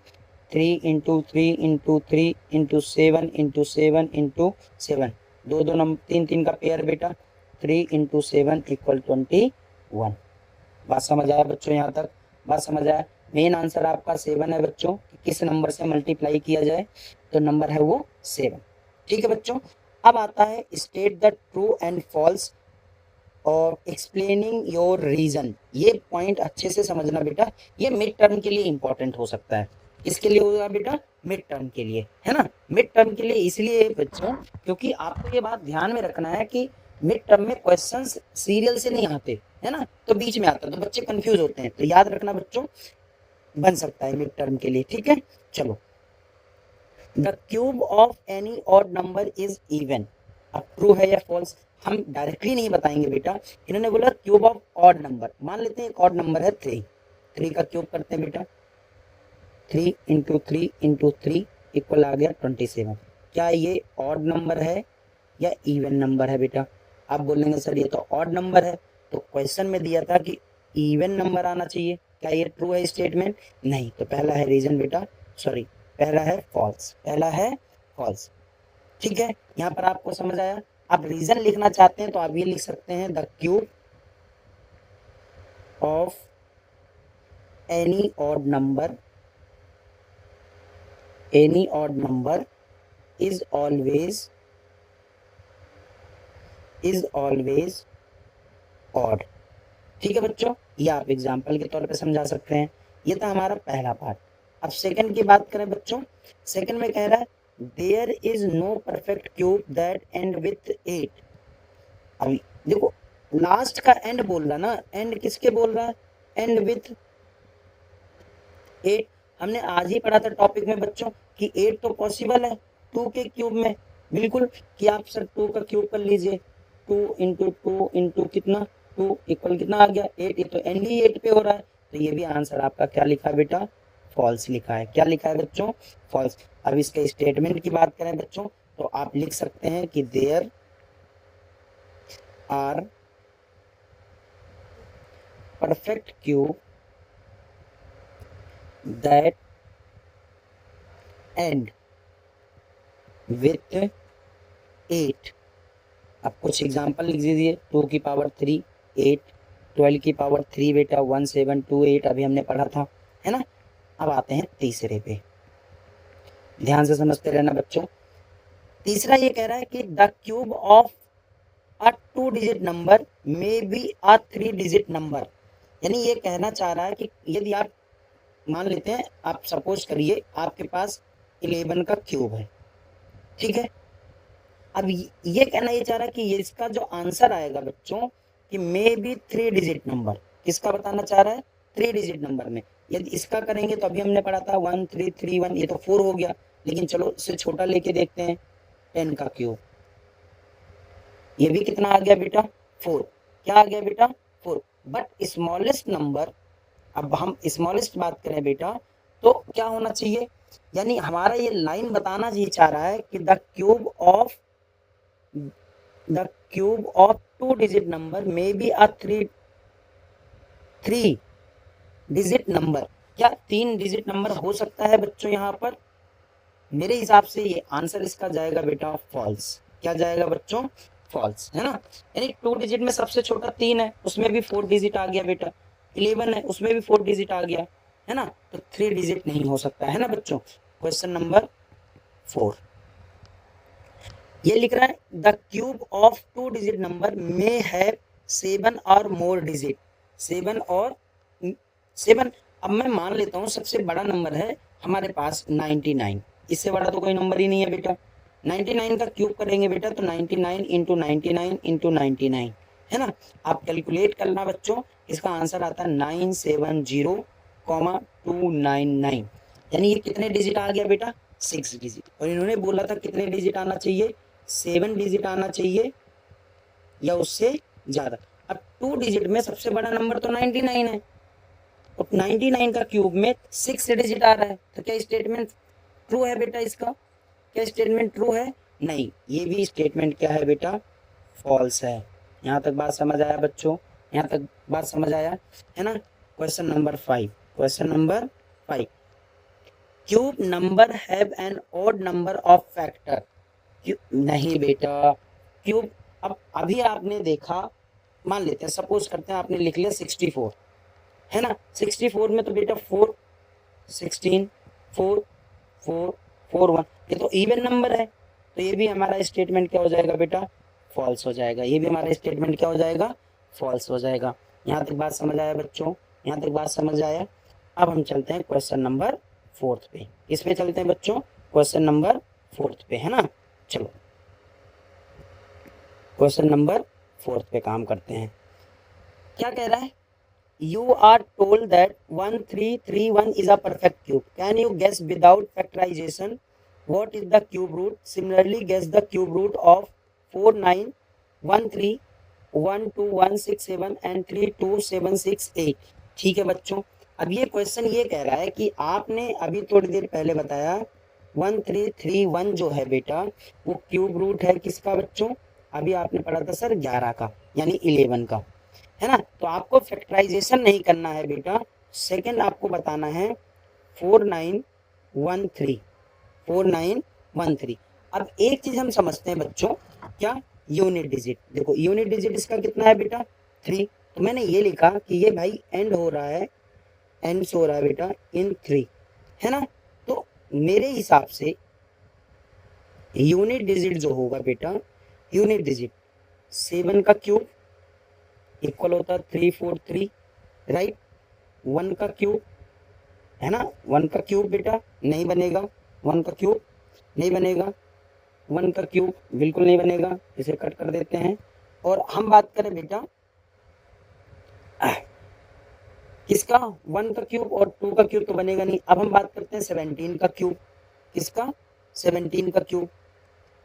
3 into 3 into 3 into 7 into 7 into 7, दो दो नंबर 3 का पेयर बेटा, 3 इंटू 7 इक्वल 21। बात समझ आया बच्चों, यहाँ तक बात समझ आया। मेन आंसर आपका 7 है बच्चों, कि किस नंबर से मल्टीप्लाई किया जाए, तो नंबर है वो 7। ठीक है बच्चों। अब आता है state the true and false और एक्सप्लेनिंग योर रीजन। ये पॉइंट अच्छे से समझना बेटा, ये मिड टर्म के लिए इंपॉर्टेंट हो सकता है। इसके लिए होगा बेटा, मिड टर्म के लिए, है ना। मिड टर्म के लिए इसलिए बच्चों, क्योंकि आपको ये बात ध्यान में रखना है कि मिड टर्म में क्वेश्चंस सीरियल से नहीं आते, है ना, तो बीच में आता है, तो बच्चे कंफ्यूज होते हैं, तो याद रखना बच्चों, बन सकता है मिड टर्म के लिए। ठीक है, चलो। The cube of any odd number is even. अब ट्रू है या फॉल्स हम डायरेक्टली नहीं बताएंगे बेटा, इन्होंने बोला क्यूब ऑफ ऑड नंबर, मान लेते हैं एक ऑड नंबर है 3 का क्यूब करते हैं बेटा, 3 इंटू 3 इंटू 3 इक्वल आ गया 27। क्या ये ऑड नंबर है या इवन नंबर है बेटा? आप बोलेंगे सर ये तो ऑड नंबर है, तो क्वेश्चन में दिया था कि इवन नंबर आना चाहिए, क्या ये ट्रू है स्टेटमेंट? नहीं, तो पहला है रीजन बेटा, सॉरी पहला है फॉल्स, पहला है फॉल्स। ठीक है, यहाँ पर आपको समझ आया। आप रीजन लिखना चाहते हैं तो आप ये लिख सकते हैं the cube of any odd number is always odd। ठीक है बच्चों, ये आप एग्जाम्पल के तौर पे समझा सकते हैं। ये था हमारा पहला पार्ट। अब सेकंड की बात करें बच्चों, सेकंड में कह रहा है there is no perfect cube that end with 8। अभी देखो लास्ट का एंड बोल रहा ना, एंड किसके बोल रहा है, एंड विथ 8। हमने आज ही पढ़ा था टॉपिक में बच्चों कि 8 तो पॉसिबल है 2 के क्यूब में, बिल्कुल, कि आप सर 2 का क्यूब कर लीजिए, 2 इंटू 2 इंटू कितना 2 इक्वल कितना आ गया 8, ये तो एंड ही 8 पे हो रहा है, तो ये भी आंसर आपका क्या लिखा है बेटा, फॉल्स लिखा है। क्या लिखा है बच्चों, फॉल्स। अब इसके स्टेटमेंट की बात करें बच्चों, तो आप लिख सकते हैं कि there are perfect cube that end with 8। अब कुछ एग्जाम्पल लिख दीजिए, 2 की पावर 3 8, 12 की पावर 3 बेटा 1 7 2 8 अभी हमने पढ़ा था, है ना। अब आते हैं तीसरे पे, ध्यान से समझते रहना बच्चों। तीसरा ये कह रहा है कि the cube of a 2 digit number may be a 3 digit number. यानी ये कहना चाह रहा है कि यदि आप मान लेते हैं, आप सपोज करिए आपके पास 11 का क्यूब है, ठीक है। अब ये कहना ये चाह रहा है कि ये इसका जो आंसर आएगा बच्चों कि मे बी 3 डिजिट नंबर, किसका बताना चाह रहा है, 3 डिजिट नंबर में। यदि इसका करेंगे तो अभी हमने पढ़ा था 1 3 3 1, ये तो 4 हो गया, लेकिन चलो इससे छोटा लेके देखते हैं, 10 का क्यूब, ये भी कितना आ गया बेटा 4। क्या आ गया बेटा 4, बट स्मॉलेस्ट नंबर, अब हम स्मॉलेस्ट बात करें बेटा तो क्या होना चाहिए, यानी हमारा ये लाइन बताना ही चाह रहा है कि the cube of 2 digit number may be a 3 digit number. क्या 3 डिजिट नंबर हो सकता है बच्चों? यहाँ पर मेरे हिसाब से ये आंसर इसका जाएगा बेटा फॉल्स। क्या जाएगा बच्चों, फॉल्स, है ना। यानी 2 डिजिट में सबसे छोटा 3 है, उसमें भी 4 डिजिट आ गया बेटा, 11 है उसमें भी 4 डिजिट आ गया, है ना, तो 3 डिजिट नहीं हो सकता है ना बच्चों। क्वेश्चन नंबर 4 ये लिख रहा है the cube of 2 digit number may have 7 और मोर डिजिट, 7 और 7। अब मैं मान लेता हूँ सबसे बड़ा नंबर है हमारे पास 99, इससे बड़ा तो कोई नंबर ही नहीं है बेटा। 99 का क्यूब करेंगे बेटा तो 99 इंटू 99 इंटू 99 है ना। आप कैलकुलेट करना बच्चों, इसका आंसर आता है 970,299। यानी ये कितने डिजिट आ गया बेटा? 6 डिजिट। और इन्होंने बोला था कितने डिजिट आना चाहिए? 7 डिजिट आना चाहिए या उससे ज्यादा। अब 2 डिजिट में सबसे बड़ा नंबर तो 99 है, और 99 का क्यूब में 6 डिजिट आ रहा है, तो क्या स्टेटमेंट ट्रू है बेटा इसका? क्या स्टेटमेंट ट्रू है? नहीं, ये भी स्टेटमेंट क्या है बेटा? फॉल्स है। यहाँ तक बात समझ आया बच्चों? यहाँ तक बात समझ आया है ना। Question number 5, question number 5, cube number have an odd number of factor. नहीं बेटा, क्यूब, अब अभी आपने देखा, मान लेते हैं सपोज करते हैं आपने लिख लिया 64 है ना। 64 में तो बेटा 4 16 4 4 4 1, ये तो इवन नंबर है, तो ये भी हमारा स्टेटमेंट क्या हो जाएगा बेटा? फॉल्स हो जाएगा। ये भी हमारा स्टेटमेंट क्या हो जाएगा? फॉल्स हो जाएगा। यहाँ तक बात समझ आया बच्चों? यहाँ तक बात समझ आया। अब हम चलते हैं क्वेश्चन नंबर 4 पे। इसमें चलते हैं बच्चों, क्वेश्चन नंबर 4 पे, है ना। चलो क्वेश्चन नंबर 4 पे काम करते हैं। क्या कह रहा है? You are told that 1331 is a perfect cube. Can you guess without factorization what is the cube root? Similarly, guess the cube root of 4913 12167 and 32768। ठीक है बच्चों, अब ये क्वेश्चन ये कह रहा है कि आपने अभी थोड़ी देर पहले बताया 1331 जो है बेटा वो क्यूब रूट है किसका बच्चों? अभी आपने पढ़ा था सर 11 का, यानी 11 का, है ना। तो आपको फैक्टराइजेशन नहीं करना है बेटा, सेकंड आपको बताना है 4913 4913। अब एक चीज हम समझते हैं बच्चों, क्या? Unit digit. देखो यूनिट डिजिट इसका कितना है बेटा? 3। तो मैंने ये लिखा कि ये भाई एंड हो रहा है, एंड हो रहा है बेटा इन 3, है ना। तो मेरे हिसाब से यूनिट डिजिट जो होगा बेटा, यूनिट डिजिट 7 का क्यूब इक्वल होता है 343, राइट। 1 का क्यूब है ना, 1 का क्यूब बेटा नहीं बनेगा, 1 का क्यूब नहीं बनेगा, 1 का क्यूब बिल्कुल नहीं बनेगा, इसे कट कर देते हैं। और हम बात करें बेटा किसका? 1 का क्यूब और 2 का क्यूब तो बनेगा नहीं। अब हम बात करते हैं 17 का क्यूब। किसका? 17 का क्यूब।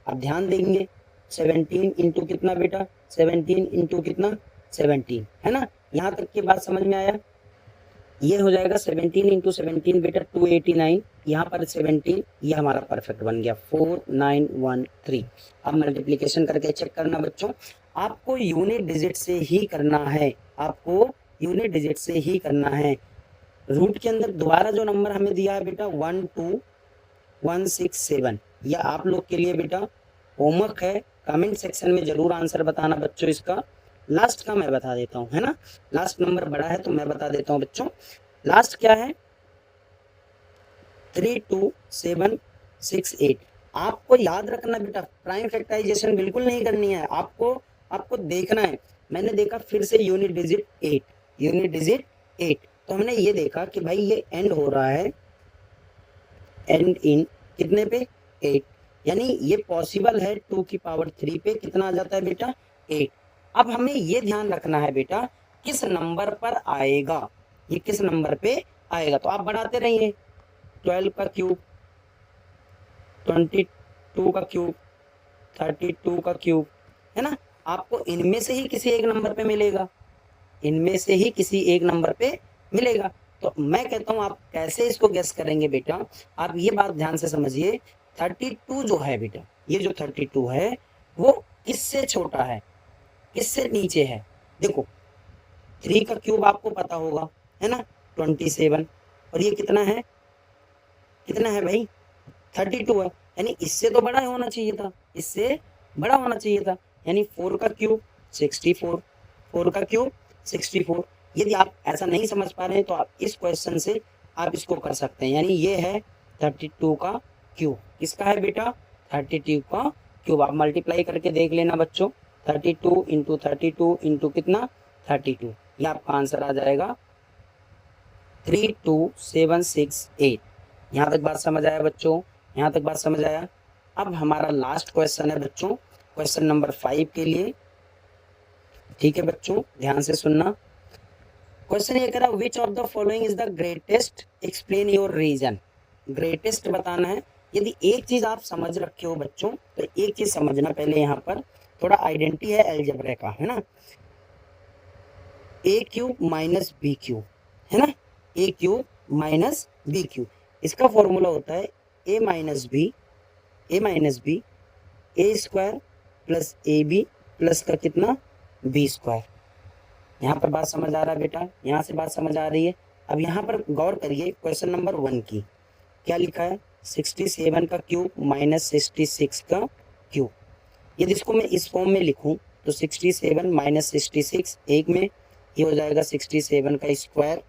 अब ध्यान देंगे 17 इंटू कितना बेटा? 17 इंटू कितना? 17, है ना। यहाँ तक की बात समझ में आया? ये हो जाएगा 17 इंटू 17 बेटा 289, यहाँ पर 17, ये हमारा परफेक्ट बन गया 4913। अब मल्टीप्लीकेशन करके चेक करना बच्चों, आपको यूनिट डिजिट से ही करना है, आपको यूनिट डिजिट से ही करना है। रूट के अंदर दोबारा जो नंबर हमें दिया है बेटा 12167, यह आप लोग के लिए बेटा होमवर्क है, कमेंट सेक्शन में जरूर आंसर बताना बच्चों इसका। लास्ट का मैं बता देता हूँ, है ना, लास्ट नंबर बड़ा है तो मैं बता देता हूँ बच्चों। लास्ट क्या है? 32768। आपको याद रखना बेटा, प्राइम फैक्टराइजेशन बिल्कुल नहीं करनी है, आपको देखना है। मैंने देखा फिर से यूनिट डिजिट 8, यूनिट डिजिट 8, तो हमने ये देखा कि भाई ये एंड हो रहा है, एंड इन कितने पे? 8, यानी ये पॉसिबल है 2 की पावर 3 पे कितना आ जाता है बेटा? 8। अब हमें ये ध्यान रखना है बेटा किस नंबर पर आएगा, ये किस नंबर पे आएगा। तो आप बढ़ाते रहिए, 12 का क्यूब, 22 का क्यूब, 32 का क्यूब, है ना। आपको इनमें से ही किसी एक नंबर पे मिलेगा, इनमें से ही किसी एक नंबर पे मिलेगा। तो मैं कहता हूँ आप कैसे इसको गेस करेंगे बेटा, आप ये बात ध्यान से समझिए। 32 जो है बेटा, ये जो 32 है वो किससे छोटा है, किससे नीचे है? देखो 3 का क्यूब आपको पता होगा, है ना, 27, और ये कितना है, कितना है भाई? 32 है, यानी इससे तो बड़ा होना चाहिए था, इससे बड़ा होना चाहिए था। यानी 4 का क्यूब 64, 4 का क्यूब 64। यदि आप ऐसा नहीं समझ पा रहे हैं तो आप इस क्वेश्चन से आप इसको कर सकते हैं। यानी ये है 32 का क्यूब, किसका है बेटा? 32 का क्यूब। आप मल्टीप्लाई करके देख लेना बच्चों, 32 इंटू 32 इंटू कितना 32, ये आपका आंसर आ जाएगा 32768। यहाँ तक बात समझ आया बच्चों? यहाँ तक बात समझ आया? अब हमारा लास्ट क्वेश्चन है बच्चों, क्वेश्चन नंबर 5 के लिए। ठीक है बच्चों, ध्यान से सुनना। क्वेश्चन ये कह रहा, which of the following is the greatest, explain your reason. Greatest बताना है। यदि एक चीज आप समझ रखे हो बच्चों, तो एक चीज समझना पहले, यहाँ पर थोड़ा आइडेंटिटी है अलजेब्रा का, है ना। A cube minus b cube, है ना, a cube minus b cube, इसका फॉर्मूला होता है a minus b a square plus a b plus का कितना बी स्क्वायर। यहाँ पर बात समझ आ रहा है बेटा? यहाँ से बात समझ आ रही है? अब यहाँ पर गौर करिए क्वेश्चन नंबर 1 की, क्या लिखा है, 67 का क्यूब माइनस 66 का क्यूब। यदि इसको मैं इस फॉर्म में लिखूं तो 67 माइनस 66 एक में, ये हो जाएगा 67 का स्क्वायर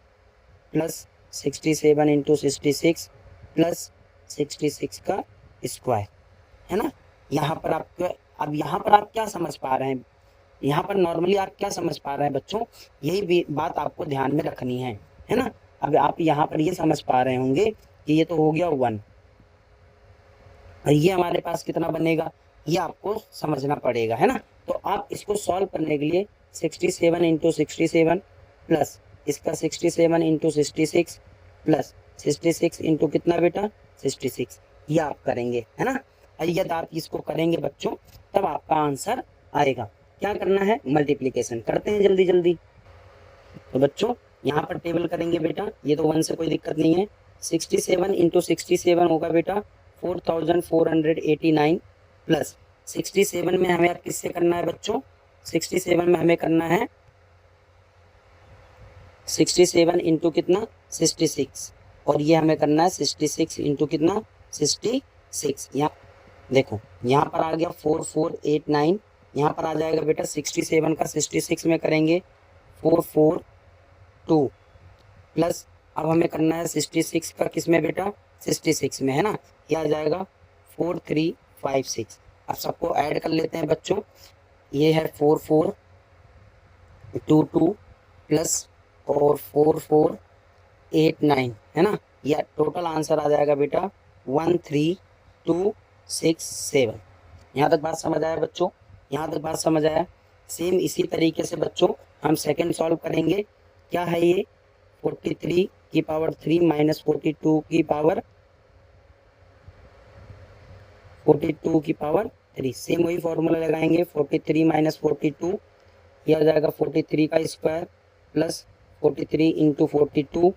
प्लस 67 इंटू 66 प्लस 66 का स्क्वायर, है ना। यहाँ पर आपको, अब यहाँ पर आप क्या समझ पा रहे हैं, यहाँ पर नॉर्मली आप क्या समझ पा रहे हैं बच्चों, यही बात आपको ध्यान में रखनी है ना। अब आप यहाँ पर ये समझ पा रहे होंगे कि ये तो हो गया 1, और ये हमारे पास कितना बनेगा, ये आपको समझना पड़ेगा, है ना। तो आप इसको सॉल्व करने के लिए 67 इंटू 67 प्लस इसका 67 इंटू 66 प्लस 66 इंटू कितना बेटा 66, ये आप करेंगे, है ना। और यदि आप इसको करेंगे बच्चों, तब आपका आंसर आएगा। क्या करना है, मल्टीप्लिकेशन करते हैं जल्दी जल्दी। तो बच्चों यहाँ पर टेबल करेंगे बेटा, ये तो 1 से कोई दिक्कत नहीं है। 67 इंटू 67 होगा बेटा 4489 प्लस 67 में हमें किससे करना है बच्चों, 67 में हमें करना है 67 इंटू कितना 66, और ये हमें करना है 66 इंटू कितना 66। यहाँ देखो, यहाँ पर आ गया 4489, यहाँ पर आ जाएगा बेटा 67 का 66 में करेंगे 442 प्लस, अब हमें करना है 66 का किस में बेटा 66 में, है ना, ये आ जाएगा 4356। अब सबको ऐड कर लेते हैं बच्चों, ये है 4422 प्लस और 4489, है ना, यह टोटल आंसर आ जाएगा बेटा 13267। यहाँ तक बात समझ आया बच्चों? यहाँ तक बात समझ आया? सेम इसी तरीके से बच्चों हम सेकंड सॉल्व करेंगे। क्या है ये, 43 की पावर 3 माइनस 42 की पावर 3, सेम वही फॉर्मूला लगाएंगे। 43 माइनस 42, यह आ जाएगा 43 का स्क्वायर प्लस 43 इंटू 42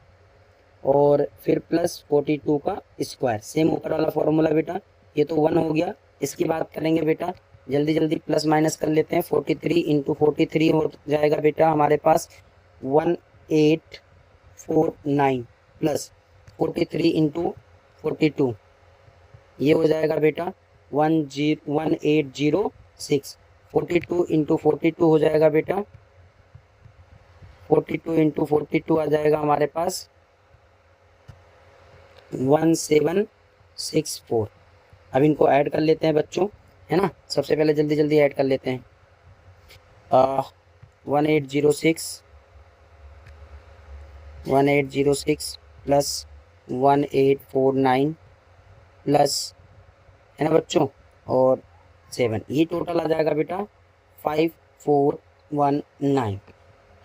और फिर प्लस 42 का स्क्वायर, सेम ऊपर वाला फॉर्मूला बेटा। ये तो 1 हो गया। इसकी बात करेंगे बेटा, जल्दी जल्दी प्लस माइनस कर लेते हैं। 43 इंटू 43 हो जाएगा बेटा हमारे पास 1849 प्लस 43 इंटू 42, ये हो जाएगा बेटा 1806। 42 इंटू 42 हो जाएगा बेटा 42 इंटू 42 आ जाएगा हमारे पास 1764। अब इनको ऐड कर लेते हैं बच्चों, है ना। सबसे पहले जल्दी जल्दी ऐड कर लेते हैं। 1806 प्लस 1849 प्लस, है ना बच्चों, और 7, ये टोटल आ जाएगा बेटा 5419,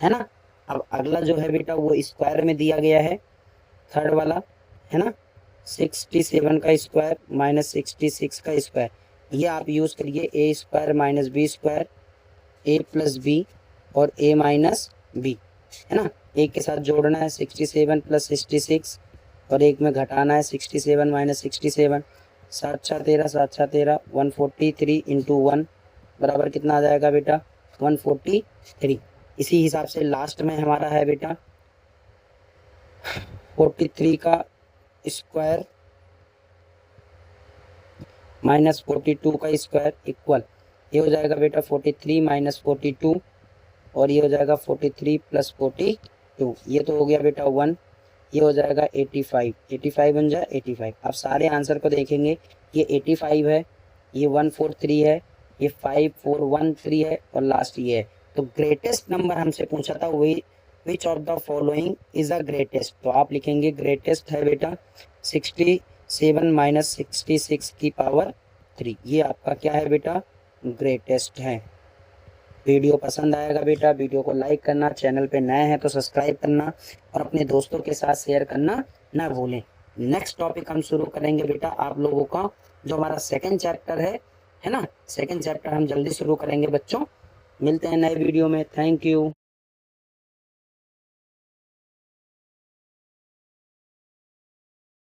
है ना। अब अगला जो है बेटा वो स्क्वायर में दिया गया है, थर्ड वाला, है ना, 67 का स्क्वायर माइनस 66 का स्क्वायर, ये आप यूज़ करिए ए स्क्वायर माइनस बी स्क्वायर, ए प्लस बी और ए माइनस बी, है ना। एक के साथ जोड़ना है 67 प्लस 66 और एक में घटाना है 67 माइनस 67, 7 6 13 7 6 13, 143 इंटू 1 बराबर कितना आ जाएगा बेटा 143। इसी हिसाब से लास्ट में हमारा है बेटा 43 का स्क्वायर माइनस 42 का स्क्वायर इक्वल, ये हो जाएगा बेटा 43 माइनस 42 और ये हो जाएगा 43 प्लस 42, ये तो हो गया बेटा 1, ये हो जाएगा 85 बन जाए 85। अब सारे आंसर को देखेंगे, ये 85 है, ये 143 है, ये 5 4 1 3 है और लास्ट ये है। तो ग्रेटेस्ट नंबर हमसे पूछा था वही, विच of the following is the greatest. तो आप लिखेंगे ग्रेटेस्ट है बेटा 67 माइनस 66 की पावर 3, ये आपका क्या है बेटा, ग्रेटेस्ट है। वीडियो पसंद आएगा बेटा, वीडियो को लाइक करना, चैनल पे नए हैं तो सब्सक्राइब करना और अपने दोस्तों के साथ शेयर करना ना भूलें। नेक्स्ट टॉपिक हम शुरू करेंगे बेटा आप लोगों का जो हमारा सेकंड चैप्टर है ना, सेकंड चैप्टर हम जल्दी शुरू करेंगे बच्चों। मिलते हैं नए वीडियो में, थैंक यू।